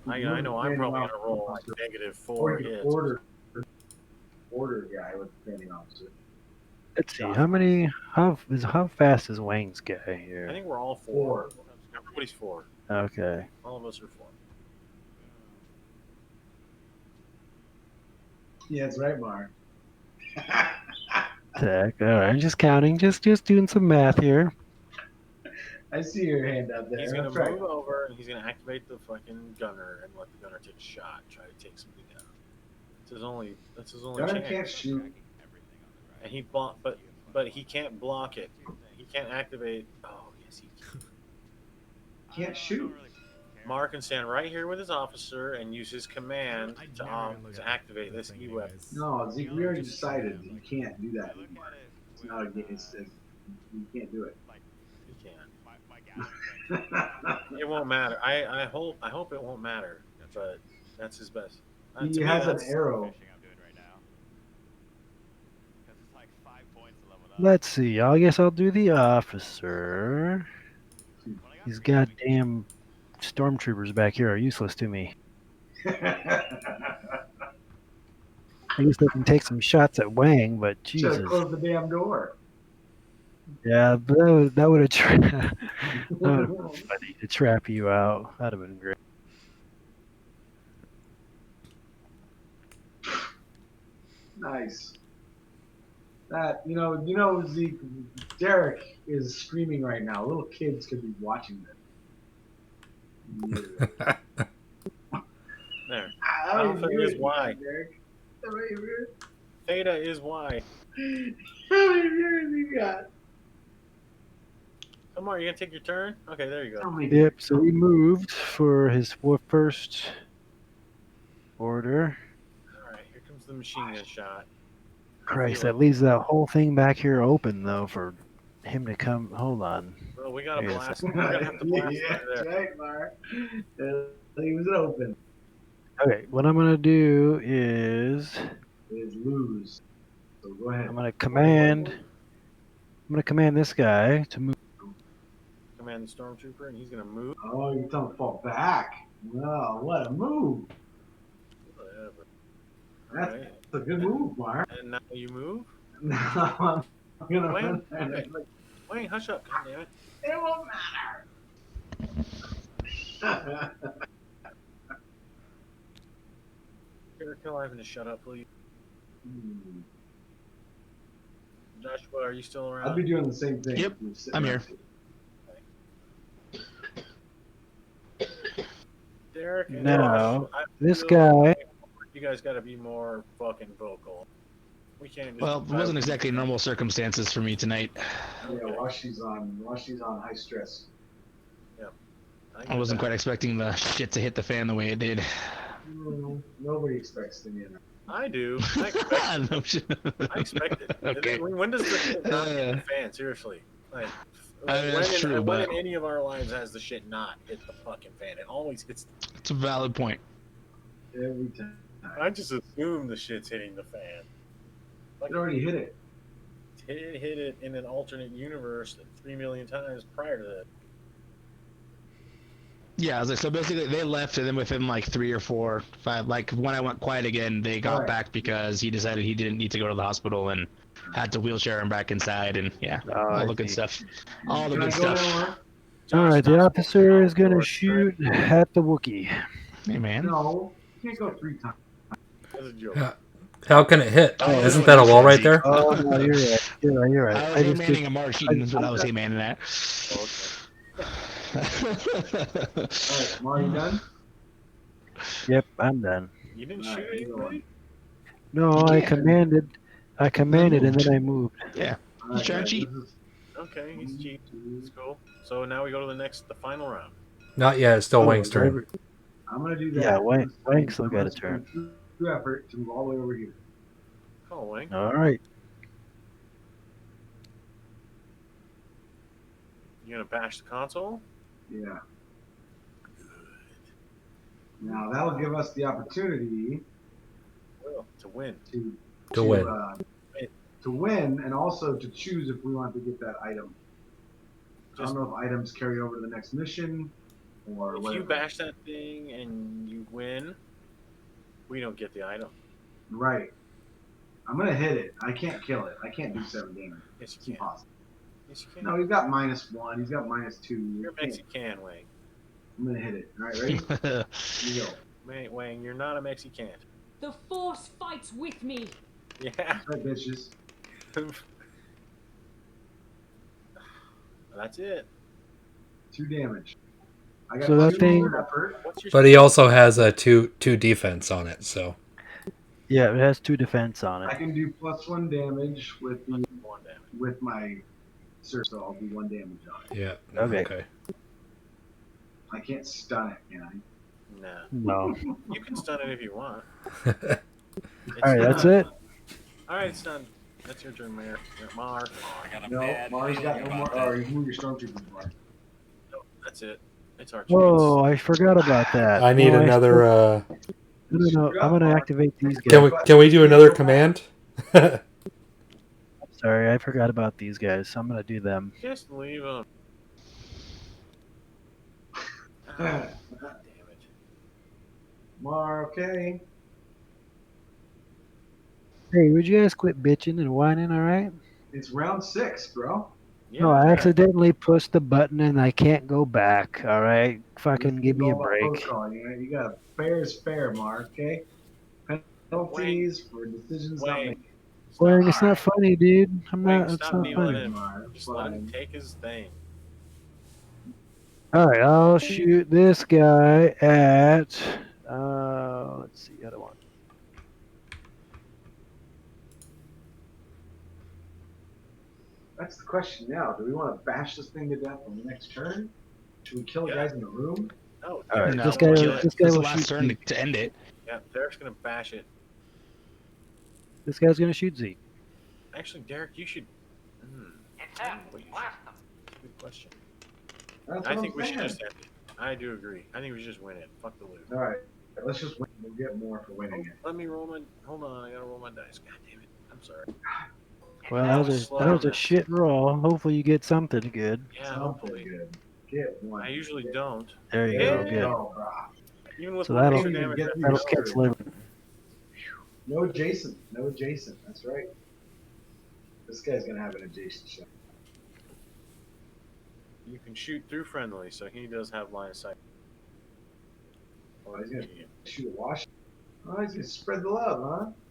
We I can know move I'm the probably standing gonna roll like officer. -4 Or you hits. could order a guy with the standing officer. Let's see. How fast is Wang's guy I here? think we're all 4. Everybody's 4. Okay. All of us are 4. Yeah, that's right, Mar. Attack. All right. I'm just counting. Just doing some math here. I see your hand out there. He's gonna That's right. move over and he's gonna activate the fucking gunner and let the gunner take a shot, try to take something down. That's his only Gunner chance. can't shoot. And he but he can't block it. He can't activate. Oh yes, he can. Can't shoot. Mark can stand right here with his officer and use his command to activate this E-web. No, Zeke, we already decided that you can't do that anymore. It's not a game. You can't do it. He can. It won't matter. I hope it won't matter. But that's his best. To He me, has an that's- arrow. Let's see. I guess I'll do the officer. These goddamn stormtroopers back here are useless to me. At least I can take some shots at Wang, but Should have Jesus. closed the damn door. Yeah, but that would have been funny to trap you out. That'd have been great. Nice. That Zeke, Derek is screaming right now. Little kids could be watching this. There. How Alpha many is viewers Y. you got, Derek? How many viewers? Theta is Y. How many viewers you got? Come on, you gonna take your turn? Okay, there you go. Yep, so he moved for his first order. All right, here comes the machine gun shot. Christ, that leaves that whole thing back here open, though, for him to come. Hold on. Well, we gotta Wait a blast. second. We're gonna have to blast Yeah, right there. that's right, Mark. Leaves it open. Okay, what I'm going to do is Is lose. So go ahead. I'm going to command this guy to move. Command the stormtrooper, and he's gonna move. Oh, you're telling him to fall back. Wow, what a move. Whatever. That's All right. a good move, Mark. And now you move. Now I'm gonna Wayne, run there. okay. Wayne, hush up. God damn it. It won't matter. Eric Hill, Ivan, to shut up, please. Hmm. Joshua, are you still around? I'd be doing the same thing. Yep, if we were sitting I'm around here. Derek and Now, Josh, I this feel guy. like you guys got to be more fucking vocal. We can't just. Well, it wasn't exactly normal circumstances for me tonight. Yeah, while she's on high stress. I wasn't quite expecting the shit to hit the fan the way it did. Nobody expects to be in. I do. I expect it. No shit. I expect it. Okay. When does the shit not hit the fan? Seriously. Like, that's true, when but in any of our lives has the shit not hit the fucking fan? It always hits. it's a valid point. Every time. I just assume the shit's hitting the fan. Like, It already hit it. it hit it in an alternate universe 3 million times prior to that. Yeah, I was like, so basically they left, and then within like 3 or 4, 5, like when I went quiet again, they got Right. back because he decided he didn't need to go to the hospital and had to wheelchair him back inside, and yeah, I all the good see. stuff. All the Can I good go stuff. now, Mark? All right, the Josh, officer is going to George, shoot at the Wookiee. Hey, man. No, you can't go 3 times. That's a joke. Yeah. How can it hit? Oh, Isn't no, that a you wall said right Zeke. there? Oh, no, you're right. You're right. I was I just manning did. a Mark Heaton, that's what I was manning at. Oh, okay. All right, Mar, you done? Yep, I'm done. You didn't All shoot right, you go anybody? No, You I can't. commanded, and moved. then I moved. Yeah, All he's right, trying to guys, cheat. this is Okay, he's cheap. It's cool. So now we go to the final round. Not yet. It's still Oh, Wang's turn. I'm gonna do that. Yeah, Wang I'm still got gonna a turn. spend 2 effort to move all the way over here. Call Wang. All right. You gonna bash the console? Yeah. Now that'll give us the opportunity Well, to win. To win. To win, and also to choose if we want to get that item. I don't know if items carry over to the next mission, or If whatever. you bash that thing and you win, we don't get the item. Right. I'm gonna hit it. I can't kill it. I can't do 7 damage. Yes, It's you can. impossible. Yes, you can. No, he's got -1. He's got -2. You're Mexican, Wang. I'm gonna hit it. All right, ready? Here you go. Wang, you're not a Mexican. The Force fights with me. Yeah. That's right, bitches. That's it. 2 damage. I got So that 2 thing- more effort. What's your But he also has a two defense on it, so Yeah, it has 2 defense on I it. can do +1 damage with the 1 damage? with my so I'll do 1 damage on it. yeah. Okay. I can't stun it, can I? Nah. No. You can stun it if you want. All right, that's it. All right, it's done. That's your turn, Mayor. Mar. Oh, I got a No, bad Mar's got feeling no more. about Oh, this. you move your stormtroopers, Mar. No, that's it. It's our choice. Oh, I forgot about that. I need No, another. No, I'm going to activate these guys. Can we do another command? I'm sorry, I forgot about these guys, so I'm going to do them. Just leave them. Damn it. Mar, okay. Hey, would you guys quit bitching and whining, all right? It's round 6, bro. Yeah. No, I accidentally pushed the button and I can't go back, all right? Fucking give me a All about break. protocol, you got fair is fair, Mar. Okay. Penalties for decisions not Wang. made. Wang, it's not funny, dude. I'm Wang, not. It's stop not kneeling funny. him. Mar, Just let him fine. take his thing. All right, I'll shoot this guy at. Let's see, other one. That's the question now. Do we want to bash this thing to death on the next turn? Should we kill the guys in the room? No, All right, No, this guy. kill it. This guy It's the will last shoot turn Zeke. to end it. Yeah, Derek's gonna bash it. This guy's gonna shoot Zeke. Actually, Derek, you should. It's him. What you Blast him. should- Good question. That's I what think I'm we should saying. just end it. I do agree. I think we should just win it. Fuck the loot. All right, let's just win. We'll get more for winning it. Let me roll my. Hold on, I gotta roll my dice. God damn it. I'm sorry. Well, that was a shit roll. Hopefully, you get something good. Yeah, Something hopefully. good. Get one. I usually don't. There you Yeah. go. Good. No, bro. Even with So one that'll- extra damage. get I through That'll feel- your cancel everything. No adjacent. No adjacent. That's right. This guy's gonna have an adjacent shot. You can shoot through friendly, so he does have line of sight. Oh, he's gonna shoot a wash. Oh, he's gonna spread the love,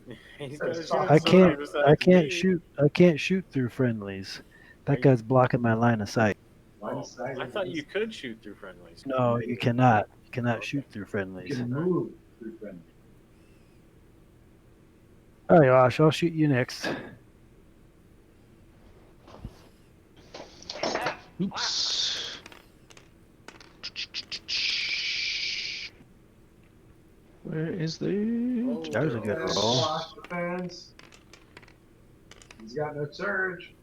huh? He's That's gonna soft. shoot I somebody can't. besides I can't me. shoot. I can't shoot through friendlies. That guy's blocking my line of sight. Line Oh, of sight I is thought this- you could shoot through friendlies. No, you cannot. You cannot Okay. shoot through You friendlies. can move through friendly. All right, Josh. I'll shoot you next. Oops. Where is the? Oh, That was a good Defense, roll. Wash defense. He's got no surge.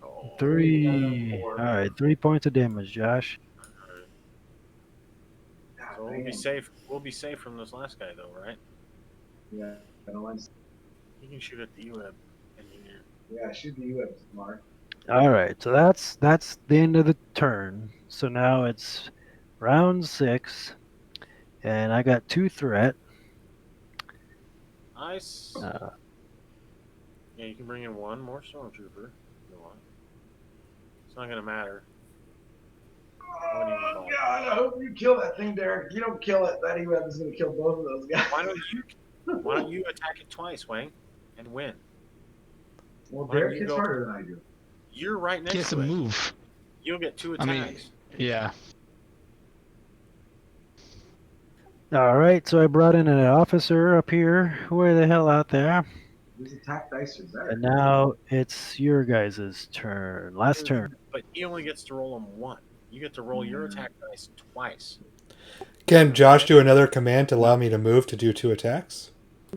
Oh, 3. All right, 3 points of damage, Josh. God, so we'll be damn. safe. We'll be safe from this last guy, though, right? Yeah, I don't want to- You can shoot at the U-web. And you yeah, shoot the UFs, Mark. All right, so that's the end of the turn. So now it's round 6, and I got 2 threat. Nice. Yeah, you can bring in one more stormtrooper if you want. It's not gonna matter. Oh God! I hope you kill that thing, Derek. If you don't kill it, that UF is gonna kill both of those guys. Why don't you attack it twice, Wayne, and win? Well, why don't Derek you hits go- harder than I do. You're right next Gets to a it. move. You'll get 2 I mean- attacks. Yeah. All right, so I brought in an officer up here, way the hell out there, These attack dice are better. and now it's your guys' turn. Last turn. But he only gets to roll them one. You get to roll your attack dice twice. Can Josh do another command to allow me to move to do 2 attacks?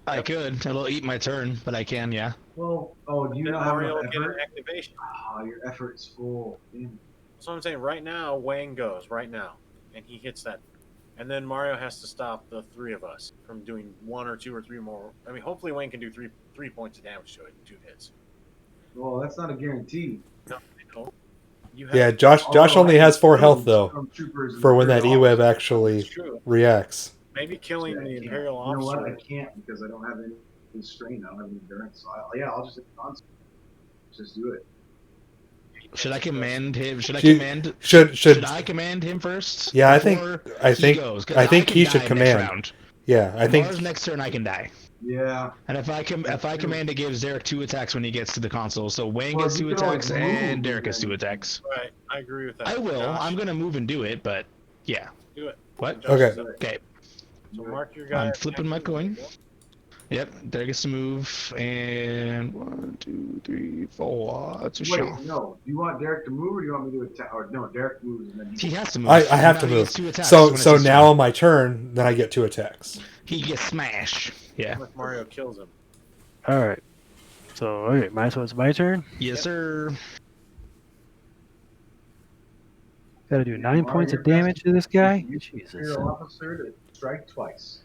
I could. It'll eat my turn, but I can. Yeah. Well, oh, do you Then not have Mario will enough get an effort? activation. Oh, your effort's full. Damn. So I'm saying right now, Wayne goes right now, and he hits that. And then Mario has to stop the 3 of us from doing 1 or 2 or 3 more. I mean, hopefully Wayne can do three points of damage to it in 2 hits. Well, that's not a guarantee. No, no. You have Yeah, Josh Although only I has 4 can kill health though stormtroopers and for when that Imperial E-web officers. actually It's true. reacts. Maybe killing Yeah, I the can't. Imperial You know what? I officer. can't because I don't have any strain. I don't have any endurance. So I'll just hit the console. Just do it. Should I command him? Should I Should- command? should- Should I command him first? Yeah, before I he think goes? 'Cause I think can he die should next command. round. Yeah, I think Mars next turn I can die. Yeah. And if I command, it gives Derek 2 attacks when he gets to the console. So Wayne Well, gets you 2 can always attacks move and Derek gets and 2 attacks. Right, I agree with that. I will. Josh, I'm gonna move and do it, but yeah. do it. What? Josh Okay. is up. Okay. So mark your guy. I'm flipping my coin. Yep. Derek gets to move, and 1, 2, 3, 4. That's a Wait, shot. no. Do you want Derek to move or do you want me to attack? Or no, Derek moves and then He you. has to move. I have Now to he move. gets 2 attacks So when it's so his now turn. on my turn, then I get 2 attacks. He gets smash. Yeah. If Mario kills him. All right. So okay, so it's my turn. Yes, sir. Got to do 9 Mario, points of you're best. damage to this guy. You Jesus. Imperial officer to strike twice.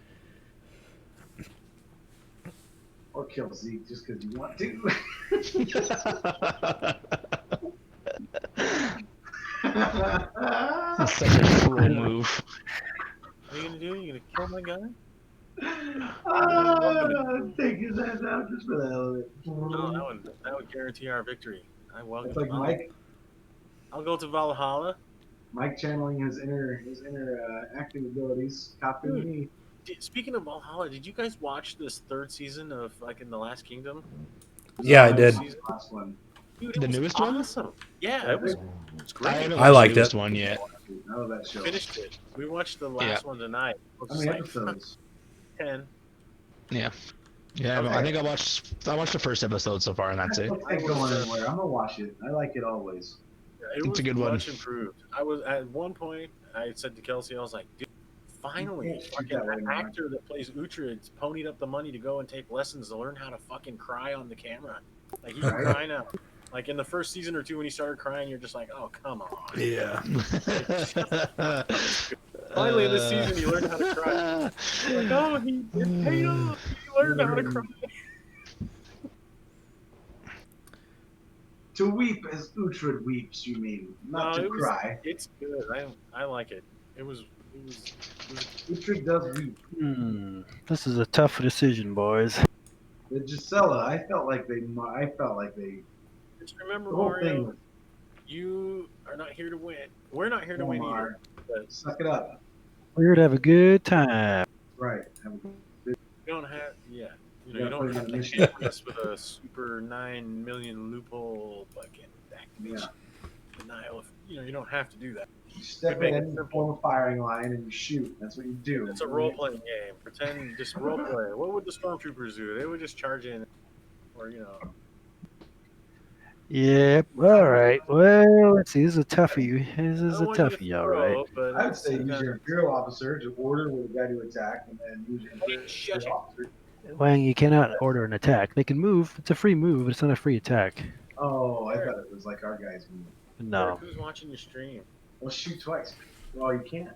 Or kill Zeke just because you want to. That's such a cruel move. What are you gonna do? You gonna kill my guy? Take his ass out just for the hell of it. No, that would guarantee our victory. I welcome. It's like Mike I'll go to Valhalla. channeling his inner acting abilities, copying Dude. me. Speaking of Valhalla, did you guys watch this 3rd season of like in the Last Kingdom? Yeah, I did. Season? Last one. Dude, The it was newest one? awesome. Yeah, it was great. I haven't I watched liked the newest it. one yet. I love that show. Finished it. We watched the last one tonight. It was How just many like episodes? 10. Yeah, Okay. I think I watched the first episode so far, and that's it. It's not going anywhere. I'm gonna watch it. I like it always. It It's was a good one. much improved. I was at one point. I said to Kelsey, I was like, "Dude, finally, You can't shoot fucking that way, the Mark. actor that plays Uhtred ponied up the money to go and take lessons to learn how to fucking cry on the camera. Like he can Right. cry now. Like in the first season or 2, when he started crying, you're just like, oh come on. Yeah. Finally, in this season, he learned how to cry. Like, oh, it paid off. He learned how to cry. To weep as Uhtred weeps, you mean? Not to cry. It's good. I like it. It was Uhtred does weep. This is a tough decision, boys. With Gisela, I felt like they. Just remember, The whole Mario, thing was you are not here to win. We're not here to win either. But suck it up. We're here to have a good time. Right. You don't have, yeah. You know, Yeah, you don't put it have in to initiative. hammer us with a super 9 million loophole fucking activation denial. You don't have to do that. You step make it in, simple. form a firing line, and you shoot. That's what you do. It's a role playing game. Pretend, just role play. What would the stormtroopers do? They would just charge in, or Yep. All right. Well, let's see. This is a toughie. This I is don't a want you to toughie. All right. throw, but I at would the say same use time, your Imperial officer to order with the guy to attack, and then use your shut Imperial officer. Wang, you cannot order an attack. They can move. It's a free move, but it's not a free attack. Oh, I thought it was like our guys move. No. Who's watching your stream? Well, shoot twice. Well, you can't.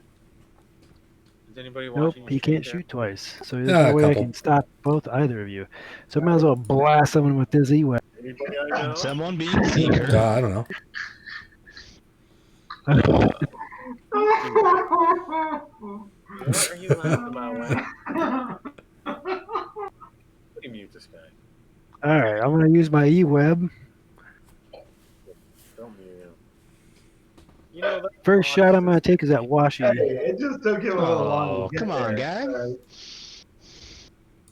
Is anybody Nope, watching your you stream? can't Derek? shoot twice. So there's Yeah, no a way I couple. can stop either of you. So I might as well blast someone with this E-Web. Anybody I know? Someone being Seeker. I don't know. What are you laughing about, Wayne? Let me mute this guy. All right, I'm going to use my E-Web. Don't mute him. You know, that's First odd. shot I'm going to take is at Washi. Hey, it just took him a little long Oh, to get come on, there. guy. Right.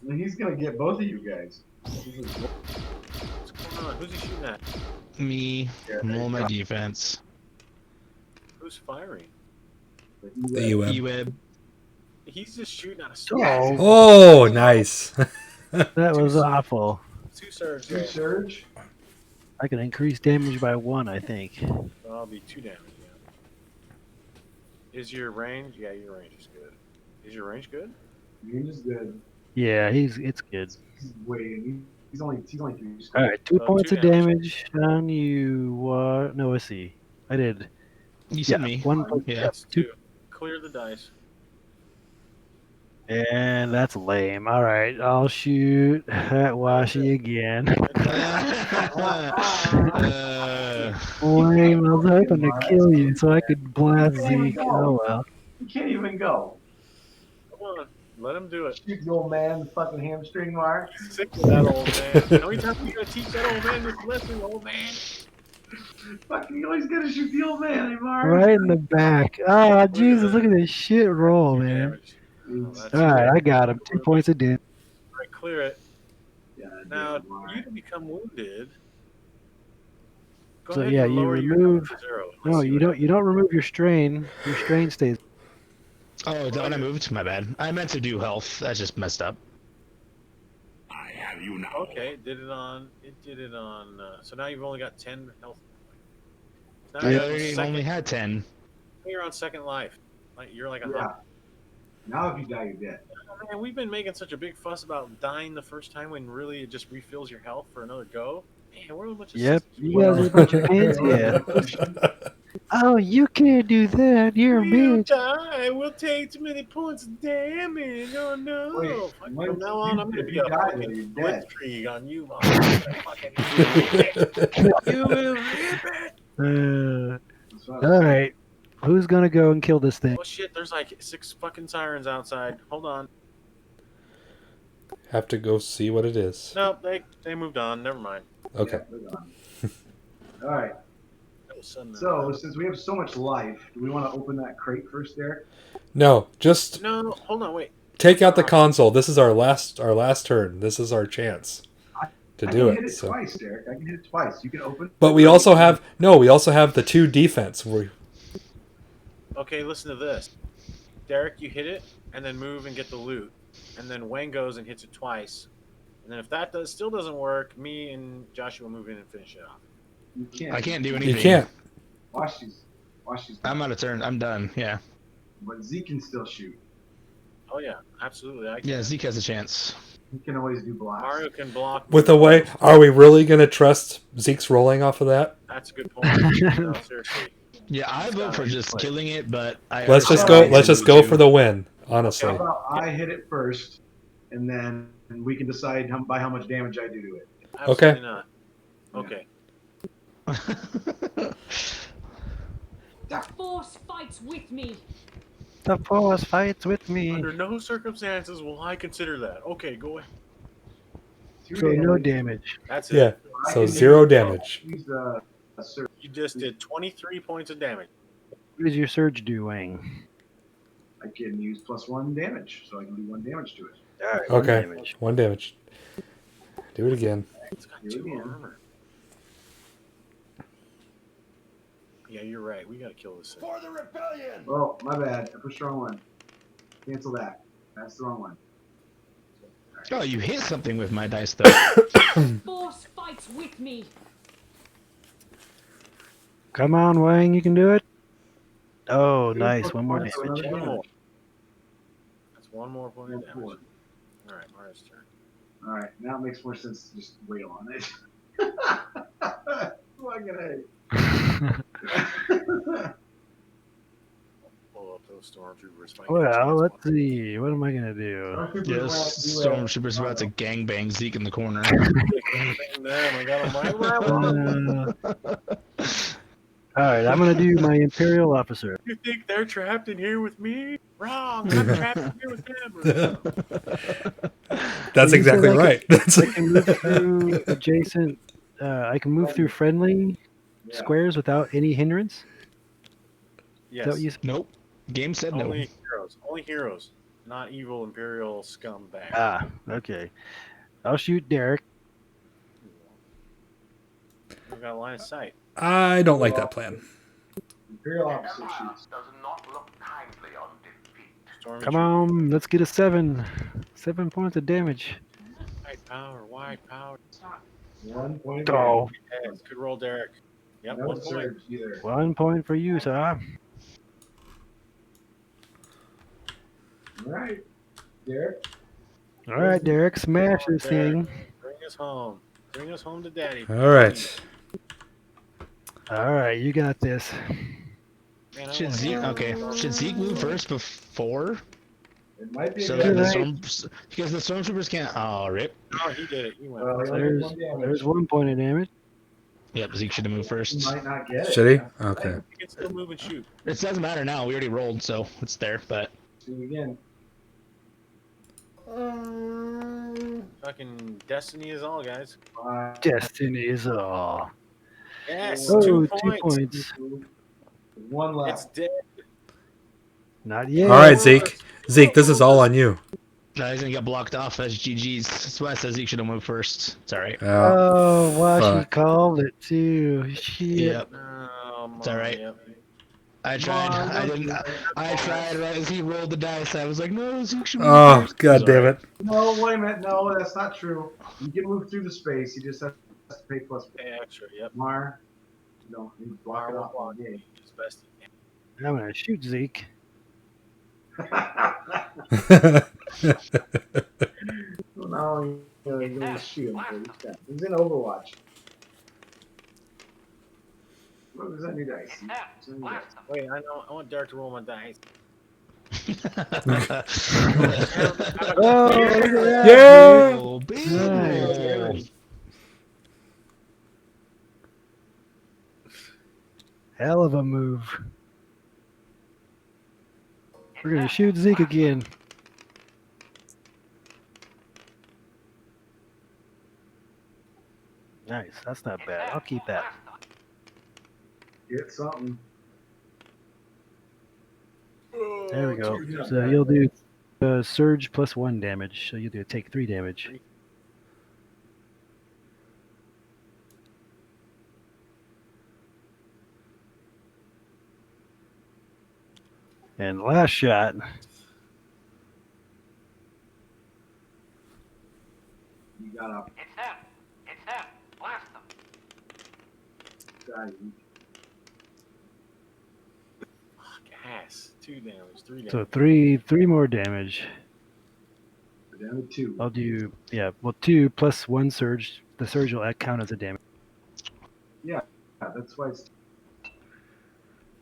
And he's gonna get both of you guys. What's going on? Who's he shooting at? Me. Roll my defense. Who's firing? The E-Web. E-Web. He's just shooting at a Oh, Oh, nice. that was awful. Two surge. Two surge. I can increase damage by 1, I think. That'll be 2 damage. Yeah. Is your range? Yeah, your range is good. Is your range good? Range is good. Yeah, it's good. He's waiting. He's only 3 All scores. right, 2 2 points of damage. damage on you. No, let's see. I did. You said Yeah, me. 1 point. Yeah. That's 2. Clear the dice. And that's lame. All right, I'll shoot at Washi again. Lame. I was hoping to kill you so I could blast Zeke. Oh well. You can't even go. Come on. Let him do it. Shoot the old man, the fucking hamstring mark. Sick of that old man. How many times are you going to teach that old man this lesson, old man? Fucking, you always gotta shoot the old man, Mark. Right in the back. Oh, Jesus, look at this shit roll, 2 man. damage. Oh, that's All right, I got him. 2 points of damage. All right, clear it. Yeah, Now, damn, Mark. you can become wounded. Go So ahead yeah, and you lower your remove. health to 0. Let's No, see you what don't. You don't remove your strain. Your strain stays. Oh, when I moved? My bad. I meant to do health. That's just messed up. I have you now. Okay, it did it on. So now you've only got 10 health. Now I you're, only had 10. you're on second life. Like you're like a Yeah. Now if you die, you're dead. man. We've been making such a big fuss about dying the first time when really it just refills your health for another go. Man, we're a bunch of Yep. sisters. You guys are a bunch of ants. Yeah. Oh, you can't do that. You're a You bitch. die. We'll take too many points of damage. Oh no! Wait, Fuck, once from now on, I'm gonna if be you a die, fucking you're dead. blitzkrieg on you, motherfucker. You will rip it. That's what I was All saying. right. Who's gonna go and kill this thing? Oh shit! There's like 6 fucking sirens outside. Hold on. Have to go see what it is. No, they moved on. Never mind. Okay. Yeah, they're gone. All right. That was sudden. So since we have so much life, do we want to open that crate first, Derek? No, just No, hold on, wait. take out the console. This is our last turn. This is our chance to I do can hit it. it So. twice, Derek. I can hit it twice. You can open. But we also have the 2 defense. Okay, listen to this. Derek, you hit it, and then move and get the loot. And then Wayne goes and hits it twice. And then if that still doesn't work, me and Joshua will move in and finish it off. You can't. I can't do anything. You can't. Watch these. I'm out of turn. I'm done. Yeah. But Zeke can still shoot. Oh yeah, absolutely. I can. Yeah, Zeke has a chance. He can always do blocks. Mario can block. With the way, are we really going to trust Zeke's rolling off of that? That's a good point. No, seriously. Yeah, I vote for just killing it, but I Let's just go for the win, honestly. How about I hit it first, and then we can decide by how much damage I do to it. Absolutely not. Okay. The Force fights with me. The Force fights with me. Under no circumstances will I consider that. Okay, go ahead. So no damage. That's it. Yeah. I So can 0 use- damage. Use a surge. You just did 23 points of damage. What does your surge do, Wang? I can use +1 damage, so I can do 1 damage to it. All right, Okay. 1 damage. 1 damage. Do it again. It's got Do it 2 again. armor. Yeah, you're right. We gotta kill this thing. For the rebellion! Oh, my bad. I pushed the wrong one. Cancel that. That's the wrong one. Oh, you hit something with my dice, though. Force fights with me. Come on, Wang, you can do it. Oh, Two nice. plus 1 more one, so damage. another One more. damage. That's 1 more point of One damage. more. All right, Mara's turn. All right, now it makes more sense to just wail on it. Fucking A. Pull up those stormtroopers. Fight Well, let's see. What am I gonna do? Yes, Stormtrooper's about to gangbang Zeke in the corner. Them. I got 'em right where I want 'em. All right, I'm gonna do my Imperial officer. You think they're trapped in here with me? Wrong. I'm trapped in here with them. That's You said exactly right. I can move through adjacent. I can move through friendly squares without any hindrance. Is that Yes. what you said? Nope. Game said no. Only heroes. Only heroes. Not evil Imperial scumbag. Ah, okay. I'll shoot Derek. We've got a line of sight. I don't like that plan. Imperial The officer Empire shoots. does not look kindly on defeat. Stormy Come on, let's get a 7. 7 points of damage. White power. White power. 1 point. Oh, Yes, good roll, Derek. Yep, No 1 point. surge either. 1 point for you, sir. All right, Derek. All right, Derek, smash this thing. Bring us home. Bring us home to daddy. All right. All right, you got this. Man, I Should wanna Zeke? go. Okay. Should Zeke move first before? It might be a So good that the idea. storm, because the stormtroopers can't. Oh, rip. Oh, he did it. He went. Well, There's 1 point of damage. Yep, Zeke should have moved He first. might not get it. Should he? That's the Okay. thing. He can still move and shoot. It doesn't matter now. We already rolled, so it's there. But Do it again. Fucking destiny is all, guys. Destiny is all. Yes, Oh, 2 2 points. points. 1 It's left. dead. Not yet. All right, Zeke. Zeke, this is all on you. no, he's gonna get blocked off as GG's. That's why I said Zeke should have moved first. It's all right. Oh, wow, she fuck. called it too. Shit. Yep, Oh, it's all right. Yep. I tried. I didn't. I tried right as he rolled the dice. I was like, no, Zeke should move Oh, first. god It's all damn right. it. No, wait a minute. No, that's not true. You can move through the space. You just have to pay plus Pay extra. Yep. Mar. No, you block it off Block on the game. as best he can. I'm gonna shoot Zeke. No, you're gonna shoot him. He's in Overwatch. What was that new dice? What's that new dice? Wait, I know. I want Derek to roll my dice. Oh, look at that, Yeah. Oh, baby. Nice. Hell of a move. We're gonna shoot Zeke again. Nice, that's not bad. I'll keep that. Get something. There we go. So you'll do surge plus 1 damage. So you do take 3 damage. And last shot. You gotta It's them. It's them. Blast them. die. Ass. 2 damage. 3 damage. So three more damage. We're down to 2. I'll do 2 plus 1 surge. The surge will count as a damage. Yeah, that's why it's.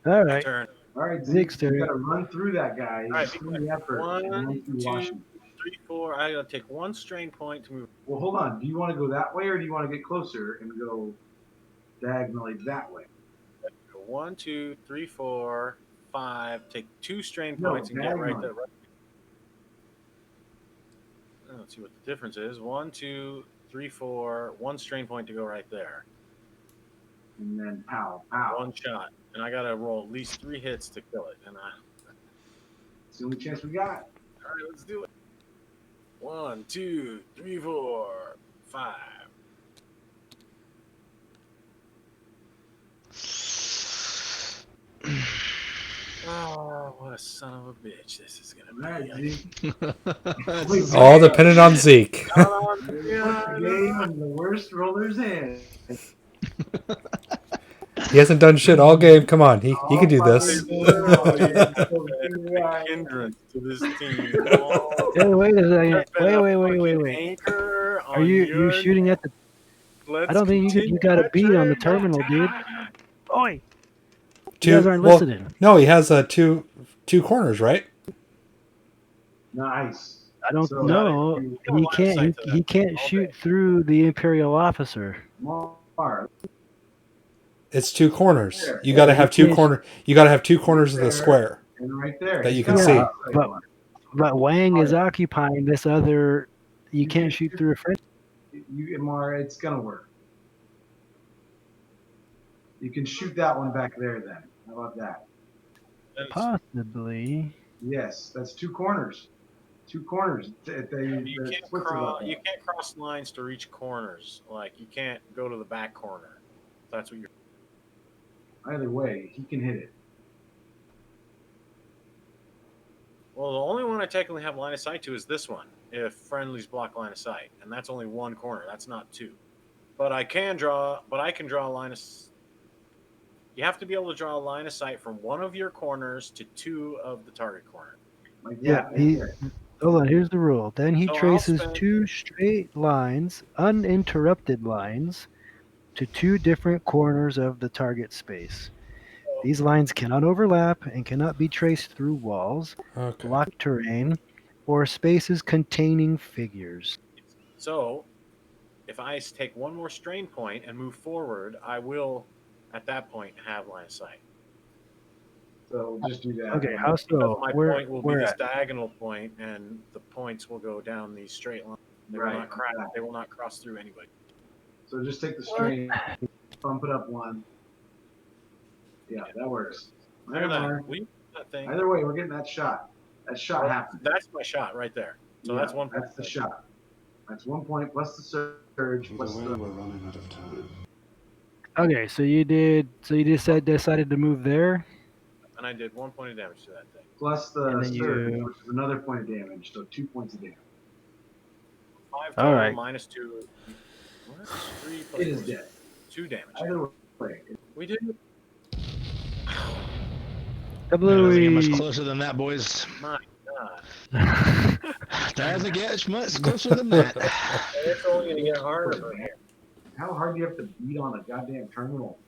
All right. Turn. All right, Zeke's Zeke, you turn. gotta run through that guy. All right, Just do the effort. and run 1, through 2, Washington. 3, 4. I gotta take 1 strain point to move. Well, hold on. Do you want to go that way, or do you want to get closer and go diagonally that way? 1, 2, 3, 4, 5. Take 2 strain No, points and get right diagonally. there. Right. Let's see what the difference is. 1, 2, 3, 4. 1 strain point to go right there. And then pow, pow. 1 shot, and I gotta roll at least 3 hits to kill it. And It's the only chance we got. all right, let's do it. 1, 2, 3, 4, 5. Oh, what a son of a bitch this is gonna All right, be. Zeke. All dependent on Zeke. Put the game in the worst roller's hand. He hasn't done shit all game. Come on, he can do this. Literally a hindrance to this team. Oh, Hey, wait a second. there's been a Wait. fucking anchor Are on you your shooting at the? Let's I don't think you continue got a that beat on the train. terminal, dude. Oi! You guys aren't Well, listening. no, he has two corners, right? Nice. I don't So, know. you He line of sight can't. to He that can't all shoot day. through the Imperial officer. Mar, It's two corners. There. You got to Yeah, have you two can't- corner. You got to have two corners of the There. square. and right there. That he's you can got see. a line of sight but one. but Wang is Alright. occupying this other. You You can't can shoot shoot- through a French. Mar, it's gonna work. You can shoot that one back there then. How about that? Possibly. Yes, that's two corners. Two corners. You can't cross lines to reach corners. Like you can't go to the back corner. That's what you're. Either way, he can hit it. Well, the only one I technically have line of sight to is this one. If friendlies block line of sight, and that's only one corner. That's not two. But I can draw. But I can draw a line of. You have to be able to draw a line of sight from one of your corners to two of the target corner. Like Yeah. that, He. right there. Hold on. Here's the rule. Then he So I'll traces spend- two straight lines, uninterrupted lines, to two different corners of the target space. These lines cannot overlap and cannot be traced through walls, Okay. blocked terrain, or spaces containing figures. So, if I take one more strain point and move forward, I will, at that point, have line of sight. So just do that. Okay, how Because so? my Where, point will be where this at? diagonal point, and the points will go down these straight lines. They Right. will not cross. They will not cross through anybody. So just take the strain, bump it up one. Yeah, that works. Look at that. We that thing. Either way, we're getting that shot. That shot happened. That's my shot right there. So Yeah, that's one. That's the shot. That's 1 point plus the surge plus Either way, the. we're running out of time. Okay, so you did. So you decided to move there. And I did 1 point of damage to that thing. Plus the And then surge, you- which is another point of damage. So 2 points of damage. 5 All total right. minus 2. What? 3 plus It is 4 dead. 2 damage. Either way. We did. It doesn't get much Doubly. closer than that, boys. My God. Doesn't get much closer than that. It's only gonna get harder from here. How hard do you have to beat on a goddamn terminal?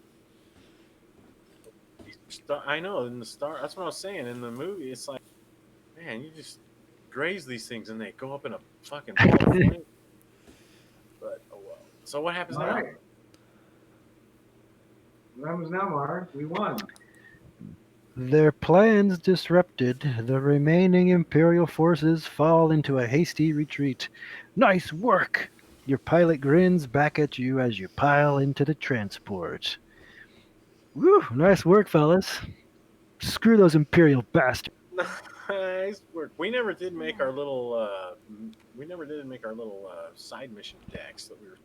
I know in the Star. That's what I was saying in the movie. It's like, man, you just graze these things and they go up in a fucking ball of flame. But oh well. So what happens All now? right. What happens now, Mar? We won. Their plans disrupted, the remaining Imperial forces fall into a hasty retreat. Nice work! Your pilot grins back at you as you pile into the transport. Woo! Nice work, fellas. Screw those Imperial bastards. Nice work. We never did make our little. Side mission decks that we were.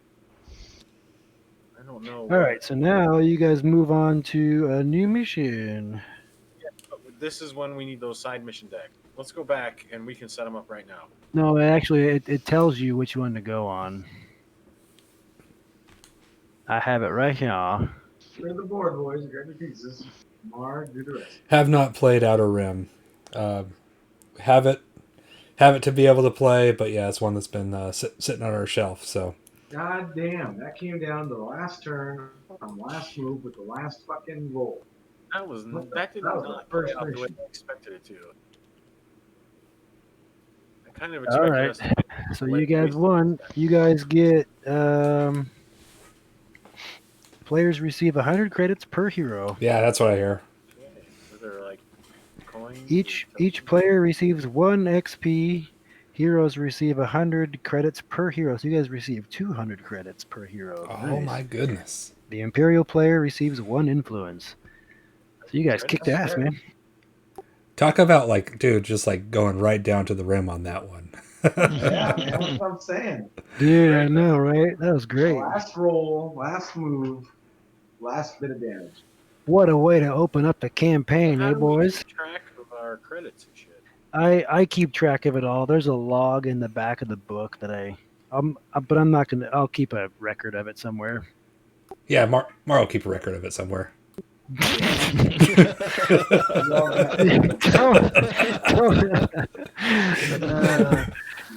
I don't know. All right, so now you guys move on to a new mission. This is when we need those side mission decks. Let's go back and we can set them up right now. No, actually, it tells you which one to go on. I have it right here. Clear the board, boys. Grab your pieces. Mar, do the rest. Have not played Outer Rim. Have it to be able to play, but yeah, it's one that's been sitting on our shelf. So God damn, that came down to the last turn on the last move with the last fucking roll. That did That was not the first play out the way mission. I expected it to. I kind of All expected right. us to So you guys won. You guys get players receive 100 credits per hero. yeah, that's what I hear. Is there like coins? Each player receives 1 XP. Heroes receive 100 credits per hero. So you guys receive 200 credits per hero. Oh Nice. my goodness. The Imperial player receives 1 influence. So you guys kicked ass, man. Talk about like, dude, just like going right down to the rim on that one. Yeah, man, that's what I'm saying. Dude, I know, right? That was great. Last roll, last move, last bit of damage. What a way to open up the campaign, How eh, do we boys? keep track of our credits and shit? I keep track of it all. There's a log in the back of the book that but I'm not gonna. I'll keep a record of it somewhere. Yeah, Mar will keep a record of it somewhere. don't,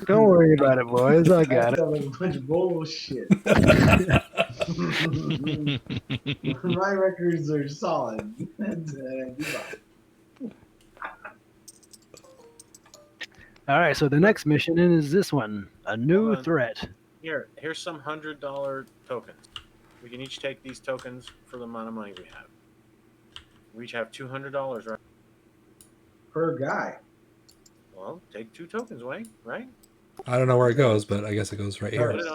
don't worry about it, boys. I got That it. sounds like a bunch of bullshit. My records are solid. All right, so the next mission is this one: a new Hold on. threat. Here's some $100 tokens. We can each take these tokens for the amount of money we have. We each have $200, right? Per guy. Well, take 2 tokens, Wayne. Right? I don't know where it goes, but I guess it goes right here. Put it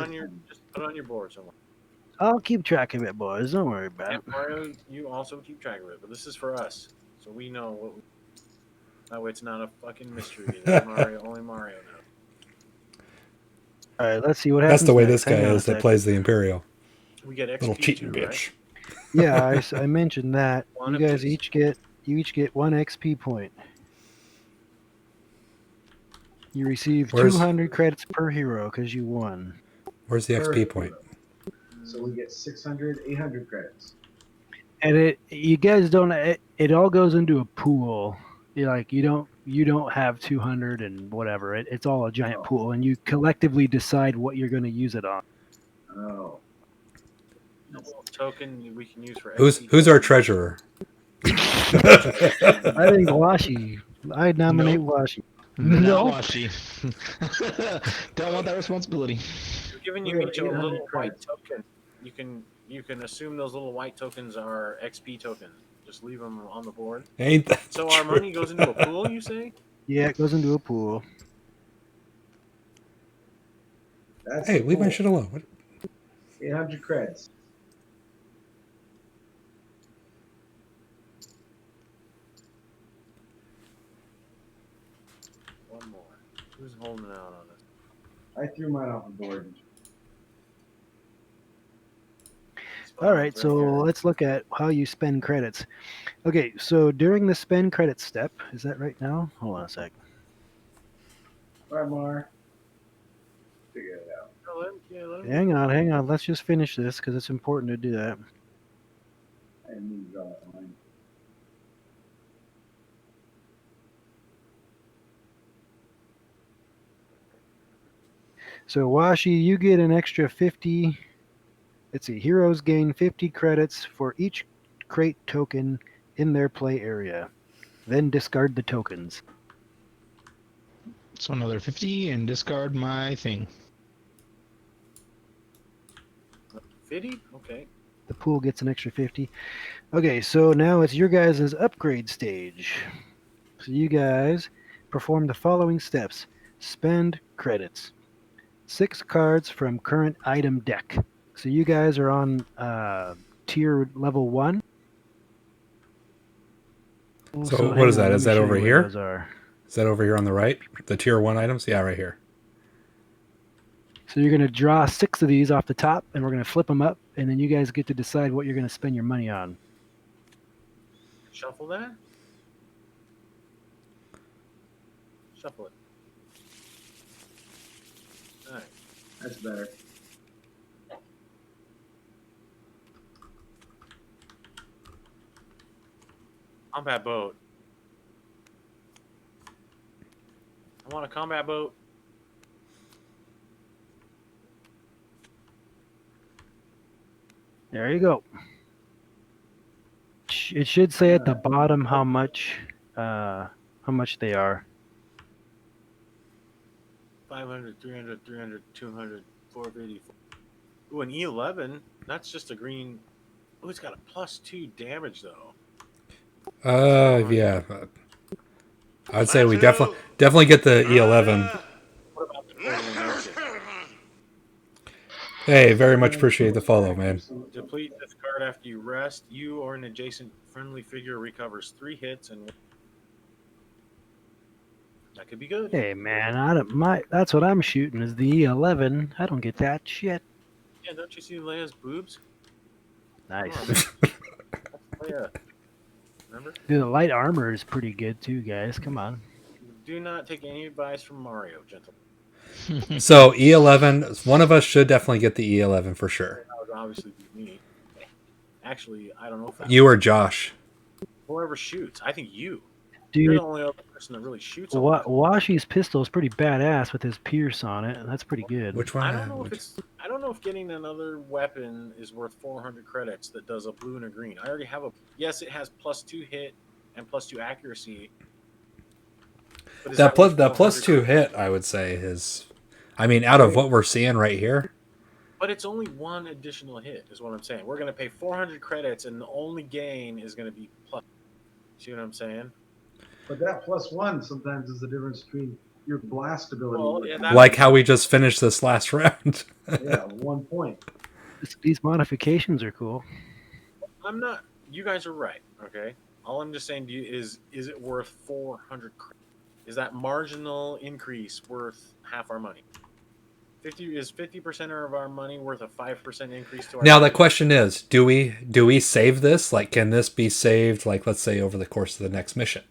on your board somewhere. I'll keep track of it, boys. Don't worry about And it. Mario, you also keep track of it, but this is for us, so we know what. That way, it's not a fucking mystery that only Mario knows. All right, let's see what happens. That's the way next. this guy Hang on a is that sec. plays the Imperial. We get XP Little cheating too, bitch. right? Yeah, I mentioned that. One You guys apiece. each get 1 XP point. You receive Where's- 200 credits per hero because you won. Where's the Per XP point? hero. So we get 600, 800 credits. And you guys don't. It all goes into a pool. You don't have 200 and whatever. It's all a giant pool, and you collectively decide what you're going to use it on. Oh. A little token we can use for Who's XP. our treasurer? I think Washi. I nominate Washi. No, No. Washi. Don't want that responsibility. We're giving you We have each a 800 little white credits. token. You can assume those little white tokens are XP tokens. Just leave them on the board. Ain't that So our true? money goes into a pool, you say? Yeah, it goes into a pool. That's Hey, the leave my pool. shit alone. What? 800 credits. One more. Who's holding out on us? I threw mine off the board. All right, so let's look at how you spend credits. Okay, so during the spend credits step, is that right now? Hold on a sec. All right, Mar. Figure it out. Let him Hang on. Let's just finish this because it's important to do that. I didn't mean to draw that line. So Washi, you get an extra 50. Let's see, heroes gain 50 credits for each crate token in their play area. Then discard the tokens. So another 50 and discard my thing. 50? Okay. The pool gets an extra 50. Okay, so now it's your guys' upgrade stage. So you guys perform the following steps. Spend credits. 6 cards from current item deck. So you guys are on tier level 1. So what hang is on, that? let Is me that show over you where here? those are. Is that over here on the right? The tier 1 items? Yeah, right here. So you're going to draw 6 of these off the top, and we're going to flip them up, and then you guys get to decide what you're going to spend your money on. Shuffle that? Shuffle it. Alright. That's better. Combat boat. I want a combat boat. There you go. It should say at the bottom how much they are. 500, 300, 300, 200, 480. Ooh, an E11. That's just a green. Oh, it's got a +2 damage though. Yeah. I'd say we definitely get the E11. What about the Golden Orchid? Hey, very much appreciate the follow, man. Deplete this card after you rest. You or an adjacent friendly figure recovers 3 hits and That could be good. Hey man, I don't that's what I'm shooting is the E11. I don't get that shit. Yeah, don't you see Leia's boobs? Nice. Come on, man. That's Leia. Remember? Dude, the light armor is pretty good too, guys. Come on. Do not take any advice from Mario, gentlemen. So E11, one of us should definitely get the E11 for sure. That would obviously be me. Actually, I don't know if that You or Josh. whoever shoots. I think you. Dude, You're the only other person that really shoots. A lot. Washi's pistol is pretty badass with his pierce on it. That's pretty good. Which one? I don't know if it's. I don't know if getting another weapon is worth 400 credits that does a blue and a green. I already have a. Yes, it has +2 hit and +2 accuracy. But is That worth plus 400 2 hit, I would say, is. I mean, out of what we're seeing right here. But it's only one additional hit, is what I'm saying. We're going to pay 400 credits, and the only gain is going to be plus. See what I'm saying? But that +1 sometimes is the difference between your blast ability. Well, yeah, Like how we just finished this last round. Yeah, 1 point. These modifications are cool. I'm not. You guys are right. Okay. All I'm just saying to you is it worth 400 credits? Is that marginal increase worth half our money? 50% of our money worth a 5% increase to our Now the money? question is, do we save this? Like, can this be saved? Like, let's say over the course of the next mission,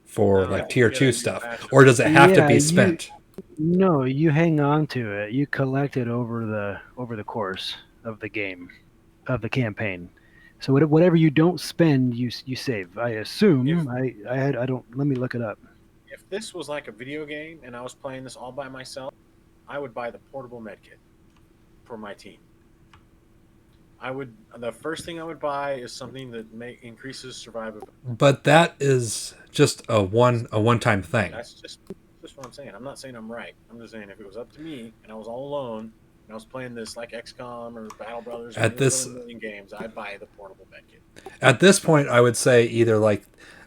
for No, like you tier get a 2 new stuff, batch of- or does it have to be Yeah, spent? No, you hang on to it. You collect it over the course of the game, of the campaign. So whatever you don't spend, you save. I assume. I don't. Let me look it up. If this was like a video game and I was playing this all by myself, I would buy the portable medkit for my team. The first thing I would buy is something that increases survivability. But that is just a one-time thing. That's just what I'm saying. I'm not saying I'm right. I'm just saying if it was up to me and I was all alone and I was playing this like XCOM or Battle Brothers or At this- a million games, I'd buy the portable medkit. At this point, I would say either like,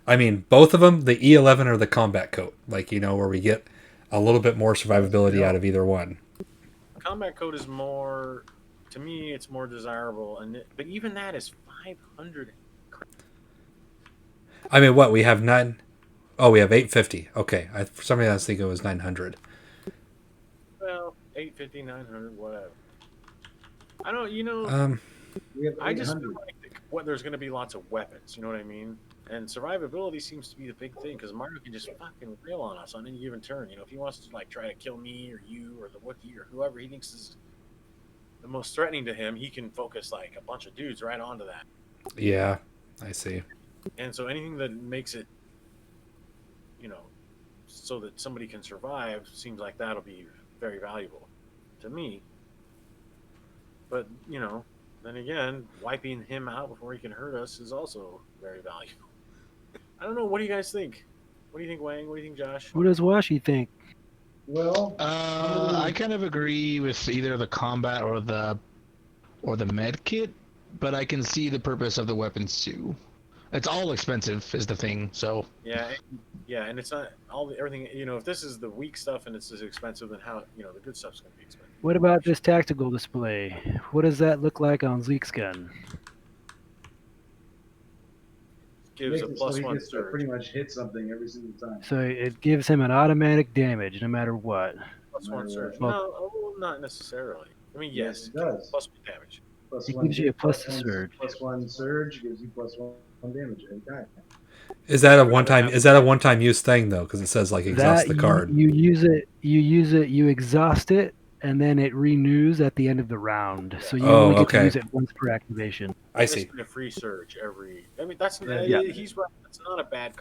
I mean, both of them, the E11 or the combat coat, like, where we get a little bit more survivability out of either one. Combat code is more, to me, it's more desirable, but even that is 500. I mean, what we have 9? Oh, we have 850. Okay, for some reason I was thinking it was 900. Well, 850, 900, whatever. I don't, We have I just feel 800. like there's going to be lots of weapons. You know what I mean? And survivability seems to be the big thing because Mario can just fucking rail on us on any given turn. If he wants to like try to kill me or you or the Wookiee or whoever he thinks is the most threatening to him, he can focus like a bunch of dudes right onto that. Yeah, I see. And so anything that makes it, so that somebody can survive seems like that'll be very valuable to me. But, then again, wiping him out before he can hurt us is also very valuable. I don't know. What do you guys think? What do you think, Wang? What do you think, Josh? What does Washi think? Well, I kind of agree with either the combat or the med kit, but I can see the purpose of the weapons too. It's all expensive, is the thing. So Yeah, and it's not everything. If this is the weak stuff and it's as expensive, then how the good stuff's going to be expensive. What about this tactical display? What does that look like on Zeke's gun? Gives a makes it so he +1 gets to surge. pretty much hit something every single time. So it gives him an automatic damage no matter what. +1 surge. Well- No, not necessarily. I mean, yes, Yes, it does. +1 damage. +1 gives you a hit, plus +1 surge. +1 surge gives you +1 damage every time. Is that a one-time? Is that a one-time use thing though? Because it says like exhaust the card. You use it, you exhaust it, and then it renews at the end of the round. So you only get to use it once per activation. I see. Basically a free surge every. I mean, that's Yeah. he's right. That's not a bad.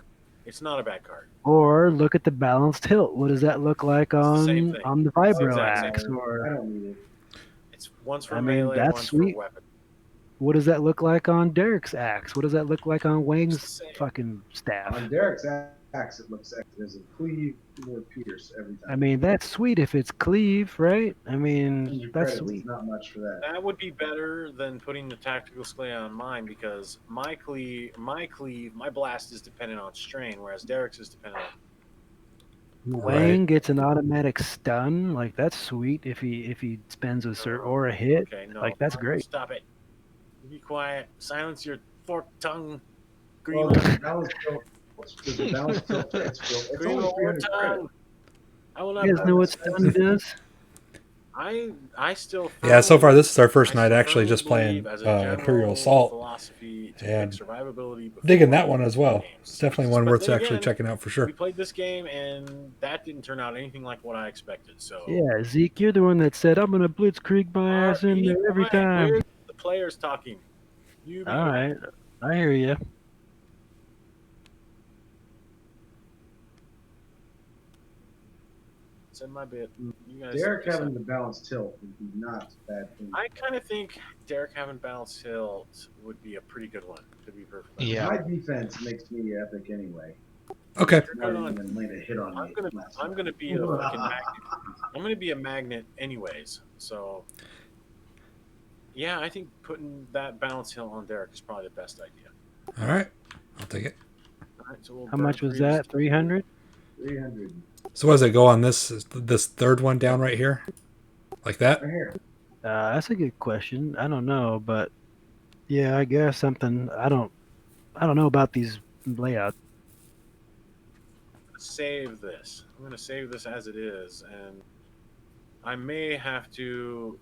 It's not a bad card. Or look at the balanced hilt. What does that look like the same thing. on the It's the vibro exact same axe? thing. I Or don't need it. It's once for I mean, melee, that's once sweet. for weapon. what does that look like on Derek's axe? What does that look like on Wang's Same. fucking staff? On Derek's axe, it looks like there's a cleave or pierce every time. I mean, that's sweet if it's cleave, right? I mean, 100 that's credits is sweet. not much for that. That would be better than putting the tactical sklay on mine because my blast is dependent on strain, whereas Derek's is dependent on. Wang gets an automatic stun. Like that's sweet if he spends a or a hit. Okay, no, Like that's great. Stop it. Be quiet. Silence your forked tongue. Well, Greenland. that was Does the balance tilt it's Three only more 300 credit. time. I will not. You guys know what stun does? I still. Yeah, so far firmly- this is our first I night still actually firmly just playing believe as a general Imperial Assault. philosophy to and pick survivability. Digging before that one as well. games. It's definitely one But worth then actually again, checking out for We sure. played this game and that didn't turn out anything like what I expected. So Yeah, Zeke, you're the one that said I'm gonna blitzkrieg my ass in there every time. Where's the players talking? You be All quiet. right, I hear you. Said my bit. You guys. Derek decide. having the balance tilt would be not a bad thing. I kind of think Derek having balance tilt would be a pretty good one, to be perfectly Yeah. My defense makes me epic anyway. Okay. Not even land a hit on I'm me. gonna be a fucking magnet. I'm gonna be a magnet anyways. So yeah, I think putting that balance hill on Derek is probably the best idea. All right. I'll take it. All right, so we'll How burn much was previous- that? 300? 300. So what does it go on this third one down right here? Like that? Right here. That's a good question. I don't know, but yeah, I guess something. I don't know about these layouts. Save this. I'm gonna save this as it is, and I may have to.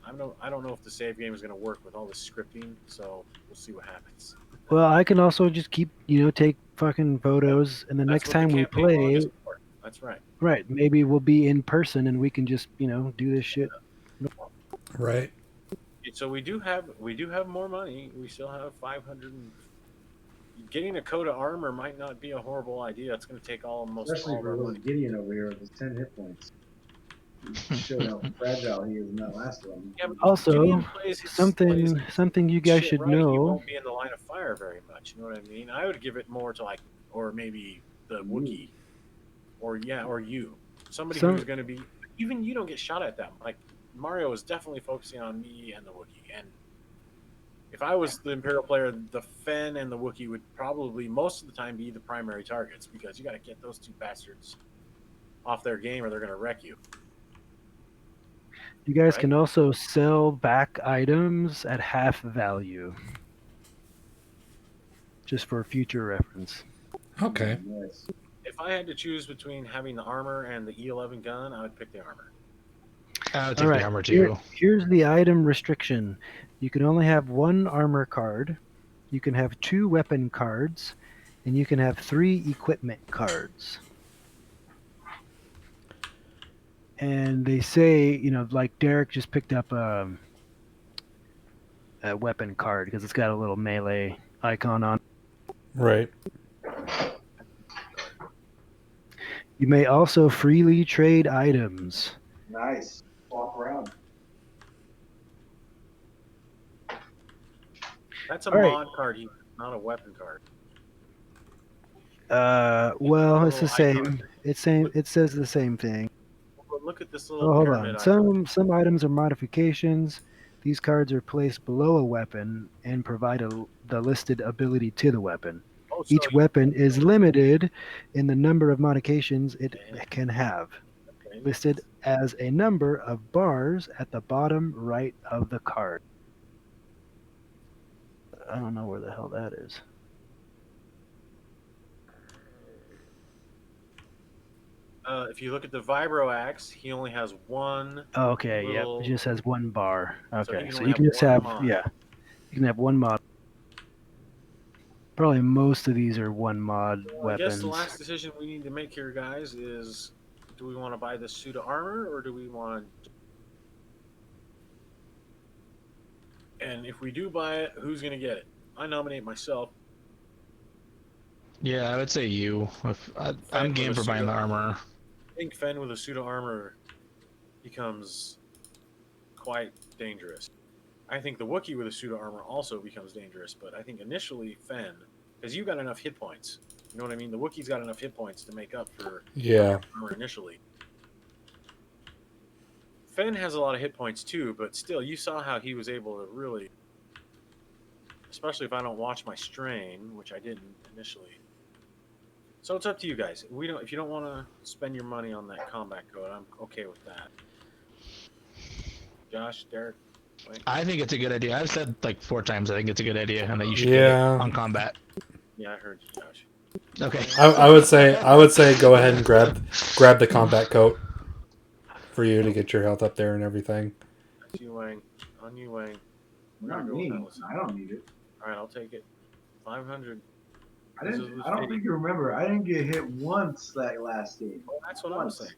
I don't know if the save game is gonna work with all this scripting, so we'll see what happens. Well, I can also just keep, take fucking photos, and the That's next what the time we campaign log play, is for. That's right. right? Maybe we'll be in person and we can just, do this shit. Right. So we do have more money. We still have 500. Getting a coat of armor might not be a horrible idea. It's going to take almost Especially all of for our little money. Gideon over here with his 10 hit points. Showing how fragile he is in that last one. Yeah, but Also, Gideon plays his- something you guys shit should right, He know. won't be in the line of fire very much. You know what I mean? I would give it more to or maybe the Wookiee, or you, somebody who's going to be. Even you don't get shot at that. Like Mario is definitely focusing on me and the Wookiee. And if I was the Imperial player, the Fen and the Wookiee would probably most of the time be the primary targets because you got to get those two bastards off their game or they're going to wreck you. You guys Right. can also sell back items at half value, just for future reference. Okay. Yes. If I had to choose between having the armor and the E11 gun, I would pick the armor. I would take the armor too. Here's the item restriction. You can only have one armor card, you can have 2 weapon cards, and you can have 3 equipment cards. And they say, like Derek just picked up a weapon card because it's got a little melee icon on. Right. You may also freely trade items. Nice. Walk around. That's a All right. mod card, not a weapon card. Well, it's the little same. It says the same thing. Well, look at this Oh, little hold pyramid on. icon. Some items are modifications. These cards are placed below a weapon and provide the listed ability to the weapon. Oh, so Each weapon is limited in the number of modifications it can have, okay. listed as a number of bars at the bottom right of the card. I don't know where the hell that is. If you look at the Vibro Axe, he only has one. Oh, okay, yep. little- It just has one bar. So he Okay, can so only you can have just one have, mod. yeah. You can have one mod. Probably most of these are one mod I weapons. guess the last decision we need to make here, guys, is do we want to buy this suit of armor or do we want to... And if we do buy it, who's going to get it? I nominate myself. Yeah, I would say you. I'm game for buying the armor. I think Fen with a suit of armor becomes quite dangerous. I think the Wookiee with a suit of armor also becomes dangerous, but I think initially Fen, because you got enough hit points. You know what I mean? The Wookiee's got enough hit points to make up for armor initially. Fen has a lot of hit points too, but still, you saw how he was able to really, especially if I don't watch my strain, which I didn't initially. So it's up to you guys. If you don't want to spend your money on that combat code, I'm okay with that. Josh, Derek, Wayne? I think it's a good idea. I've said like 4 times I think it's a good idea and that you should get it on combat. Yeah, I heard you, Josh. Okay. I would say go ahead and grab the combat coat for you to get your health up there and everything. That's you, Wang. On you, Wang. We're Not gonna go me. with Alice. I don't need it. All right, I'll take it. 500. I don't think you remember. I didn't get hit once that last game. Oh, that's what I was saying.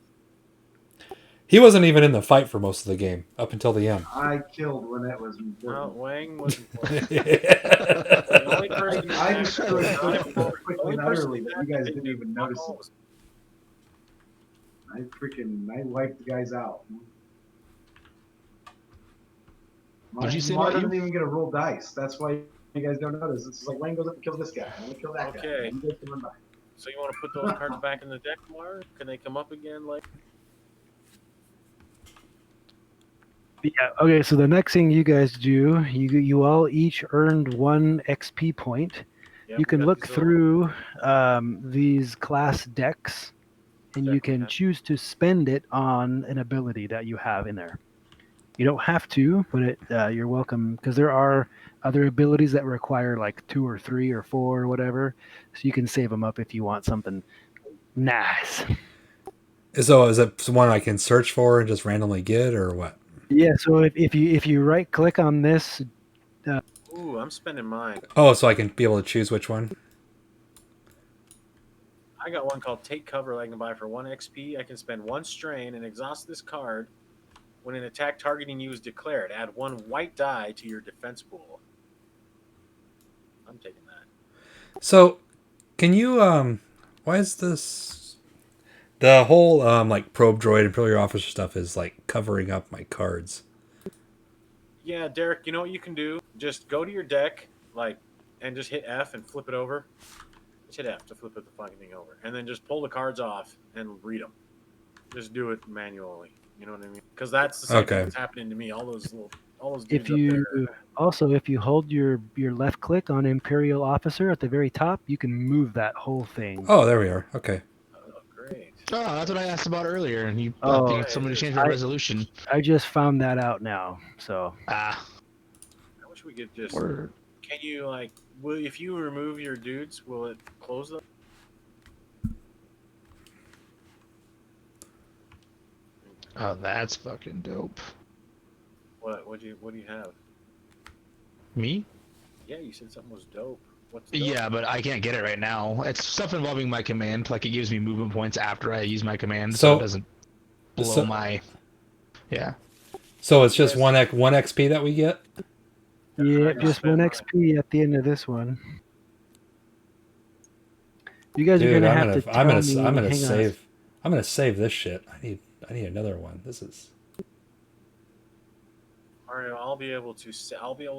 He wasn't even in the fight for most of the game up until the end. I killed when that was No, important. Wang was important. The only person I that destroyed died so quickly only and person utterly that you that guys died didn't even not notice all it. was- I wiped the guys out. What'd you say Mar about you? doesn't even get a roll dice. That's why you guys don't notice. It's like Wayne goes up and kills this guy. I'm gonna kill that guy. Okay. You guys can run by. So you want to put those cards back in the deck, Mar? Can they come up again? Like, Yeah. Okay. So the next thing you guys do, you all each earned 1 XP point. yeah, You we can got look these little- through these class decks, and you can Yeah. choose to spend it on an ability that you have in there. You don't have to, but you're welcome, because there are other abilities that require like 2 or 3 or 4 or whatever. So you can save them up if you want something nice. So is it one I can search for and just randomly get, or what? Yeah. So if you right click on this, Ooh, I'm spending mine. Oh, so I can be able to choose which one. I got one called Take Cover that I can buy for 1 XP. I can spend 1 strain and exhaust this card when an attack targeting you is declared. Add 1 white die to your defense pool. I'm taking that. So, can you why is this the whole like probe droid Imperial Officer stuff is like covering up my cards? Yeah, Derek, you know what you can do? Just go to your deck, and just hit F and flip it over. Just hit F to flip the fucking thing over, and then just pull the cards off and read them. Just do it manually. You know what I mean? Because that's the same thing that's happening to me. All those dudes if you if you hold your left click on Imperial Officer at the very top, you can move that whole thing. Oh, there we are. Okay. Oh, great. Oh, that's what I asked about earlier, and you Oh, think somebody changed the resolution. I just found that out now. So I wish we could just. Word. Can you if you remove your dudes, will it close them? Oh, that's fucking dope. What do you have? Me? Yeah, you said something was dope. What's dope? Yeah, but I can't get it right now. It's stuff involving my command. Like, it gives me movement points after I use my command, so it doesn't blow my... Yeah. So it's just one XP that we get? yeah, just 1 XP at the end of this one. You guys are gonna have to tell me. I'm gonna hang save. on. I'm gonna save this shit. I need another one. This is. Mario, I'll be able to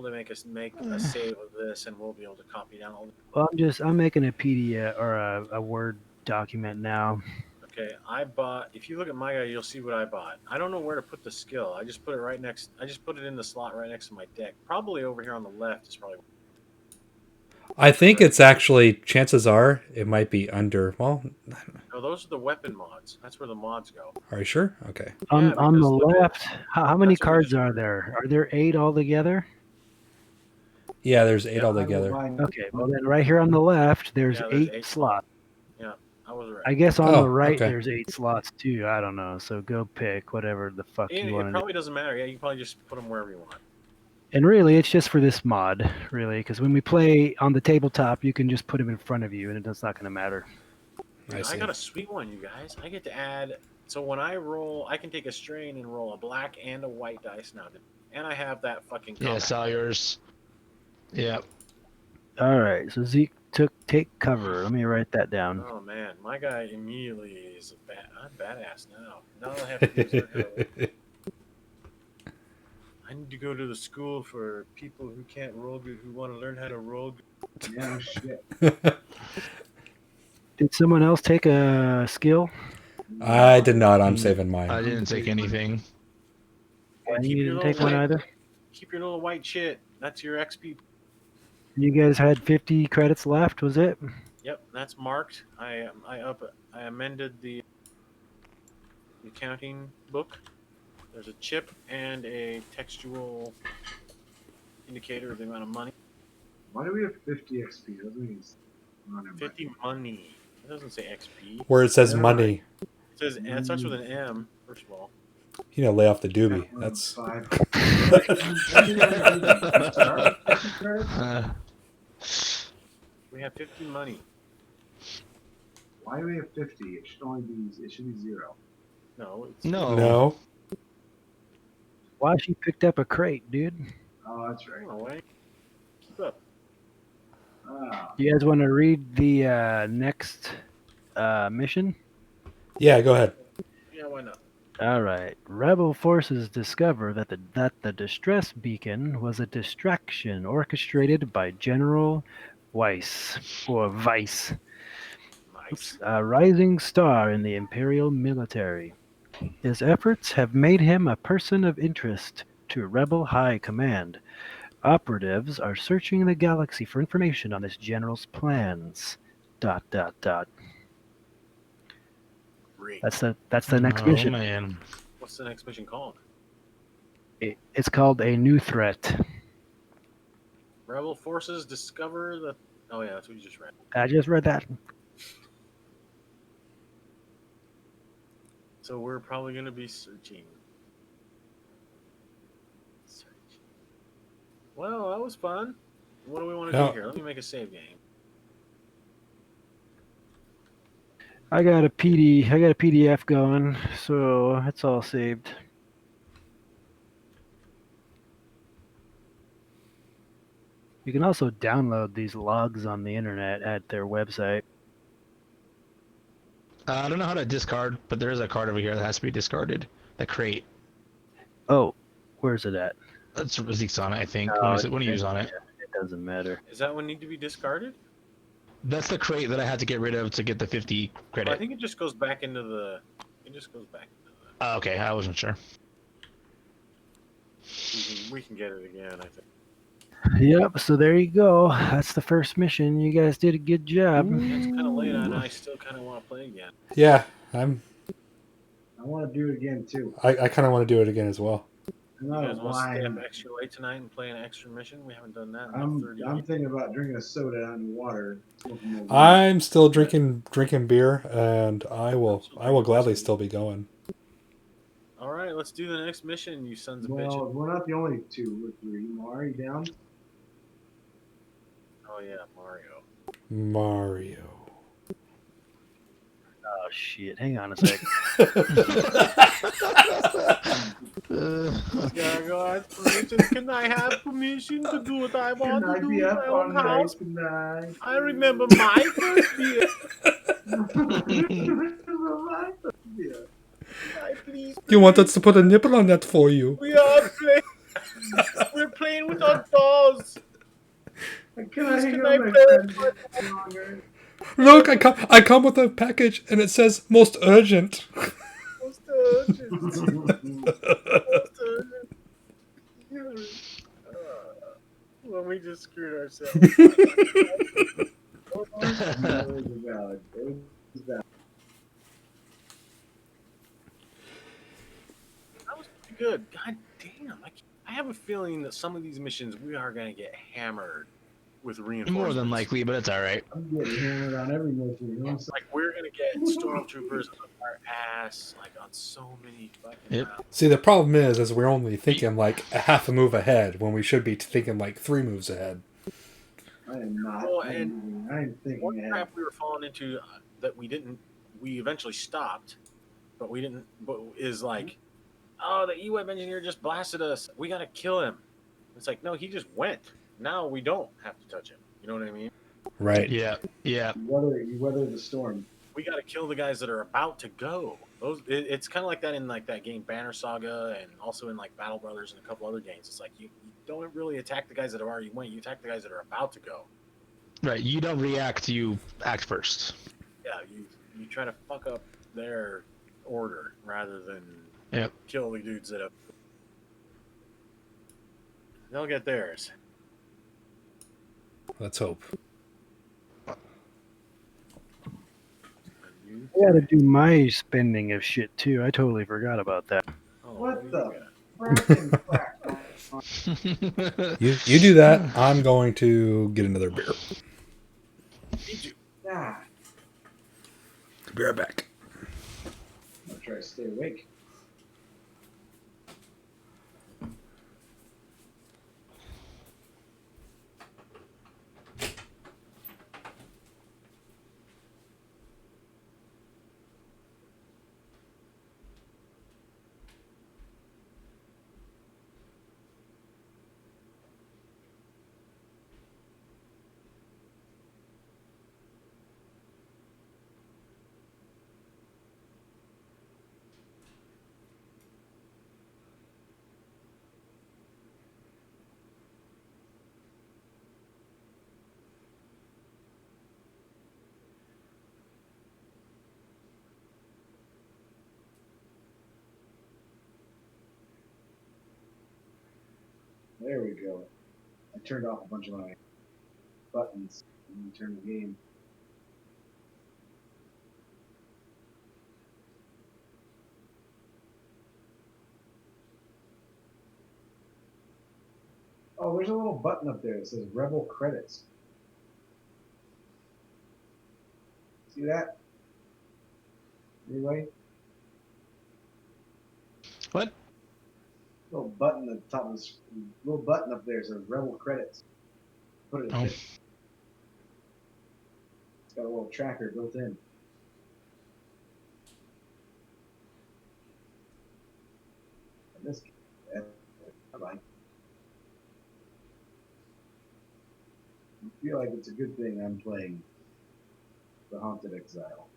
make a save of this, and we'll be able to copy down all. Well, I'm making a PDF or a Word document now. Okay, I bought. If you look at my guy, you'll see what I bought. I don't know where to put the skill. I just put it right next. I just put it in the slot right next to my deck. Probably over here on the left is probably. I think it's actually. Chances are it might be under. Well, No, those are the weapon mods. That's where the mods go. are you sure? Okay. On Yeah, the because left, how many that's what we cards just- are there? Are there 8 altogether? Yeah, there's 8 Yeah, altogether. Okay, well then right here on the left, there's Yeah, there's 8 8 slots. Yeah, I was right. I guess on the right okay. there's 8 slots too. I don't know. So go pick whatever the fuck It you want to do. probably doesn't matter. Yeah, you can probably just put them wherever you want. And really, it's just for this mod, really, because when we play on the tabletop, you can just put them in front of you, and it's not going to matter. I got a sweet one, you guys. I get to add. So when I roll, I can take a strain and roll a black and a white dice now. And I have that fucking. Yeah, saw yours. Yeah. All right, so Zeke take cover. Let me write that down. Oh man, my guy immediately is I'm badass now. Now all I have to do is learn how to. I need to go to the school for people who can't roll good, who want to learn how to roll good. Yeah, shit. Did someone else take a skill? I did not. I'm saving mine. I didn't take anything. And You didn't take one either? Keep your little white shit. That's your XP. You guys had 50 credits left, was it? Yep, that's marked. I amended the accounting book. There's a chip and a textual indicator of the amount of money. Why do we have 50 XP? That means 50 money. It doesn't say XP. Where it says Yeah. money. It says it starts with an M. First of all, You know, lay off the doobie. That's 5. we have 50 money. Why do we have 50? It should only be. It should be 0. No, it's no. Why she picked up a crate, dude? Oh, that's right. No way. Keep up. Ah, You guys want to read the next mission? Yeah, go ahead. Yeah, why not? All right. Rebel forces discover that the distress beacon was a distraction orchestrated by General Weiss, or Weiss, Nice. a rising star in the Imperial military. His efforts have made him a person of interest to Rebel High Command. Operatives are searching the galaxy for information on this general's plans. ... Great. That's the next Oh mission. man. What's the next mission called? It's called A New Threat. Rebel forces discover the. Oh yeah, that's what you just read. I just read that. So we're probably going to be searching. Well, that was fun. What do we want to No. do here? Let me make a save game. I got a PDF going, so it's all saved. You can also download these logs on the internet at their website. I don't know how to discard, but there is a card over here that has to be discarded. The crate. Oh, where's it at? That's Zeke's on it, I think. Oh, when you use on it. It doesn't matter. Is that one need to be discarded? That's the crate that I had to get rid of to get the 50 credit. Well, I think it just goes back into the. It just goes back into the. Oh, okay, I wasn't sure. We can get it again, I think. Yep, so there you go. That's the first mission. You guys did a good job. It's kind of late, and I still kind of want to play again. Yeah, I want to do it again too. I kind of want to do it again as well. I'm You not guys want to stay lying. up extra late tonight and play an extra mission? We haven't done that in I'm 30 I'm years. thinking about drinking a soda and water. smoking more weed. I'm still drinking beer, and I will gladly still be going. All right, let's do the next mission, you sons of Well, bitches. we're not the only two. We're 3. Are you down? Oh yeah, Mario. Mario. Oh shit! Hang on a sec. Yeah, guys, permission. Can I have permission to do what I want to do in my own house? tonight? I remember my first beer. Please, You want us to put a nipple on that for you? we are playing. We're playing with our dolls. Can I hang Can out I my play? friends longer? Look, I come with a package, and it says most urgent. Most urgent. Most urgent. Well, we just screwed ourselves. It was valid. It was valid. That was pretty good. God damn. I have a feeling that some of these missions we are going to get hammered with reinforcements. More than likely, but it's alright. I'm getting hammered on every mission. You know what I'm saying? Like, we're going to get stormtroopers on our ass, like, on so many fucking Yep. rounds. See, the problem is we're only thinking like a half a move ahead when we should be thinking like 3 moves ahead. I am not. Well, I am One thinking ahead. trap we were falling into that we eventually stopped, but is like, oh, the E-Web engineer just blasted us. We got to kill him. It's like, no, he just went. Now we don't have to touch him. You know what I mean? Right. Yeah, yeah. You weather the storm. We got to kill the guys that are about to go. It's kind of like that in like that game Banner Saga, and also in like Battle Brothers and a couple other games. It's like you don't really attack the guys that have already went. You attack the guys that are about to go. Right, you don't react, you act first. Yeah, you try to fuck up their order rather than Yep. kill the dudes that have. They'll get theirs. Let's hope. I gotta do my spending of shit too. I totally forgot about that. Oh, What the yeah. frickin' crap? You do that. I'm going to get another beer. Me too. Ah, Be right back. I'm gonna try to stay awake. There we go. I turned off a bunch of my buttons and turned the game. Oh, there's a little button up there that says Rebel Credits. See that? Anyway, What? little button at the top of the screen. Little button up there says Rebel Credits. Put it in Oh. there. It's got a little tracker built in. And this, I like. I feel like it's a good thing I'm playing The Haunted Exile.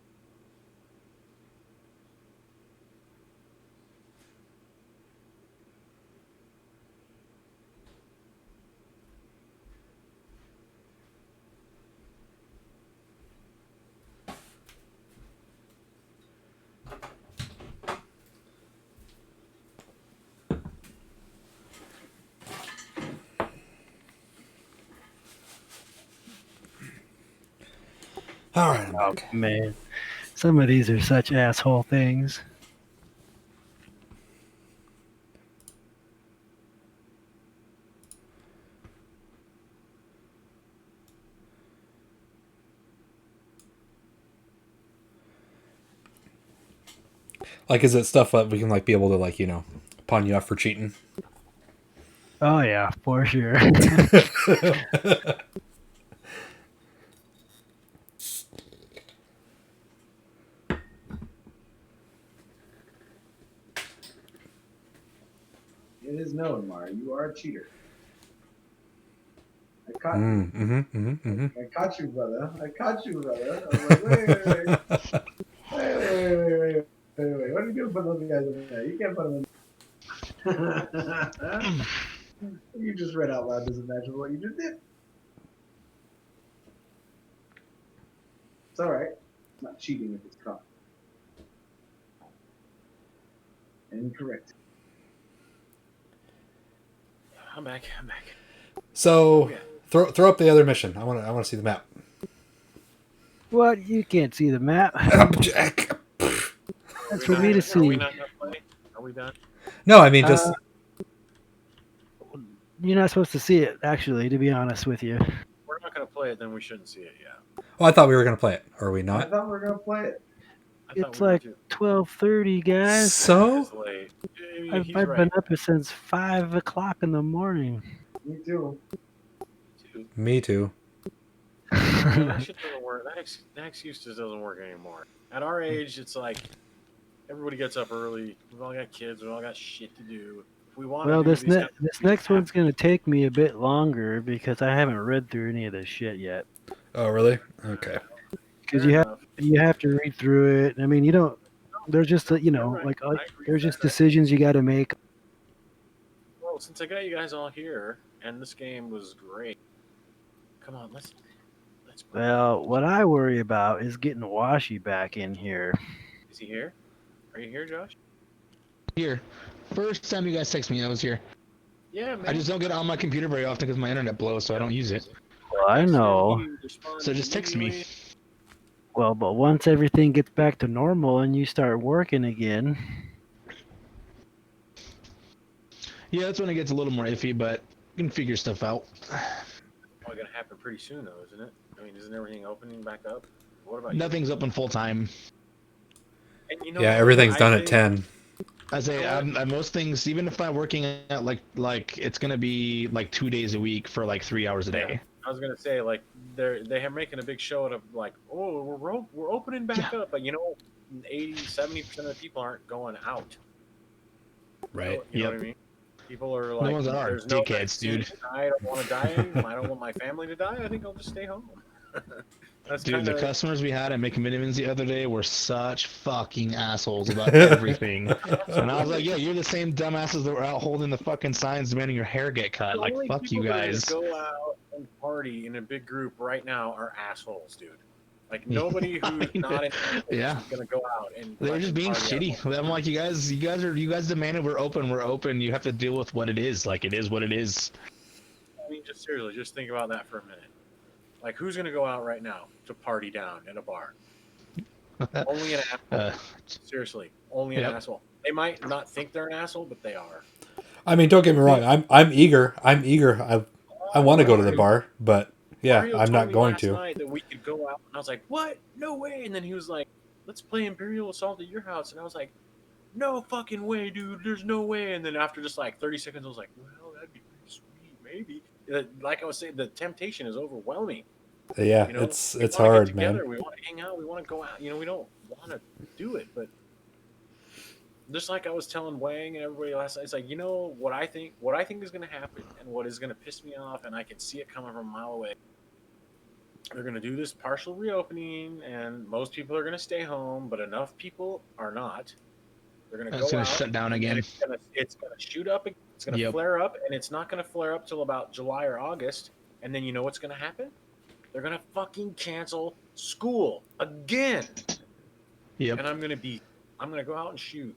All right, I'm Oh back. man, some of these are such asshole things. Like, is it stuff that we can like be able to like pawn you off for cheating? Oh yeah, for sure. It is known, Mara. You are a cheater. I caught you. I caught you, brother. I caught you, brother. I was like, wait. What are you doing putting those guys in there? You can't put them in. You just read out loud doesn't match with what you just did. It's all right. It's not cheating if it's caught. Incorrect. I'm back. So Okay. throw up the other mission. I want to see the map. What? You can't see the map. That's for me to Are we see. not gonna play? Are we done? No, I mean just You're not supposed to see it, actually, to be honest with you. We're not gonna play it, then we shouldn't see it. Yeah. well, I thought we were gonna play it. Are we I not? thought we were gonna play it. I thought It's we were like too. 12:30, guys. So It's late. I've He's been right. up since 5 o'clock in the morning. Me too. Too. me too. That shit doesn't work. That excuse just doesn't work anymore. At our age, it's like everybody gets up early. We've all got kids. We've all got shit to do. If we want Well, to do this these kind of this things, we next have one's gonna take me a bit longer because I haven't read through any of this shit yet. Oh, really? Okay. Because Fair you enough. have to read through it. I mean, you don't. There's just You're right. like I agree there's with just that. decisions you got to make. Well, since I got you guys all here, and this game was great. Come on, let's. Well, what I worry about is getting Washi back in here. Is he here? Are you here, Josh? Here. First time you guys text me, I was here. Yeah, man. I just don't get on my computer very often because my internet blows, so I don't use it. Well, I know. So just text me. Well, but once everything gets back to normal and you start working again, Yeah, that's when it gets a little more iffy, but you can figure stuff out. Probably gonna happen pretty soon, though, isn't it? I mean, isn't everything opening back up? What about you? Nothing's open full time. And you know, Yeah, everything's I done at think- 10. I say You know what? most things, even if I'm working at like it's gonna be like 2 days a week for like 3 hours a day. I was gonna say like they're making a big show out of like, oh, we're opening back up, but you know, 80-70% of the people aren't going out. Right. You know Yep. what I mean? People are The like, ones that are there's no dickheads, vaccine. dude. I don't want to die. I don't want my family to die. I think I'll just stay home. That's Dude, kind the of customers we had at McMiniman's the other day were such fucking assholes about everything. And I was like, yeah, you're the same dumbasses that were out holding the fucking signs demanding your hair get cut. the Like, only fuck people you that are guys. gonna go out and party in a big group right now are assholes, dude. Like nobody who's not in Yeah. is gonna go out and They were just fucking being party at home. shitty. I'm like, you guys demanded we're open. You have to deal with what it is. Like, it is what it is. I mean, just seriously, just think about that for a minute. Like, who's gonna go out right now to party down in a bar? Only an asshole. Seriously, only an Yep. asshole. They might not think they're an asshole, but they are. I mean, don't get me wrong. I'm eager. I want to go to the bar, but yeah, Mario I'm told not me going last to. night that we could go out, and I was like, "What? No way!" And then he was like, "Let's play Imperial Assault at your house," and I was like, "No fucking way, dude! There's no way!" And then after just like 30 seconds, I was like, "Well, that'd be pretty sweet, maybe." Like I was saying, the temptation is overwhelming. Yeah, You know, it's we wanna hard, get together, man. we want to hang out, we want to go out. You know, we don't want to do it, but just like I was telling Wang and everybody last night, it's like, you know what I think? What I think is going to happen, and what is going to piss me off, and I can see it coming from a mile away. They're going to do this partial reopening, and most people are going to stay home, but enough people are not. They're going to It's go gonna out, shut down and again. it's gonna shoot up. It's going to Yep. flare up, and it's not going to flare up till about July or August. And then you know what's going to happen? They're going to fucking cancel school again. Yep. And I'm going to go out and shoot.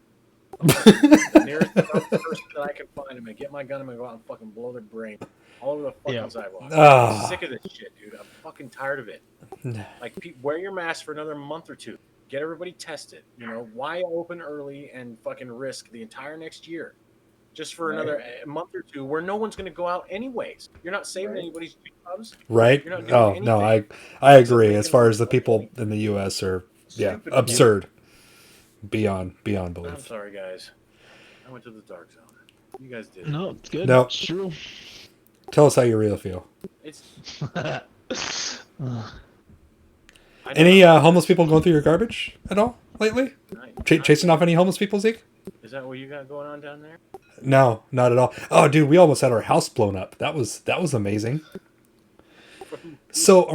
The nearest person that I can find. I'm going to get my gun. I'm going to go out and fucking blow their brain all over the fucking Yep. sidewalk. Ah. I'm sick of this shit, dude. I'm fucking tired of it. Like, wear your mask for another month or two. Get everybody tested. You know, why open early and fucking risk the entire next year just for another month or two where no one's going to go out anyways? You're not saving anybody's jobs. Right? You're not doing Oh anything. no, I agree. making As far them as the people in the U.S. are, yeah, stupid. absurd, beyond I'm belief. sorry, guys. I went to the dark zone. You guys did. No, it's good. No. It's true. Tell us how you really feel. It's Any homeless people going through your garbage at all lately? Chasing off any homeless people, Zeke? Is that what you got going on down there? No, not at all. Oh, dude, we almost had our house blown up. That was amazing. So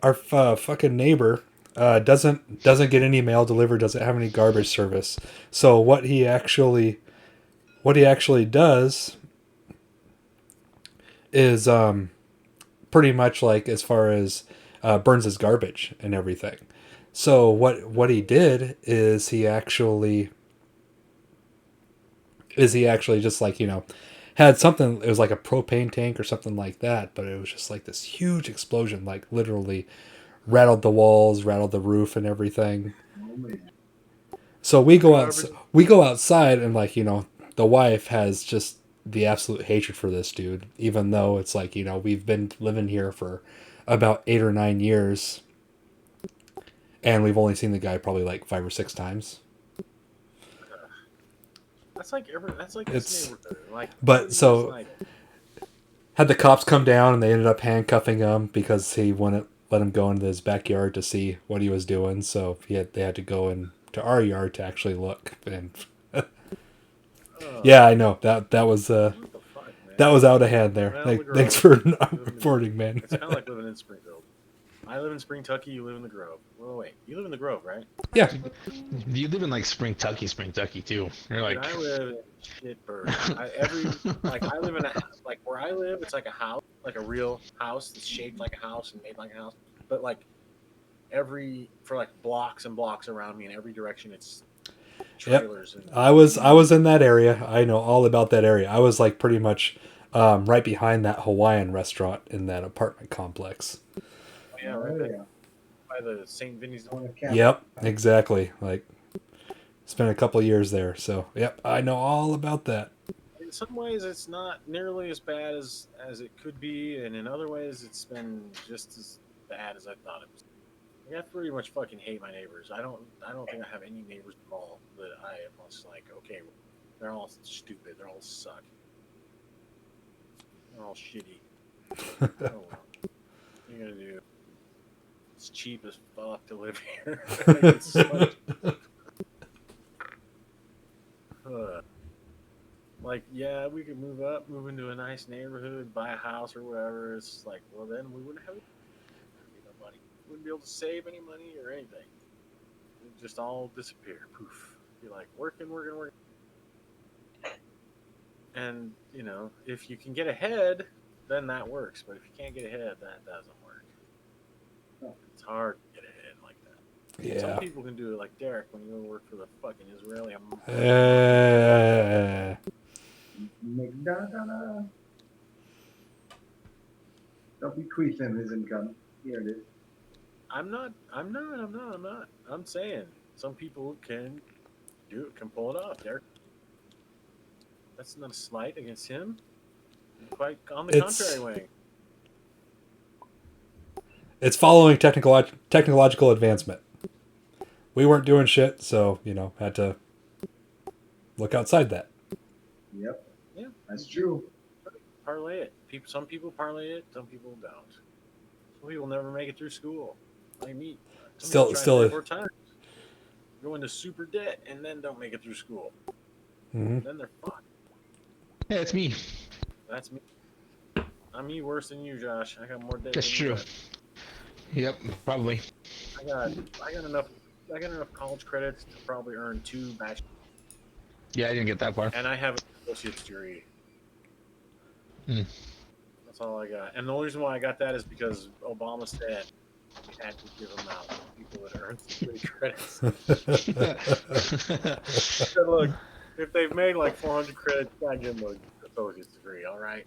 our fucking neighbor doesn't get any mail delivered, doesn't have any garbage service. So what he actually does is pretty much like as far as burns his garbage and everything. So what he did is he actually just like, you know, had something, it was like a propane tank or something like that, but it was just like this huge explosion, like literally rattled the walls, rattled the roof and everything. So we go outside and, like, you know, the wife has just the absolute hatred for this dude, even though it's like, you know, we've been living here for about 8 or 9 years and we've only seen the guy probably like 5 or 6 times. That's like It's- this neighborhood. Like, but so like, had the cops come down and they ended up handcuffing him because he wouldn't let him go into his backyard to see what he was doing. So they had to go into our yard to actually look. And yeah, I know that was what the fuck, man? that was out of hand there. Well, Like, the thanks Grove. for not reporting, man. It's kind of like living in Springfield. I live in Spring-Tucky. You live in the Grove. Well, wait, you live in the Grove, right? Yeah, You live in like Spring Tucky too. You're like, And I live in Shitburg. I live in a like where I live. It's like a house, like a real house that's shaped like a house and made like a house. But like for like blocks and blocks around me in every direction, it's trailers. And I was in that area. I know all about that area. I was like pretty much right behind that Hawaiian restaurant in that apartment complex. yeah, right there by the St. Vinny's. Yep, exactly. Like, spent a couple years there, so yep, I know all about that. In some ways, it's not nearly as bad as it could be, and in other ways, it's been just as bad as I thought it was. Like, I pretty much fucking hate my neighbors. I don't think I have any neighbors at all that I am just like, okay, they're all stupid. They're all suck. They're all shitty. Oh well. What are you gonna do? It's cheap as fuck to live here. Like, it's so like, yeah, we could move into a nice neighborhood, buy a house or whatever. It's like, well, then we wouldn't have no money. We wouldn't be able to save any money or anything. It would just all disappear. Poof. Be like working. And, you know, if you can get ahead, then that works. But if you can't get ahead, that doesn't work. It's hard to get ahead like that. Yeah. Some people can do it like Derek when you go to work for the fucking Israeli. Don't bequeath him his income. Here it is. I'm not. I'm saying some people can pull it off, Derek. That's not a slight against him. Quite on the contrary, Wayne. It's following technological advancement. We weren't doing shit, so, you know, had to look outside that. Yep. Yeah, that's true. Parlay it. Some people parlay it. Some people don't. Some people never make it through school. Like me. Some Still. 4 times. Go into super debt and then don't make it through school. Mm-hmm. Then they're fucked. Yeah, it's me. That's me. I'm me worse than you, Josh. I got more debt. That's true. Yep, probably. I got enough college credits to probably earn 2 bachelor's. Yeah, I didn't get that far. And I have an associate's degree. That's all I got. And the only reason why I got that is because Obama said we had to give them out to people that earn 3 credits. He said, look, if they've made like 400 credits, I give them an associate's degree, all right?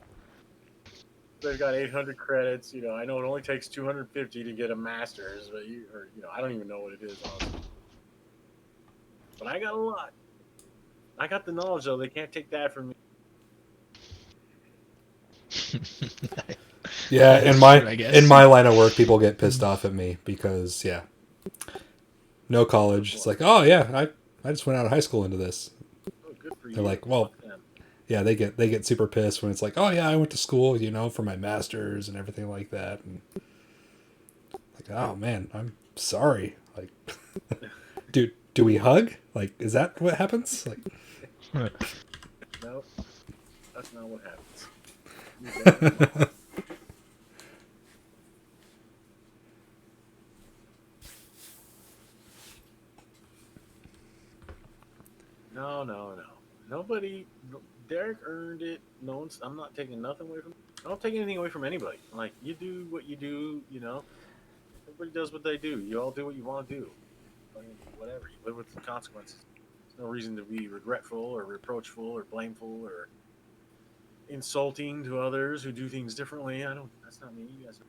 They've got 800 credits. You know, I know it only takes 250 to get a master's, but I don't even know what it is, honestly. But I got a lot. I got the knowledge, though. They can't take that from me. Yeah, in my line of work, people get pissed off at me because, yeah, no college. It's like, oh yeah, I just went out of high school into this. Oh, good for you. They're like, well, yeah, they get super pissed when it's like, oh yeah, I went to school, you know, for my master's and everything like that. And like, oh man, I'm sorry. Like, do we hug? Like, is that what happens? Like, no, that's not what happens. No. Nobody. Derek earned it. No one's. I'm not taking nothing away from. I don't take anything away from anybody. Like, you do what you do. You know, everybody does what they do. You all do what you want to do. I mean, whatever. You live with the consequences. There's no reason to be regretful or reproachful or blameful or insulting to others who do things differently. That's not me. You guys.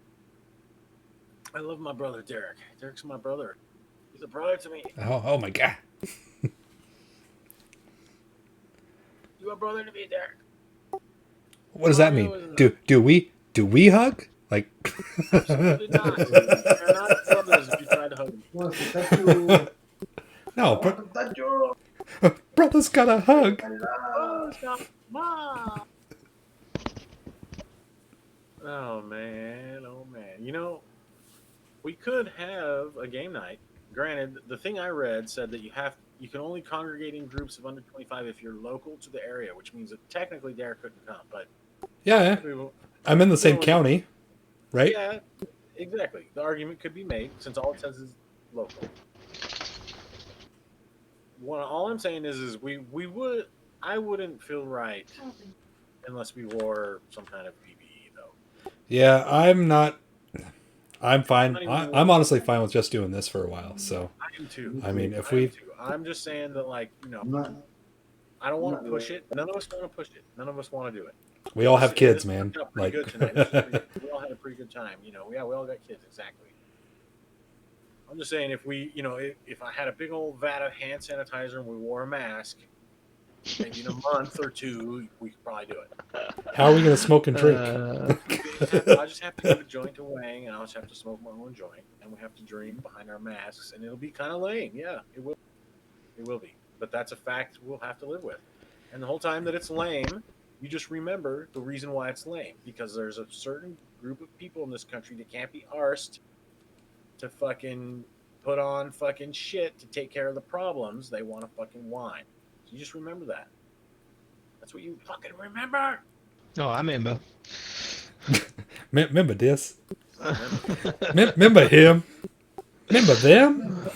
I love my brother Derek. Derek's my brother. He's a brother to me. Oh my god. You a brother to me, Derek. What does that mean? Do we hug? Like, absolutely not. You're not brothers if you try to hug me. No, but brother's got a hug. Oh man. You know, we could have a game night. Granted, the thing I read said that you can only congregate in groups of under 25 if you're local to the area, which means that technically Derek couldn't come. But yeah, I'm in the same county, right? Yeah, exactly. The argument could be made since all it says is local. All I'm saying is I wouldn't feel right unless we wore some kind of PPE though. Yeah, I'm fine. I'm honestly fine with just doing this for a while. So I am too. I mean, I'm just saying that, like, you know, I don't want to push it. None of us want to push it. None of us want to do it. We all have kids, man. Like, good tonight. We all had a pretty good time. You know, yeah, we all got kids, exactly. I'm just saying, if I had a big old vat of hand sanitizer and we wore a mask, maybe in a month or two, we could probably do it. How are we going to smoke and drink? I'll just have to give a joint to Wang, and I'll just have to smoke my own joint, and we have to drink behind our masks, and it'll be kind of lame. Yeah, it will. It will be. But that's a fact we'll have to live with. And the whole time that it's lame, you just remember the reason why it's lame. Because there's a certain group of people in this country that can't be arsed to fucking put on fucking shit to take care of the problems. They want to fucking whine. So you just remember that. That's what you fucking remember. Oh, I remember. Remember this? Remember him? Remember them?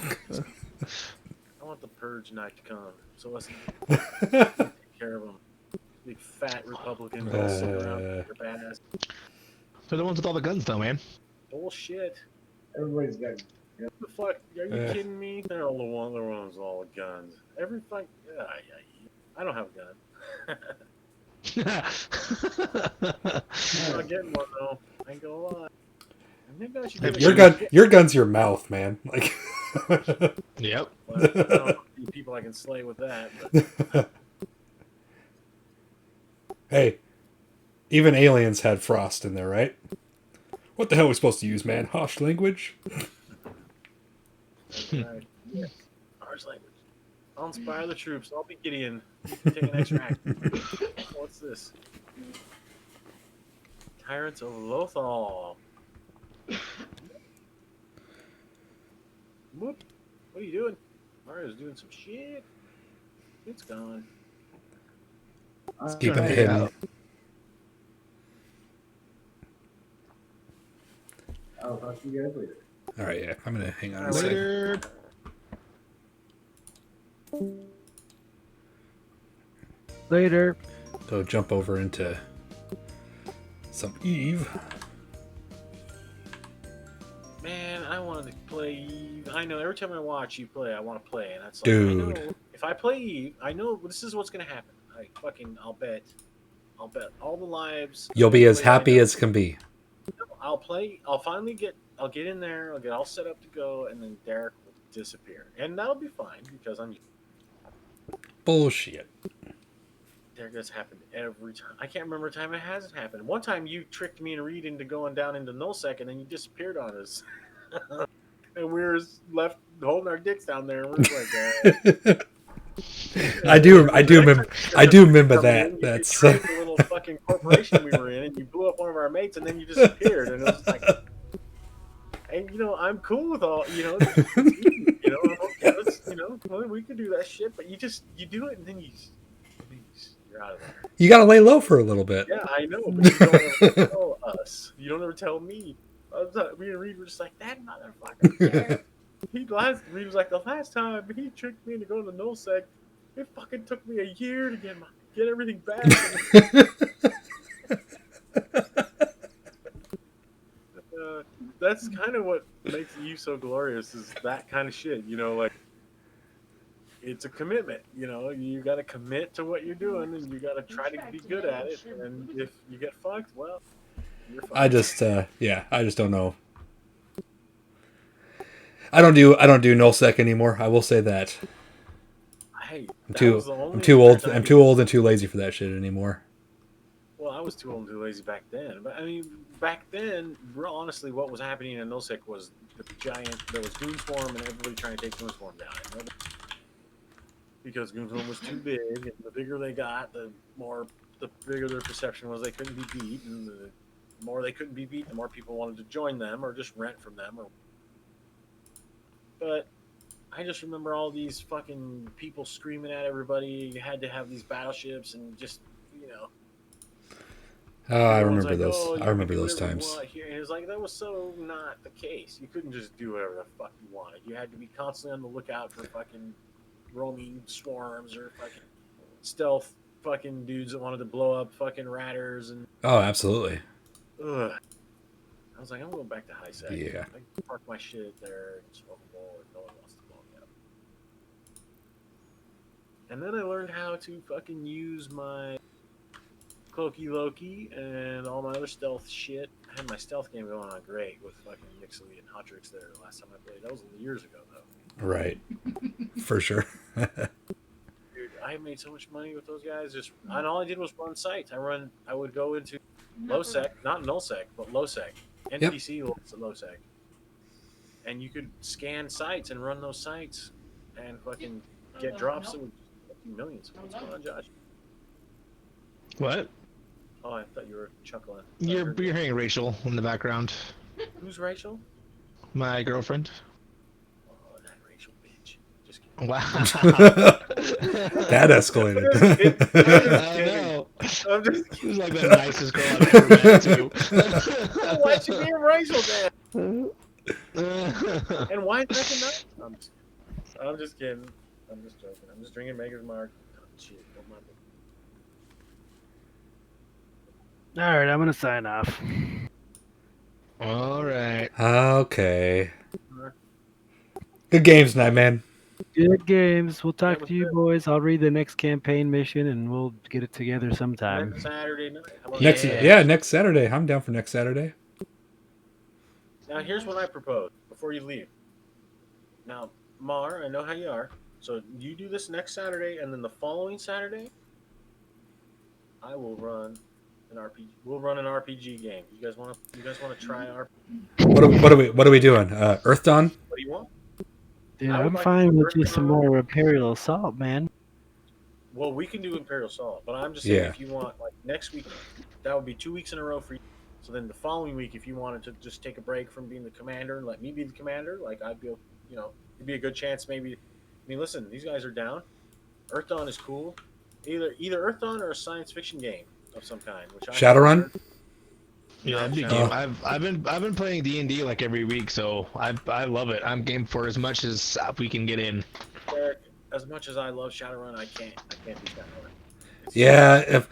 I want the purge night to come so us can take care of them. Big fat Republicans all sitting around with their badass They're the ones with all the guns, though, man. bullshit. Everybody's got. What the fuck? Are you kidding me? They're all the ones with all the guns. Every fuck. I don't have a gun. I'm not getting one though. I ain't gonna lie. Maybe I should get Your gun's your mouth, man. Like. Yep. Well, I don't know how many people I can slay with that. But Hey, even aliens had frost in there, right? What the hell are we supposed to use, man? Harsh language? right. Yes. Harsh language. I'll inspire the troops. I'll be Gideon. You can take an extra action. What's this? Tyrants of Lothal. Whoop. What are you doing? Mario's doing some shit. It's gone. Let's keep it hidden. I'll talk to you guys later. All right, yeah. I'm gonna hang on a Later. second. Later. Go jump over into some Eve. Man, I wanted to play Eve. I know every time I watch you play, I want to play, and that's like, Dude. I know if I play Eve, I know this is what's gonna happen. I'll bet all the lives. You'll be as everybody I happy know. as can be. I'll play. I'll get in there. I'll get all set up to go, and then Derek will disappear, and that'll be fine because I'm. Bullshit. Derek, that's happened every time. I can't remember a time it hasn't happened. One time you tricked me and Reed into going down into nullsec, and then you disappeared on us, and we were left holding our dicks down there. And we're just like, I do remember that. That's the little fucking corporation we were in, and you blew up one of our mates, and then you disappeared, and it was like, and I'm cool with all, I'm okay, we can do that shit, but you do it, and then you're out of there. you gotta lay low for a little bit. Yeah, I know, but you don't ever tell us. You don't ever tell me. Me and Reed were just like, that motherfucker. Reed was like, the last time he tricked me into going to nullsec, it fucking took me a year to get everything back. That's kind of what makes you so glorious, is that kind of shit. Like, it's a commitment. You got to commit to what you're doing, and you got to try to be good at it. And if you get fucked, well, you're fucked. I just don't know. I don't do nullsec anymore. I will say that. Hey, I'm too old. I'm too old and too lazy for that shit anymore. Well, I was too old and too lazy back then. But I mean, back then, real honestly, what was happening in nullsec was there was Goonswarm, and everybody trying to take Goonswarm down. Because Goonswarm was too big, and the bigger they got, the bigger their perception was they couldn't be beat, and the more they couldn't be beat, the more people wanted to join them or just rent from them. But I just remember all these fucking people screaming at everybody. You had to have these battleships, and just Oh, I remember like, those. oh, I remember those whatever you times. want here. And it was like, that was so not the case. You couldn't just do whatever the fuck you wanted. You had to be constantly on the lookout for fucking roaming swarms or fucking stealth fucking dudes that wanted to blow up fucking ratters. And Oh, absolutely. ugh. I was like, I'm going back to high sec. Yeah. I can park my shit there and smoke a bowl, and no one wants to blow me up. And then I learned how to fucking use my Cloaky Loki and all my other stealth shit. I had my stealth game going on great with fucking Mixley and Hotrix there the last time I played. That was years ago, though. Right. For sure. Dude, I made so much money with those guys. And all I did was run sites. I would go into low sec, not null sec, but low sec. NPC low sec. And you could scan sites and run those sites and fucking get drops that would millions. What's going on, Josh? What? Oh, I thought you were chuckling. You're hearing Rachel in the background. Who's Rachel? My girlfriend. Oh, that Rachel bitch. Just kidding. Wow. That escalated. I know. I'm just She was like the nicest girl I've ever met, too. Why'd you be Rachel then? And why is that nice? I'm just kidding. I'm just joking. I'm just drinking Maker's Mark. Oh, shit. Don't mind me. All right, I'm gonna sign off. All right. Okay. Good games tonight, man. Good games. We'll talk Yeah, to you good. boys. I'll read the next campaign mission, and we'll get it together sometime. Next Saturday night. How about Next, that? yeah, next Saturday. I'm down for next Saturday. Now, here's what I propose before you leave. Now, Mar, I know how you are. So you do this next Saturday, and then the following Saturday, I will run an RPG. We'll run an RPG game. You guys want to try RPG? What are we doing? Earth Dawn? What do you want? Dude, I would I'm like fine to with work just some on- more Imperial Assault, man. Well, we can do Imperial Assault, but I'm just saying Yeah. if you want, like next week, that would be 2 weeks in a row for you. So then the following week, if you wanted to just take a break from being the commander and let me be the commander, like I'd be, it'd be a good chance maybe. I mean, listen, these guys are down. Earth Dawn is cool. Either Earth Dawn or a science fiction game of some kind. Which Shadowrun? Yeah, that'd be Shadowrun. game. I've been playing D&D like every week, so I love it. I'm game for as much as we can get in. Derek, as much as I love Shadowrun, I can't do Shadowrun. Yeah.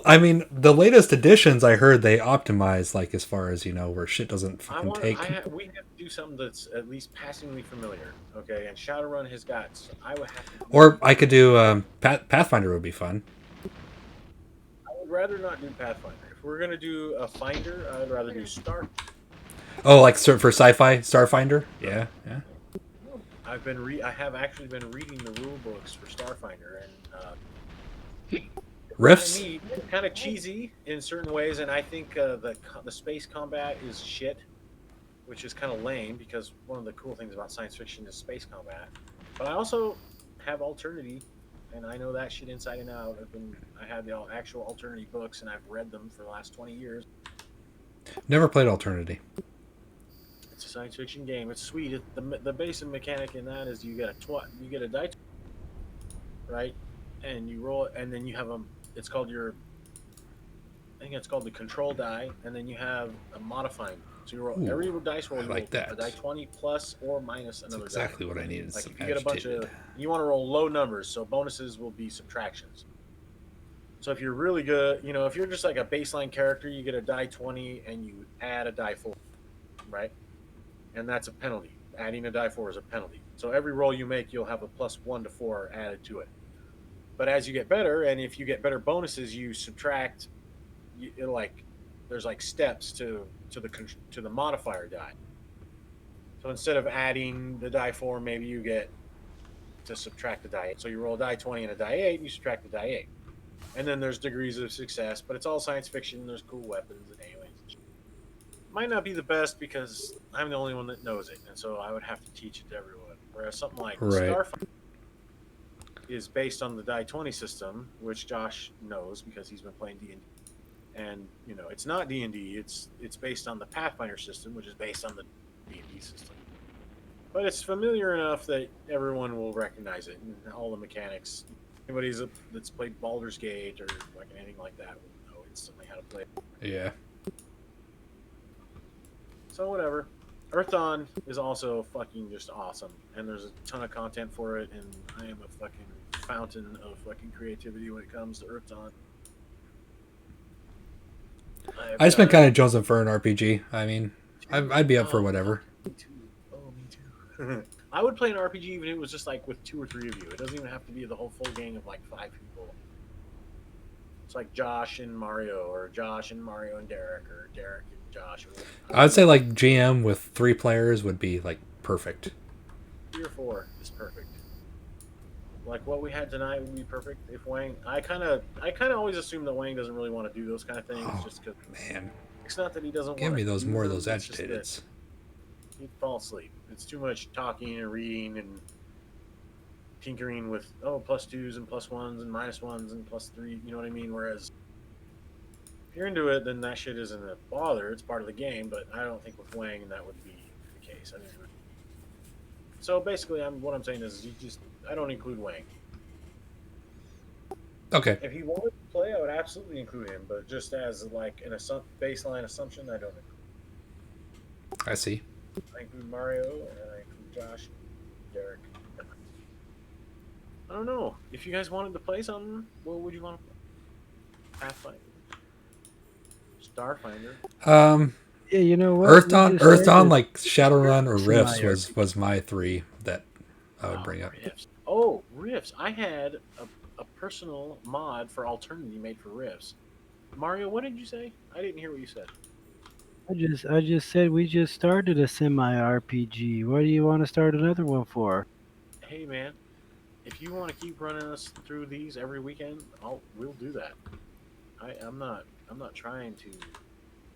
I mean, the latest editions I heard they optimize like as far as where shit doesn't fucking take. We have to do something that's at least passingly familiar, okay? And Shadowrun has got. So I would have to. Or I could do Pathfinder would be fun. I would rather not do Pathfinder. If we're gonna do a Finder, I would rather do Star. Oh, like for sci-fi Starfinder? Yeah. I have actually been reading the rule books for Starfinder, and Rifts? kind of cheesy in certain ways, and I think the space combat is shit, which is kind of lame because one of the cool things about science fiction is space combat. But I also have Alternity, and I know that shit inside and out. I have the actual Alternity books, and I've read them for the last 20 years. Never played Alternity. It's a science fiction game. It's sweet. The basic mechanic in that is you get a die, right, and you roll it, and then you have it's called I think it's called the control die, and then you have a modifying. So you roll every dice roll. You like roll that. a die 20 plus or minus another. That's exactly die. what I needed. Like if you get a bunch of, you want to roll low numbers, so bonuses will be subtractions. So if you're really good, if you're just like a baseline character, you get a die 20 and you add a die 4, right? And that's a penalty. Adding a die 4 is a penalty. So every roll you make, you'll have a plus 1 to 4 added to it. But as you get better, and if you get better bonuses, you subtract. There's like steps to the modifier die. So instead of adding the die 4, maybe you get to subtract the die 8. So you roll a die 20 and a die 8, and you subtract the die 8. And then there's degrees of success, but it's all science fiction. There's cool weapons and aliens. Might not be the best because I'm the only one that knows it, and so I would have to teach it to everyone. Whereas something like Starfighter is based on the die 20 system, which Josh knows because he's been playing D&D. And it's not D&D. It's based on the Pathfinder system, which is based on the D&D system. But it's familiar enough that everyone will recognize it and all the mechanics. Anybody that's played Baldur's Gate or like anything like that will know instantly how to play it. Yeah. So whatever. Earth Dawn is also fucking just awesome, and there's a ton of content for it, and I am a fucking fountain of fucking creativity when it comes to Earth Dawn. I just been kind of jonesing for an RPG. I mean, I'd be up for whatever. Me too. Oh, me too. I would play an RPG even if it was just like with 2 or 3 of you. It doesn't even have to be the whole full gang of like 5 people. It's like Josh and Mario, or Josh and Mario and Derek, or Derek and Josh. I would say like GM with 3 players would be like perfect. 3 or 4 is perfect. like what we had tonight would be perfect if Wang. I kind of always assume that Wang doesn't really want to do those kind of things, Oh, just because man. it's not that he doesn't Give want me to those do more of them. those It's just that agitateds. he'd fall asleep. It's too much talking and reading and tinkering with +2s and +1s and -1s and +3. You know what I mean? Whereas if you're into it, then that shit isn't a bother. It's part of the game. But I don't think with Wang that would be the case. I think it would. So basically, what I'm saying is, I don't include Wang. Okay, If he wanted to play, I would absolutely include him. But just as like an baseline assumption, I don't include. I see. I include Mario and I include Josh, Derek. I don't know. If you guys wanted to play something, what would you want to play? Pathfinder, Starfinder. Yeah, you know what? Earth We Dawn, just Earth Dawn, started like Shadowrun or Rifts semi-RPG. was my 3 that I would bring up. Rifts. Oh, Rifts. I had a personal mod for Alternity made for Rifts. Mario, what did you say? I didn't hear what you said. I just said we just started a semi-RPG. What do you want to start another one for? Hey, man, if you want to keep running us through these every weekend, we'll do that. I'm not trying to do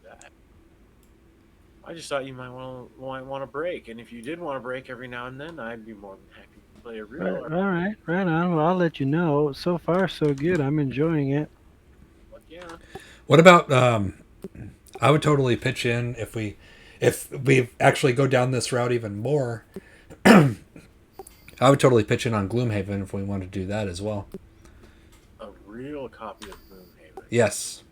that. I just thought you might want to break, and if you did want to break every now and then, I'd be more than happy to play a real. All right, right on. Well, I'll let you know. So far, so good. I'm enjoying it. Like, yeah. What about I would totally pitch in if we actually go down this route even more. I would totally pitch in on Gloomhaven if we wanted to do that as well. A real copy of Gloomhaven. Yes.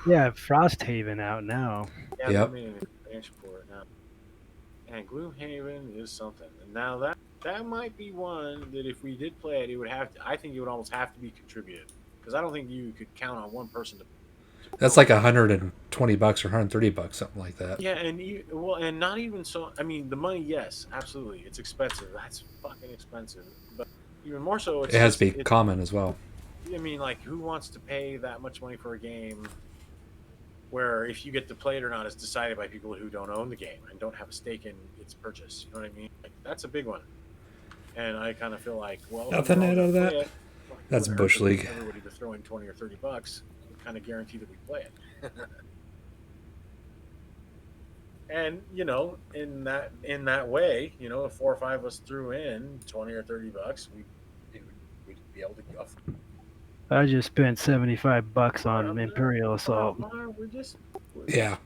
Yeah, Frosthaven out now. Yeah, Yep. they made an expansion for it now. And Gloomhaven is something. And now that might be one that if we did play it, it would have to. I think it would almost have to be contributed because I don't think you could count on one person to. That's like $120 or $130, something like that. Yeah, and not even so. I mean, the money, yes, absolutely, it's expensive. That's fucking expensive. But even more so, It has to be common as well. I mean, like, who wants to pay that much money for a game where if you get to play it or not is decided by people who don't own the game and don't have a stake in its purchase? You know what I mean? Like, that's a big one. And I kind of feel like, well, Nothing out of that. That's Bush League. Everybody to throw in $20 or $30, we kind of guarantee that we play it. And in that way, if 4 or 5 of us threw in $20 or $30, we'd be able to go. I just spent $75 on Imperial Assault. Yeah.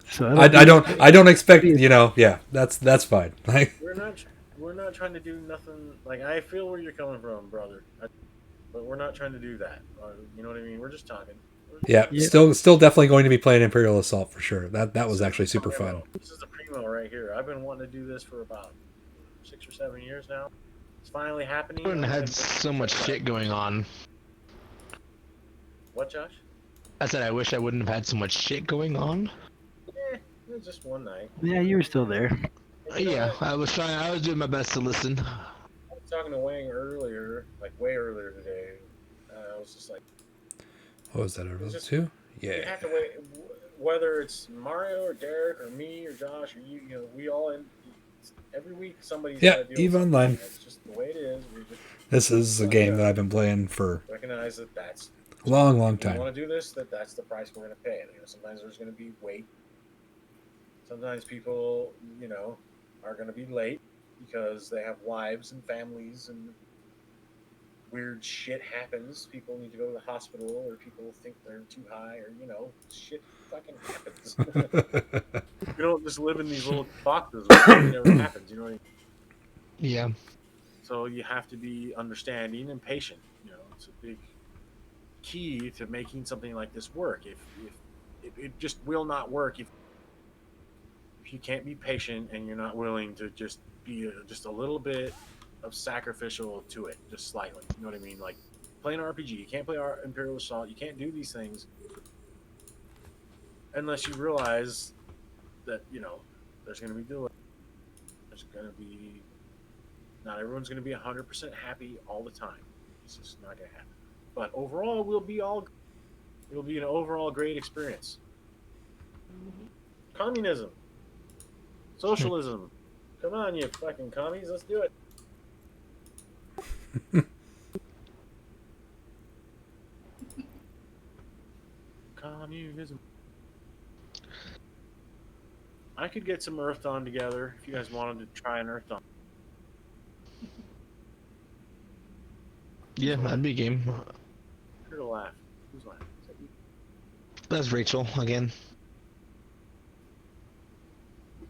So I don't expect yeah, that's fine. Like, we're not trying to do nothing. Like, I feel where you're coming from, brother, but we're not trying to do that. You know what I mean? We're just talking. Yeah, still definitely going to be playing Imperial Assault for sure. That was actually super fun. This is the primo right here. I've been wanting to do this for about 6 or 7 years now. It's finally happening. I wouldn't have had so much shit going on. What, Josh? I said I wish I wouldn't have had so much shit going on. It was just one night. Yeah, you were still there. Yeah, I was trying. I was doing my best to listen. I was talking to Wang earlier, like way earlier today. I was just like, what was that? Two? Yeah. You have to wait. Whether it's Mario or Derek or me or Josh or you, we all every week somebody's got to deal EVE with Online. It's just the way it is. This is a game that I've been playing for recognize that's long time. You want to do this? That's the price we're going to pay. Sometimes there's going to be wait. Sometimes people, are going to be late because they have wives and families and weird shit happens. People need to go to the hospital, or people think they're too high, or shit fucking happens. We don't just live in these little boxes where it never happens. You know what I mean? Yeah. So you have to be understanding and patient. It's a big key to making something like this work. If it just will not work if you can't be patient and you're not willing to just be just a little bit of sacrificial to it, just slightly. You know what I mean? Like playing an RPG, you can't play Imperial Assault. You can't do these things unless you realize that there's going to be delays. There's going to be not everyone's going to be 100% happy all the time. It's just not going to happen. But overall, it'll be an overall great experience. Communism, socialism. Come on, you fucking commies, let's do it. Communism. I could get some Earth Dawn together if you guys wanted to try an Earth Dawn. Yeah, that'd be a game. Here to laugh. Who's laughing? Is that you? That's Rachel again.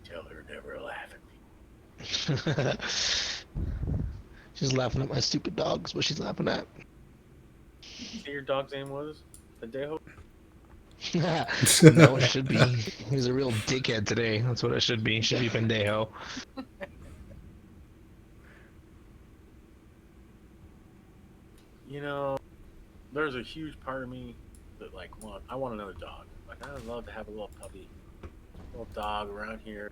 Tell her never laugh at me. She's laughing at my stupid dogs. What she's laughing at? See your dog's name was? Adejo? No, it should be. He's a real dickhead today. That's what it should be. Should be Pendejo. You know, there's a huge part of me that like I want another dog. Like I would love to have a little puppy, little dog around here.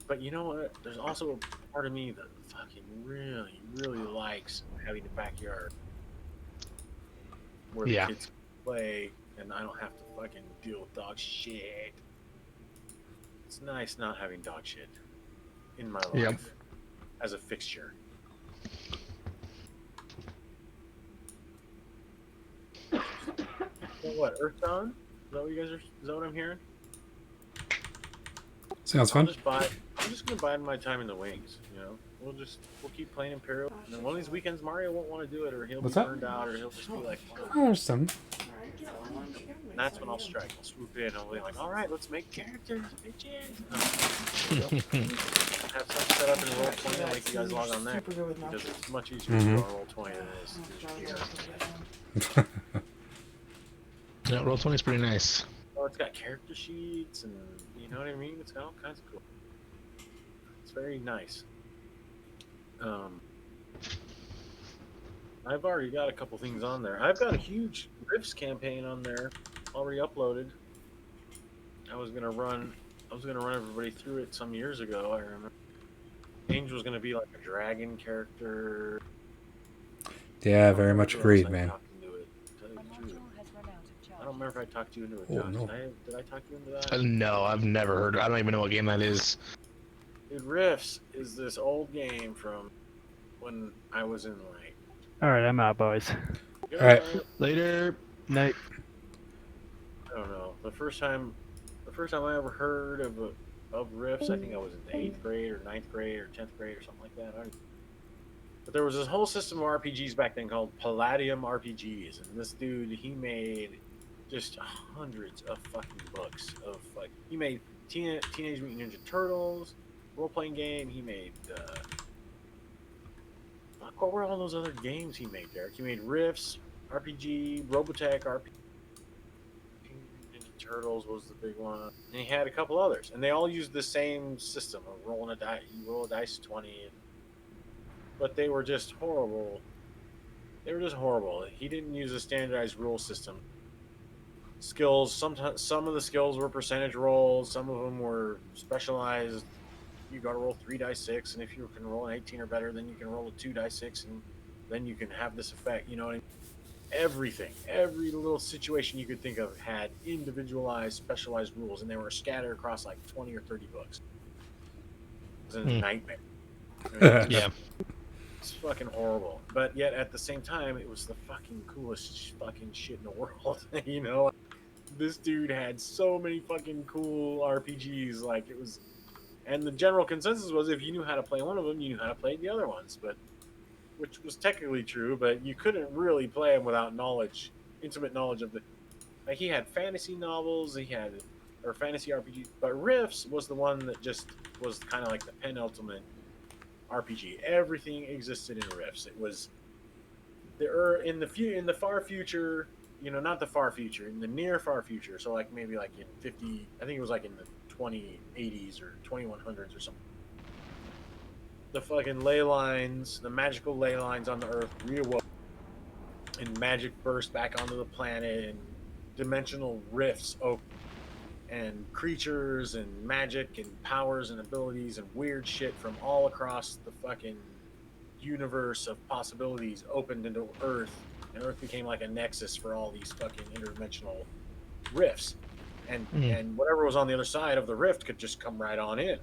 But you know what? There's also a part of me that fucking really, really likes having a backyard where the kids can play and I don't have to fucking deal with dog shit. It's nice not having dog shit in my life as a fixture. So what, Earth Dawn? Is that what you guys are? Is that what I'm hearing? Sounds fun. I'm just gonna bide my time in the wings. You know, we'll keep playing Imperial. And then one of these weekends, Mario won't want to do it, or he'll be burned out, or he'll just be like, Oh, there's some. and that's when I'll strike. I'll swoop in. I'll be like, all right, let's make characters, bitches. Have stuff set up in Roll20. I'll make you guys log on there because it's much easier to go on Roll20 than it is here. Yeah, Roll20 is pretty nice. Oh, it's got character sheets, and you know what I mean. It's got all kinds of cool. It's very nice. I've already got a couple things on there. I've got a huge Rifts campaign on there already uploaded. I was gonna run everybody through it some years ago. I remember. Angel was gonna be like a dragon character. Yeah, very much agreed, man. I don't remember if I talked you into it, Oh, Josh. no. Did I talk you into that? No, I've never heard. I don't even know what game that is. Dude, Rifts is this old game from when I was in like. Alright, I'm out, boys. All right. Later. Night. I don't know. The first time I ever heard of Rifts, I think I was in 8th grade or 9th grade or 10th grade or something like that. But there was this whole system of RPGs back then called Palladium RPGs, and this dude, he made just hundreds of fucking books of like. He made Teenage Mutant Ninja Turtles role-playing game. He made what were all those other games he made, Derek? He made Rifts RPG, Robotech RPG. Ninja Turtles was the big one, and he had a couple others, and they all used the same system of rolling a die. You roll a dice 20, but they were just horrible. They were just horrible. He didn't use a standardized rule system. Skills. Sometimes some of the skills were percentage rolls. Some of them were specialized. You got to roll 3 dice 6, and if you can roll an 18 or better, then you can roll a 2 dice 6, and then you can have this effect. You know what I mean? Everything, every little situation you could think of had individualized, specialized rules, and they were scattered across like 20 or 30 books. It was a nightmare. I mean, Yeah. It's fucking horrible. But yet, at the same time, it was the fucking coolest fucking shit in the world. You know? This dude had so many fucking cool RPGs. Like, it was... And the general consensus was if you knew how to play one of them, you knew how to play the other ones. But... Which was technically true, but you couldn't really play them without knowledge, intimate knowledge of the... Like, he had fantasy novels, or fantasy RPGs, but Rifts was the one that just was kind of like the penultimate RPG. Everything existed in Rifts. It was in the far future, you know, not the far future, in the near far future. So like maybe like in 50, I think it was like in the 2080s or 2100s or something. The fucking ley lines, the magical ley lines on the Earth reawoke, and magic burst back onto the planet, and dimensional rifts open, and creatures and magic and powers and abilities and weird shit from all across the fucking universe of possibilities opened into Earth, and Earth became like a nexus for all these fucking interdimensional rifts, and whatever was on the other side of the rift could just come right on in.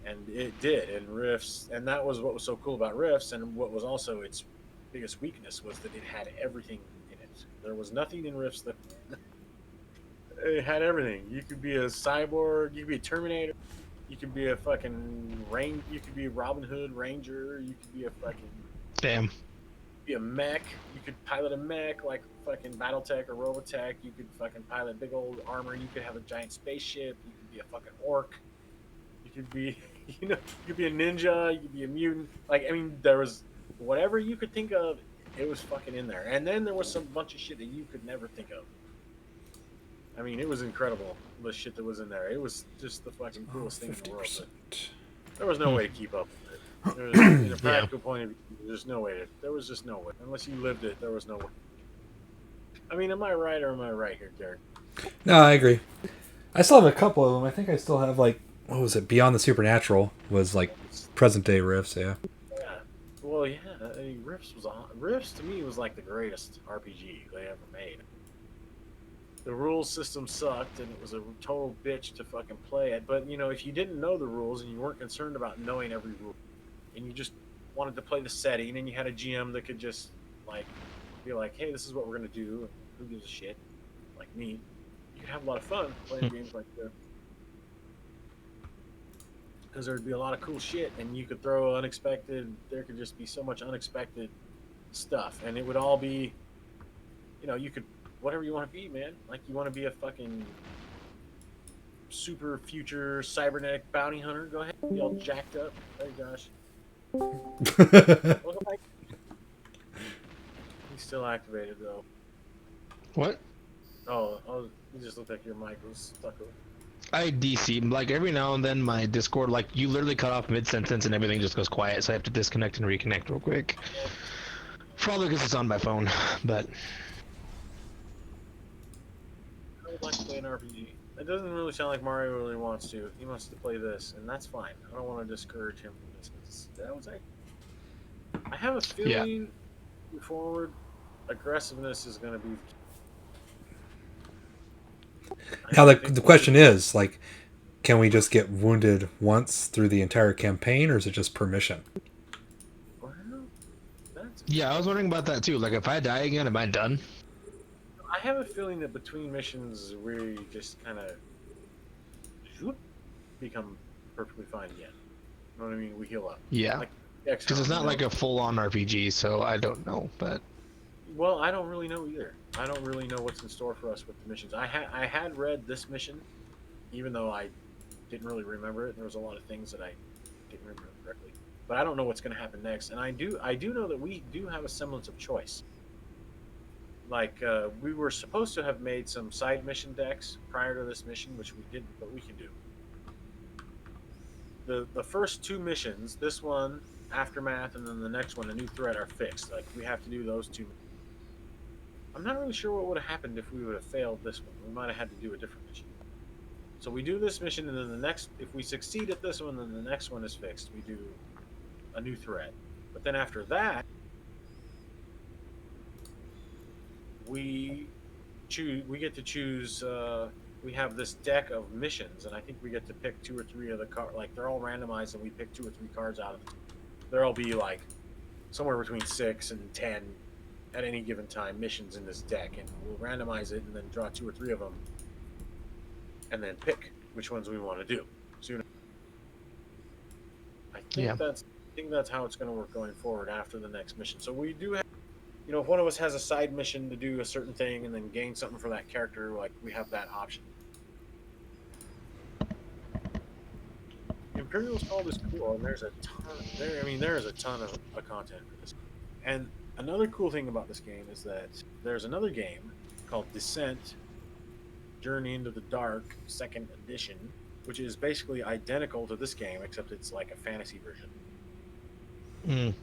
And it did, and Rifts, and that was what was so cool about Rifts, and what was also its biggest weakness was that it had everything in it. There was nothing in Rifts that it had everything. You could be a cyborg, you could be a Terminator, you could be a fucking you could be a Robin Hood Ranger, you could be a fucking Damn. be a mech. You could pilot a mech like fucking BattleTech or Robotech. You could fucking pilot big old armor. You could have a giant spaceship. You could be a fucking orc. You could be, you could be a ninja. You could be a mutant. Like, I mean, there was whatever you could think of. It was fucking in there. And then there was some bunch of shit that you could never think of. I mean, it was incredible, the shit that was in there. It was just the fucking coolest thing in the world. But there was no way to keep up with it. There was, in a practical point of view, there's no way. There was just no way. Unless you lived it, there was no way. I mean, am I right or am I right here, Derek? No, I agree. I still have a couple of them. I think I still have, like, what was it? Beyond the Supernatural was, like, present day Rifts, yeah. Yeah. Well, yeah. I mean, Rifts to me was like the greatest RPG they ever made. The rules system sucked, and it was a total bitch to fucking play it. But, if you didn't know the rules and you weren't concerned about knowing every rule, and you just wanted to play the setting, and you had a GM that could just, like, be like, hey, this is what we're going to do, and who gives a shit, like me, you could have a lot of fun playing games like this. Because there'd be a lot of cool shit, and you could throw there could just be so much unexpected stuff, and it would all be, you could, whatever you want to be, man. Like, you want to be a fucking super future cybernetic bounty hunter, go ahead, be all jacked up. Hey, Josh. Welcome back. He's still activated, though. What? Oh, you just looked like your mic was stuck over. I DC. Like, every now and then my Discord, like, you literally cut off mid-sentence and everything just goes quiet, so I have to disconnect and reconnect real quick. Probably because it's on my phone, but... I would like to play an RPG. It doesn't really sound like Mario really wants to. He wants to play this, and that's fine. I don't want to discourage him from this. I have a feeling moving forward, aggressiveness is going to be... Now, the question is, like, can we just get wounded once through the entire campaign, or is it just per mission? Well, that's... Yeah, I was wondering about that too. Like, if I die again, am I done? I have a feeling that between missions, we just kind of become perfectly fine again. You know what I mean? We heal up. Yeah. Like, because it's not like a full-on RPG, so I don't know, but... Well, I don't really know either. I don't really know what's in store for us with the missions. I had read this mission, even though I didn't really remember it. There was a lot of things that I didn't remember correctly. But I don't know what's going to happen next. And I do know that we do have a semblance of choice. Like, we were supposed to have made some side mission decks prior to this mission, which we didn't, but we can do. The first two missions, this one, Aftermath, and then the next one, A New Threat, are fixed. Like, we have to do those two. I'm not really sure what would have happened if we would have failed this one. We might have had to do a different mission. So we do this mission, and then the next, if we succeed at this one, then the next one is fixed. We do A New Threat. But then after that, we get to choose, we have this deck of missions, and I think we get to pick 2 or 3 of the cards. Like, they're all randomized, and we pick 2 or 3 cards out of it. There'll be, like, somewhere between 6 and 10 at any given time missions in this deck, and we'll randomize it and then draw 2 or 3 of them, and then pick which ones we want to do. Soon, I think that's how it's going to work going forward after the next mission. So we do have, if one of us has a side mission to do a certain thing and then gain something for that character, like, we have that option. Imperial Assault is cool, and there's a ton of content for this. And another cool thing about this game is that there's another game called Descent Journey into the Dark 2nd Edition, which is basically identical to this game, except it's like a fantasy version.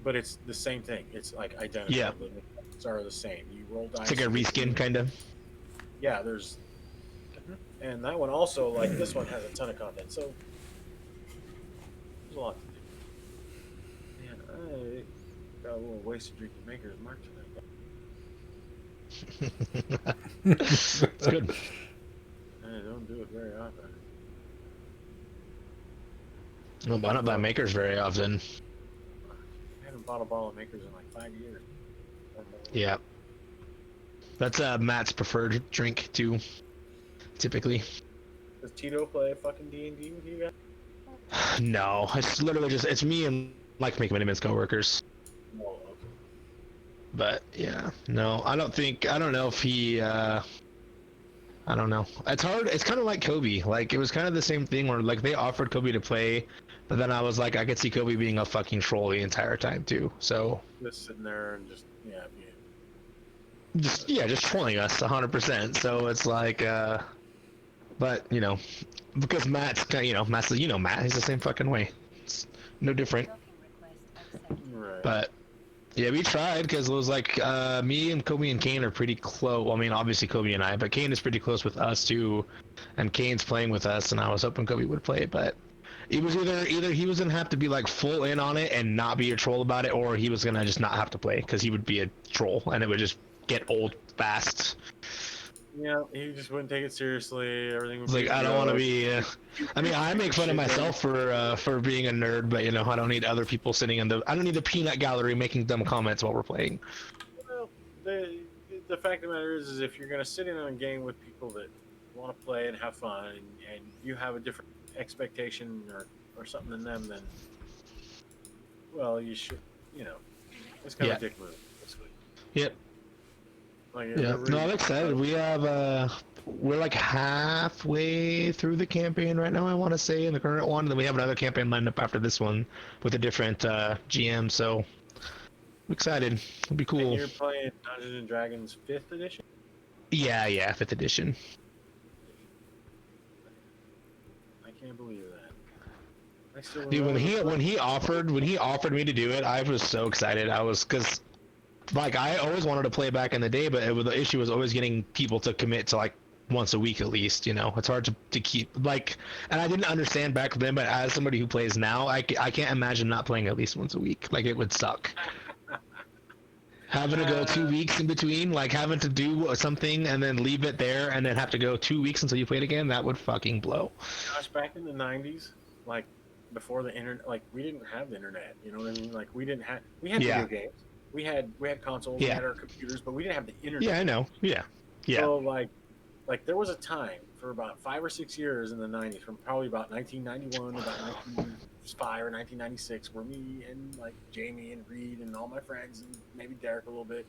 But it's the same thing. It's like identical. Yeah. The mechanics are the same. You roll dice. It's like a reskin, kind of. Yeah, there's... And that one also, like this one, has a ton of content. So there's a lot to do. Man, I got a little wasted drinking Maker's Mark tonight. It's good. I don't do it very often. No, I don't buy makers very often. I haven't bought a bottle of makers in like 5 years. Yeah. That's Matt's preferred drink too, typically. Does Tito play fucking D&D with you guys? No, it's literally just it's me and like Make Miniman's coworkers. No, okay. But yeah, no, I don't know if he I don't know. It's hard. It's kind of like Kobe. Like it was kind of the same thing where like they offered Kobe to play, but then I was like I could see Kobe being a fucking troll the entire time too. So Just sitting there and just just trolling us 100%. So it's like but you know, because Matt's Matt's Matt, he's the same fucking way. It's no different. right. But yeah, we tried because it was like me and Kobe and Kane are pretty close. Well, I mean, obviously Kobe and I, but Kane is pretty close with us too, and Kane's playing with us, and I was hoping Kobe would play, but it was either he was gonna have to be like full in on it and not be a troll about it, or he was gonna just not have to play because he would be a troll and it would just get old fast. Yeah, he just wouldn't take it seriously. Everything would Like I don't want to be. I mean, I make fun of myself for being a nerd, but I don't need other people sitting in the. I don't need the peanut gallery making dumb comments while we're playing. Well, the fact of the matter is if you're gonna sit in on a game with people that want to play and have fun, and you have a different expectation or something than them, then well, you should. It's kind of a dick move. Yep. Like, Yeah. No, I'm excited. We have we're like halfway through the campaign right now, I want to say, in the current one. And then we have another campaign lined up after this one with a different GM. So I'm excited. It'll be cool. And you're playing Dungeons and Dragons 5th edition? Yeah, 5th edition. I can't believe that. I still Dude, when he offered me to do it, I was so excited. Because like I always wanted to play back in the day, but the issue was always getting people to commit to like once a week at least. It's hard to keep like, and I didn't understand back then. But as somebody who plays now, I can't imagine not playing at least once a week. Like it would suck. Having to go 2 weeks in between, like having to do something and then leave it there, and then have to go 2 weeks until you play it again, that would fucking blow. Gosh, back in the 90s, like before the internet, like we didn't have the internet. You know what I mean? Like we had video games. We had consoles, we had our computers, but we didn't have the internet. Yeah, I know. Yeah. So like there was a time for about 5 or 6 years in the 90s, from probably about 1991 to about 1995 or 1996, where me and like Jamie and Reed and all my friends and maybe Derek a little bit,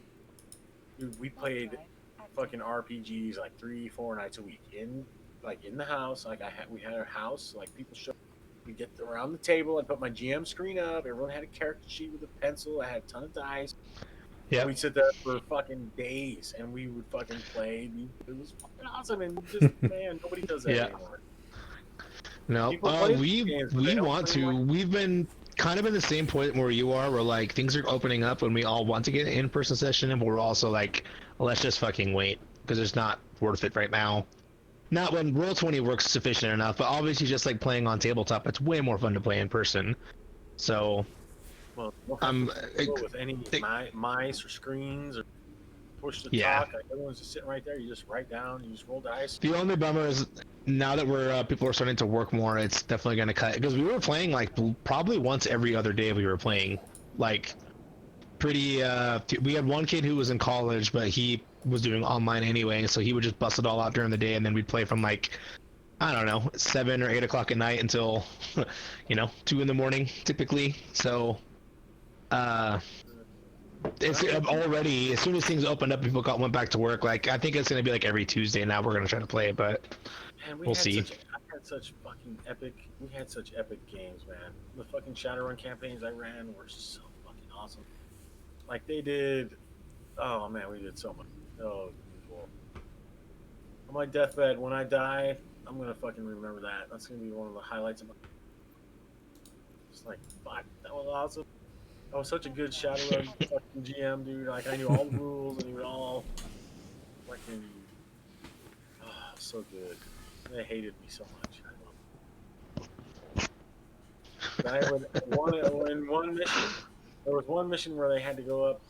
dude, we played fucking RPGs like 3-4 nights a week in the house. Like we had our house, like people show. We get around the table. I put my GM screen up. Everyone had a character sheet with a pencil. I had a ton of dice. Yeah. We'd sit there for fucking days, and we would fucking play. It was fucking awesome, and just man, nobody does that anymore. No, we want to. We've been kind of in the same point where you are, where like things are opening up, and we all want to get an in-person session, and we're also like, let's just fucking wait because it's not worth it right now. Not when Roll20 works sufficient enough, but obviously just like playing on tabletop, it's way more fun to play in person. So, with any mice or screens or push to talk. Like, everyone's just sitting right there. You just write down. You just roll dice. The only bummer is now that people are starting to work more, it's definitely going to cut. Because we were playing like probably once every other day. We were playing like pretty. We had one kid who was in college, but he was doing online anyway, so he would just bust it all out during the day, and then we'd play from like, I don't know, 7 or 8 o'clock at night until 2 in the morning typically. So it's already, as soon as things opened up, people went back to work. Like I think it's gonna be like every Tuesday now. We're gonna try to play, but we'll see. We had such epic games, man. The fucking Shadowrun campaigns I ran were so fucking awesome. Like they did. Oh man, we did so much. Oh, beautiful. On my deathbed, when I die, I'm gonna fucking remember that. That's gonna be one of the highlights of my. Just like, fuck, that was awesome. I was such a good Shadowrun fucking GM, dude. Like I knew all the rules, I knew all. Fucking. Oh, so good. They hated me so much. I would in one mission. There was one mission where they had to go up.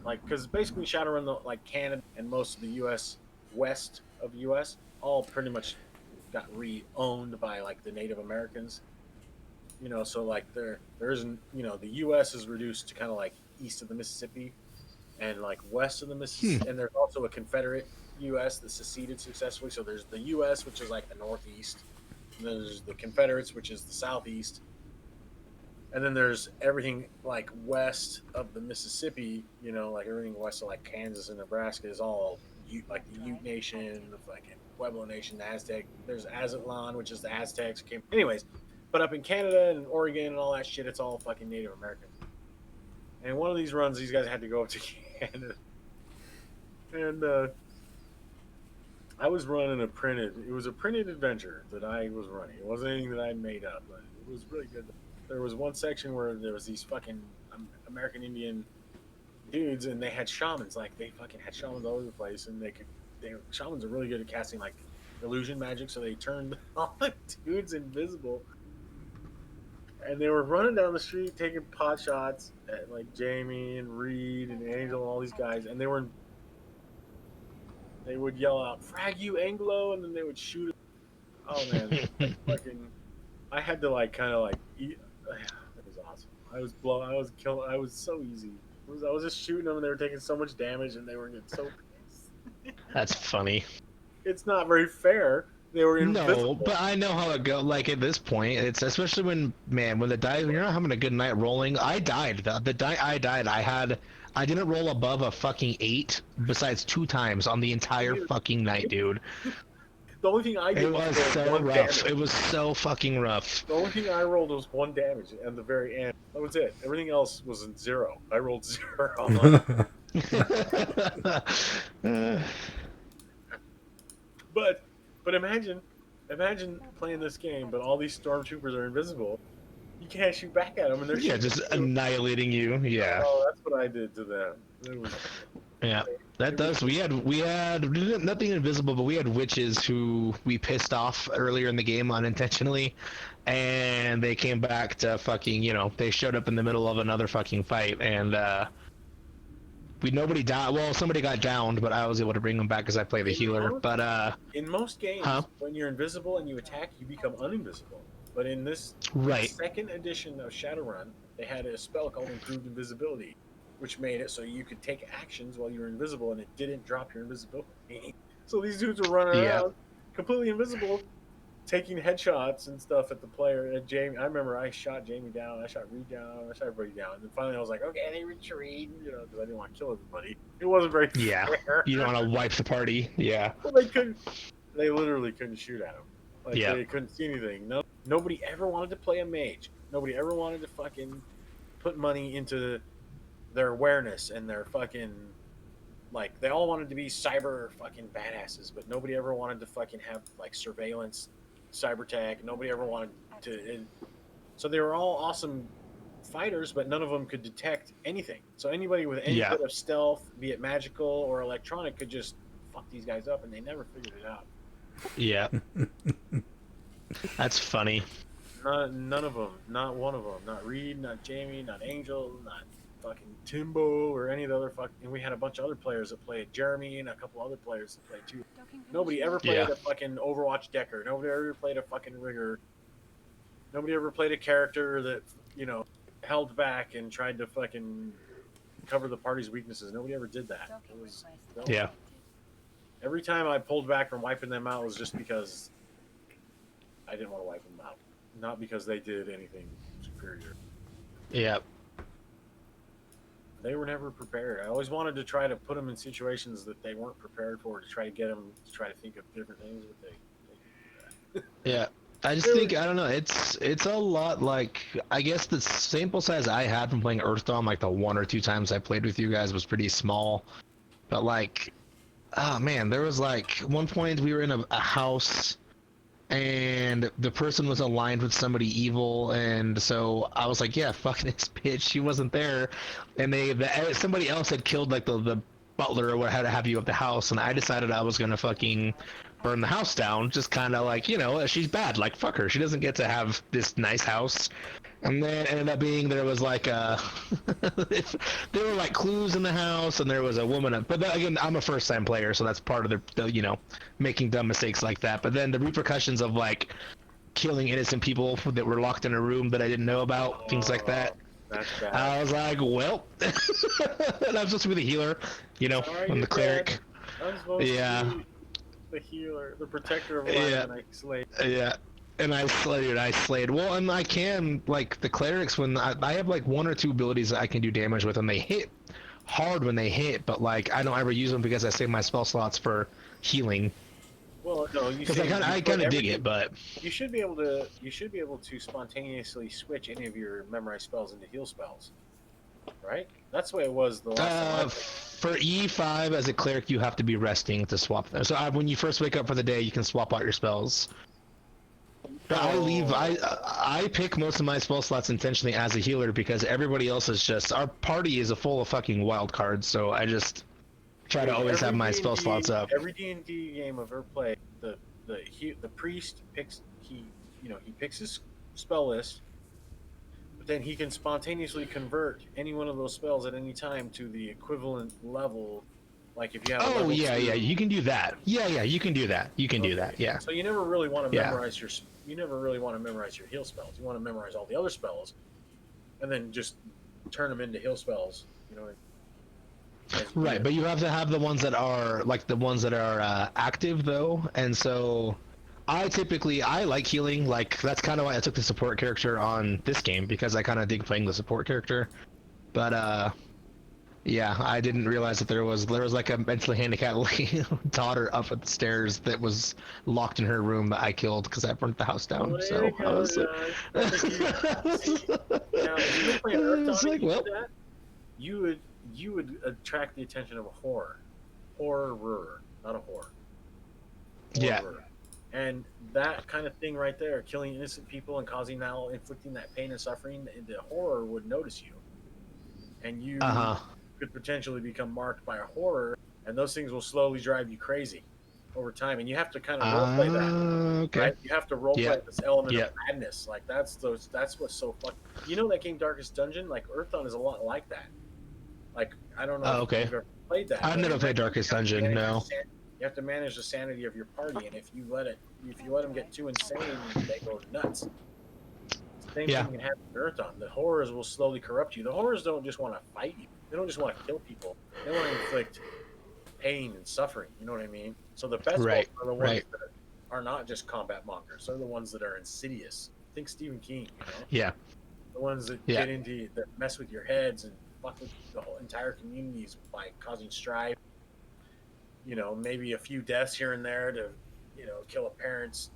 Like, because basically Shadowrun, like Canada and most of the U.S. west of the U.S. all pretty much got re-owned by like the Native Americans. You know, so like there isn't, you know, the U.S. is reduced to kind of like east of the Mississippi and like west of the Mississippi, and there's also a Confederate U.S. that seceded successfully. So there's the U.S., which is like the northeast, and then there's the Confederates, which is the southeast, and then there's everything like west of the Mississippi. You know, like everything west of like Kansas and Nebraska is all like the Ute Nation, the fucking Pueblo Nation, the Aztec. There's Aztlan, which is the Aztecs. Anyways, but up in Canada and Oregon and all that shit, it's all fucking Native Americans. And one of these runs, these guys had to go up to Canada, and I was running it was a printed adventure that I was running. It wasn't anything that I made up, but it was really good. There was one section where there was these fucking American Indian dudes, and they had shamans. Like, they fucking had shamans all over the place, and shamans are really good at casting like illusion magic, so they turned all the dudes invisible. And they were running down the street taking pot shots at like Jamie and Reed and Angel and all these guys, and they would yell out "Frag you, Anglo!" and then they would shoot. Oh man, fucking! I had to like kind of like eat. It was awesome. I was killing. I was so easy. I was just shooting them, and they were taking so much damage, and they were getting so pissed. That's funny. It's not very fair. They were invisible. No, but I know how it goes. Like at this point, it's especially when the die, when you're not having a good night rolling. I died. The die I died. I didn't roll above a fucking 8, besides 2 times on the entire fucking night, dude. The only thing I did It was so rough. Damage. It was so fucking rough. The only thing I rolled was 1 damage at the very end. That was it. Everything else was in 0. I rolled 0. But imagine playing this game, but all these stormtroopers are invisible. You can't shoot back at them, and they're just annihilating you. Yeah. Oh, that's what I did to them. Yeah, that does. We had nothing invisible, but we had witches who we pissed off earlier in the game unintentionally, and they came back to fucking, they showed up in the middle of another fucking fight, and nobody died. Well, somebody got downed, but I was able to bring them back because I play the healer. But in most games, when you're invisible and you attack, you become uninvisible. But in this second edition of Shadowrun, they had a spell called Improved Invisibility, which made it so you could take actions while you were invisible, and it didn't drop your invisibility. So these dudes were running around completely invisible, taking headshots and stuff at the player. At Jamie, I remember I shot Jamie down, I shot Reed down, I shot everybody down, and then finally I was like, okay, they retreat, because I didn't want to kill everybody. It wasn't very fair. You don't want to wipe the party. Yeah. Well, they literally couldn't shoot at him. Like, they couldn't see anything. Nobody ever wanted to play a mage. Nobody ever wanted to fucking put money into their awareness and their fucking, like, they all wanted to be cyber fucking badasses, but nobody ever wanted to fucking have like surveillance, cyber tech. Nobody ever wanted to. So they were all awesome fighters, but none of them could detect anything. So anybody with any bit of stealth, be it magical or electronic, could just fuck these guys up, and they never figured it out. Yeah. That's funny. None of them. Not one of them. Not Reed, not Jamie, not Angel, not fucking Timbo, or any of the other fucking. And we had a bunch of other players that played. Jeremy and a couple other players that played too. Nobody ever played a fucking Overwatch Decker. Nobody ever played a fucking Rigger. Nobody ever played a character that, held back and tried to fucking cover the party's weaknesses. Nobody ever did that. Every time I pulled back from wiping them out was just because I didn't want to wipe them out, not because they did anything superior. Yeah. They were never prepared. I always wanted to try to put them in situations that they weren't prepared for, to try to get them to try to think of different things, but they Yeah. I just think, I don't know, it's a lot like, I guess the sample size I had from playing Earthdawn, like the 1 or 2 times I played with you guys, was pretty small. But like, oh man, there was like one point we were in a house and the person was aligned with somebody evil, and so I was like, yeah, fuck this bitch, she wasn't there, and somebody else had killed like the butler or what have you of the house, and I decided I was gonna fucking burn the house down, just kind of like, she's bad, like fuck her, she doesn't get to have this nice house. And then it ended up being there was like there were like clues in the house, and there was a woman. But then, again, I'm a first-time player, so that's part of the making dumb mistakes like that. But then the repercussions of like killing innocent people that were locked in a room that I didn't know about, things like that. That's bad. I was like, well, and I'm supposed to be the healer, Sorry, I'm you're the cleric. dead. I'm supposed Yeah. to be the healer, the protector of life, Yeah. and I slayed. Yeah. And I slayed. Well, and I can, like, the clerics, when I have, like, 1 or 2 abilities that I can do damage with, and they hit hard when they hit, but, like, I don't ever use them because I save my spell slots for healing. Well, no, you Because I put kind of dig everything- it, but... You should be able to spontaneously switch any of your memorized spells into heal spells, right? That's the way it was the last time I played. For E5 as a cleric, you have to be resting to swap them. So when you first wake up for the day, you can swap out your spells. But I pick most of my spell slots intentionally as a healer because everybody else is just, our party is full of fucking wild cards. So I just try to always have my spell slots up. Every D&D game I've ever played, the priest picks he picks his spell list, but then he can spontaneously convert any one of those spells at any time to the equivalent level. Like if you have Oh yeah, you can do that. Yeah, you can do that. You can do that. Yeah. So you never really want to Yeah. memorize your heal spells. You want to memorize all the other spells, and then just turn them into heal spells. Right, but you have to have the ones that are active though, and so I like healing. Like that's kind of why I took the support character on this game because I kind of dig playing the support character. But yeah, I didn't realize that there was like a mentally handicapped daughter up at the stairs that was locked in her room that I killed because I burnt the house down. So I was like, well, you would attract the attention of a horror, not a whore. Yeah. And that kind of thing right there, killing innocent people and inflicting that pain and suffering, the horror would notice you, and you could potentially become marked by a horror, and those things will slowly drive you crazy over time. And you have to kind of roleplay that. Okay. Right? You have to roleplay this element of madness. Like that's what's so fun. You know that game Darkest Dungeon? Like Earthdawn is a lot like that. Like I don't know if you've ever played that. I've never played Darkest Dungeon. No. You have to manage the sanity of your party, and if you let them get too insane, they go nuts. Same thing can happen in Earthdawn. The horrors will slowly corrupt you. The horrors don't just want to fight you. They don't just want to kill people. They want to inflict pain and suffering. You know what I mean? So the best ones are the ones that are not just combat mongers. They're the ones that are insidious. Think Stephen King. Yeah. The ones that that mess with your heads and fuck with the whole entire communities by causing strife. Maybe a few deaths here and there to, kill a parent's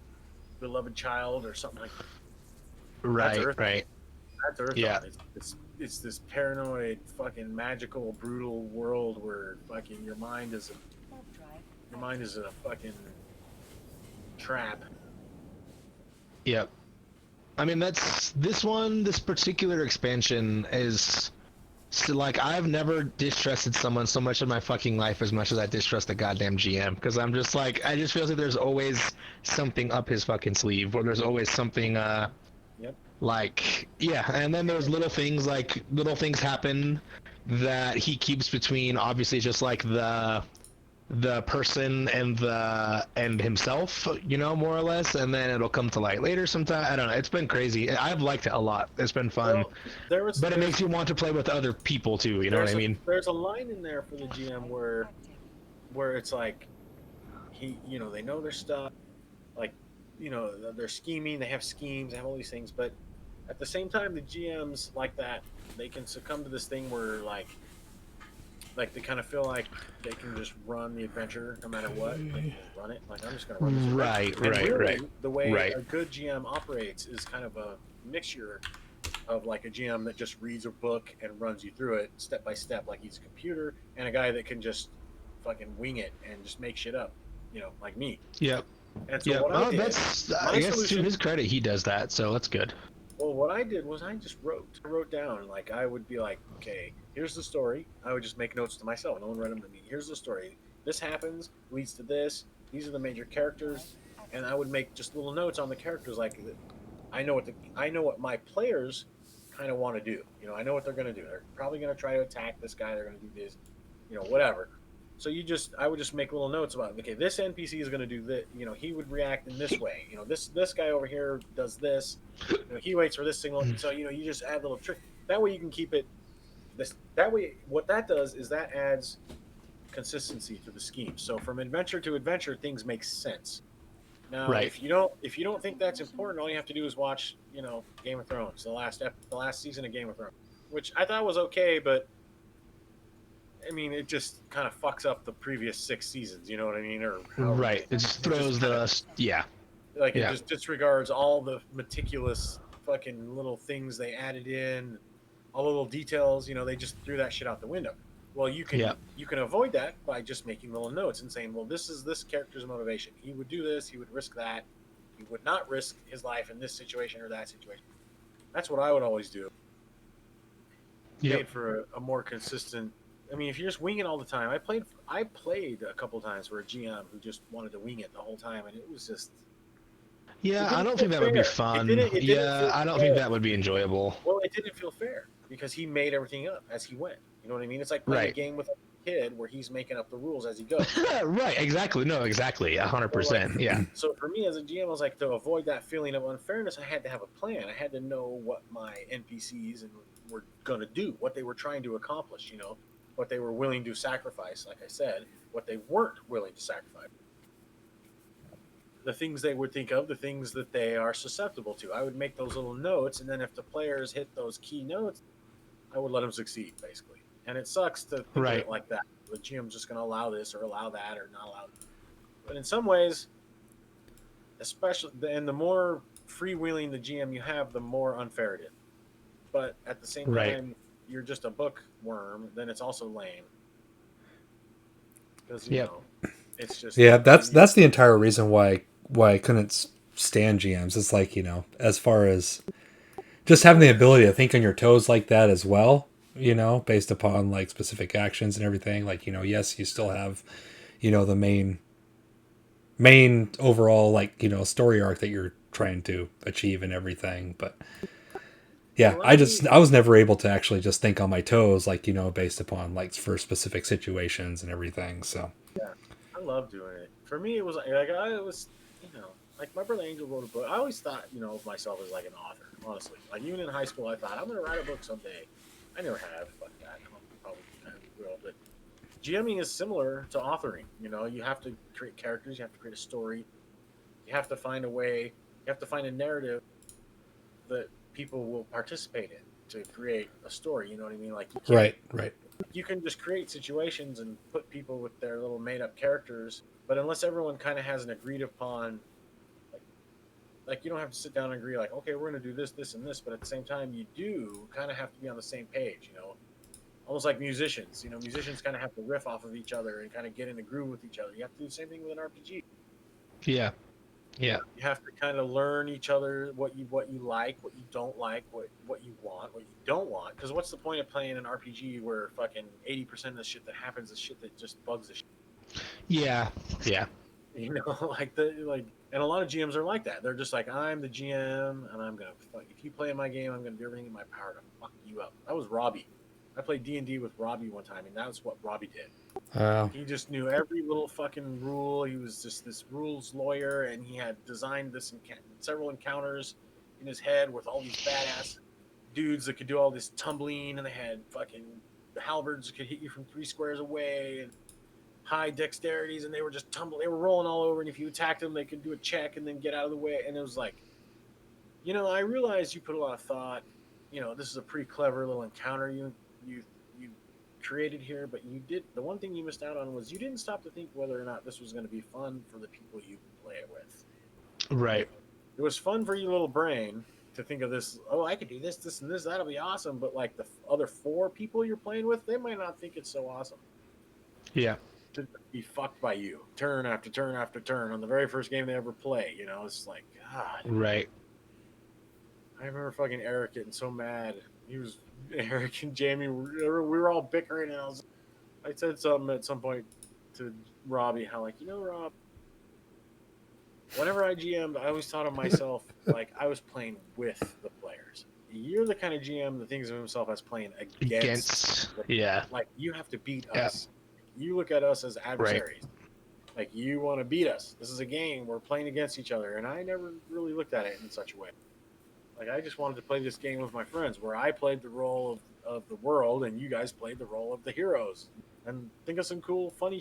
beloved child or something like that. Right. That's Earthdawn. Yeah. It's this paranoid, fucking magical, brutal world where fucking your mind is a fucking trap. Yep. I mean, this particular expansion is still, like, I've never distrusted someone so much in my fucking life as much as I distrust the goddamn GM, because I'm just like, I just feel like there's always something up his fucking sleeve, or there's always something, like, and then there's little things happen that he keeps between, obviously, just like the person and himself, more or less, and then it'll come to light later sometime. I don't know. It's been crazy. I've liked it a lot. It's been fun. Well, but it makes you want to play with other people too. You know what I mean? There's a line in there for the GM where it's like they know their stuff, like they're scheming. They have schemes. They have all these things, but at the same time, the GMs like that, they can succumb to this thing where like they kind of feel like they can just run the adventure no matter what. They can just run it. Like, I'm just going to run this adventure. Right. The way a good GM operates is kind of a mixture of like a GM that just reads a book and runs you through it step by step like he's a computer, and a guy that can just fucking wing it and just make shit up, like me. Yep. And so what I did, I guess to his credit, he does that, so that's good. Well, what I did was I just wrote down, like, I would be like, okay, here's the story. I would just make notes to myself. No one read them to me. Here's the story. This happens, leads to this. These are the major characters, and I would make just little notes on the characters. Like, I know what my players kind of want to do. I know what they're going to do. They're probably going to try to attack this guy. They're going to do this, whatever. So I would just make little notes about, okay, this NPC is going to do this. You know, he would react in this way. You know, this guy over here does this. You know, he waits for this signal. So you know, you just add little trick. That way you can keep it. That way, what that does is that adds consistency to the scheme. So from adventure to adventure, things make sense. Now, Right. if you don't think that's important, all you have to do is watch, you know, Game of Thrones, the last season of Game of Thrones, which I thought was okay, but I mean, it just kind of fucks up the previous 6 seasons. You know what I mean? Or however Right. many. It just It just throws kind of yeah. like it Yeah. just disregards all the meticulous fucking little things they added in, all the little details. You know, they just threw that shit out the window. Well, Yeah. you can avoid that by just making little notes and saying, well, this is this character's motivation. He would do this. He would risk that. He would not risk his life in this situation or that situation. That's what I would always do. Yep. Made for a more consistent. I mean, if you're just winging all the time, I played a couple times for a GM who just wanted to wing it the whole time, and it was just. Yeah, It I didn't don't feel think that would be fair. fun. It didn't Yeah, feel I don't think fair. that would be enjoyable. Well, it didn't feel fair because he made everything up as he went. You know what I mean? It's like playing a Right. game with a kid where he's making up the rules as he goes. Right, exactly. No, exactly. 100%. Yeah. So for me as a GM, I was like, to avoid that feeling of unfairness, I had to have a plan. I had to know what my NPCs were going to do, what they were trying to accomplish, you know, what they were willing to sacrifice, like I said, what they weren't willing to sacrifice. The things they would think of, the things that they are susceptible to. I would make those little notes, and then if the players hit those key notes, I would let them succeed, basically. And it sucks to think of Right. it like that. The GM's just going to allow this or allow that or not allow. But in some ways, especially, and the more freewheeling the GM you have, the more unfair it is. But at the same Right. time, you're just a bookworm, then it's also lame. Because, you Yep. know, it's just. Yeah, that's the entire reason why I couldn't stand GMs. It's like, you know, as far as just having the ability to think on your toes like that as well, you know, based upon like specific actions and everything. Like, you know, yes, you still have, you know, the main overall, like, you know, story arc that you're trying to achieve and everything. But yeah, I was never able to actually just think on my toes, like, you know, based upon like for specific situations and everything. So Yeah, I love doing it. For me, it was like I was, you know, like my brother Angel wrote a book. I always thought, you know, of myself as like an author. Honestly, like even in high school, I thought I'm gonna write a book someday. I never have. Fuck that. I probably kind of will. But GMing is similar to authoring. You know, you have to create characters. You have to create a story. You have to find a way. You have to find a narrative that people will participate in to create a story. You know what I mean? Like you can't, right. you can just create situations and put people with their little made up characters, but unless everyone kind of has an agreed upon, like you don't have to sit down and agree like, okay, we're going to do this and this, but at the same time you do kind of have to be on the same page, you know, almost like musicians. You know, musicians kind of have to riff off of each other and kind of get in a groove with each other. You have to do the same thing with an RPG. Yeah. Yeah. You have to kind of learn each other, what you like, what you don't like, what you want, what you don't want. Because what's the point of playing an RPG where fucking 80% of the shit that happens is shit that just bugs the shit. Yeah. Yeah. You know, and a lot of GMs are like that. They're just like, I'm the GM, and I'm gonna fuck. If you play in my game, I'm gonna do everything in my power to fuck you up. That was Robbie. I played D&D with Robbie one time, and that's what Robbie did. He just knew every little fucking rule. He was just this rules lawyer, and he had designed this several encounters in his head with all these badass dudes that could do all this tumbling, and they had fucking halberds that could hit you from 3 squares away, and high dexterities, and they were just they were rolling all over, and if you attacked them, they could do a check and then get out of the way. And it was like, you know, I realized you put a lot of thought. You know, this is a pretty clever little encounter you created here, but the one thing you missed out on was you didn't stop to think whether or not this was going to be fun for the people you play it with. Right. It was fun for your little brain to think of this, oh, I could do this and this, that'll be awesome, but like the other 4 people you're playing with, they might not think it's so awesome. Yeah. To be fucked by you turn after turn after turn on the very first game they ever play. You know, it's like, God. Right. I remember fucking Eric getting so mad. Eric and Jamie, we were all bickering, and I said something at some point to Robbie, how like, you know, Rob, whenever I GM'd, I always thought of myself like I was playing with the players. You're the kind of GM that thinks of himself as playing against Yeah. like you have to beat us you look at us as adversaries. Like, you want to beat us. This is a game. We're playing against each other. And I never really looked at it in such a way. Like, I just wanted to play this game with my friends where I played the role of the world and you guys played the role of the heroes. And think of some cool, funny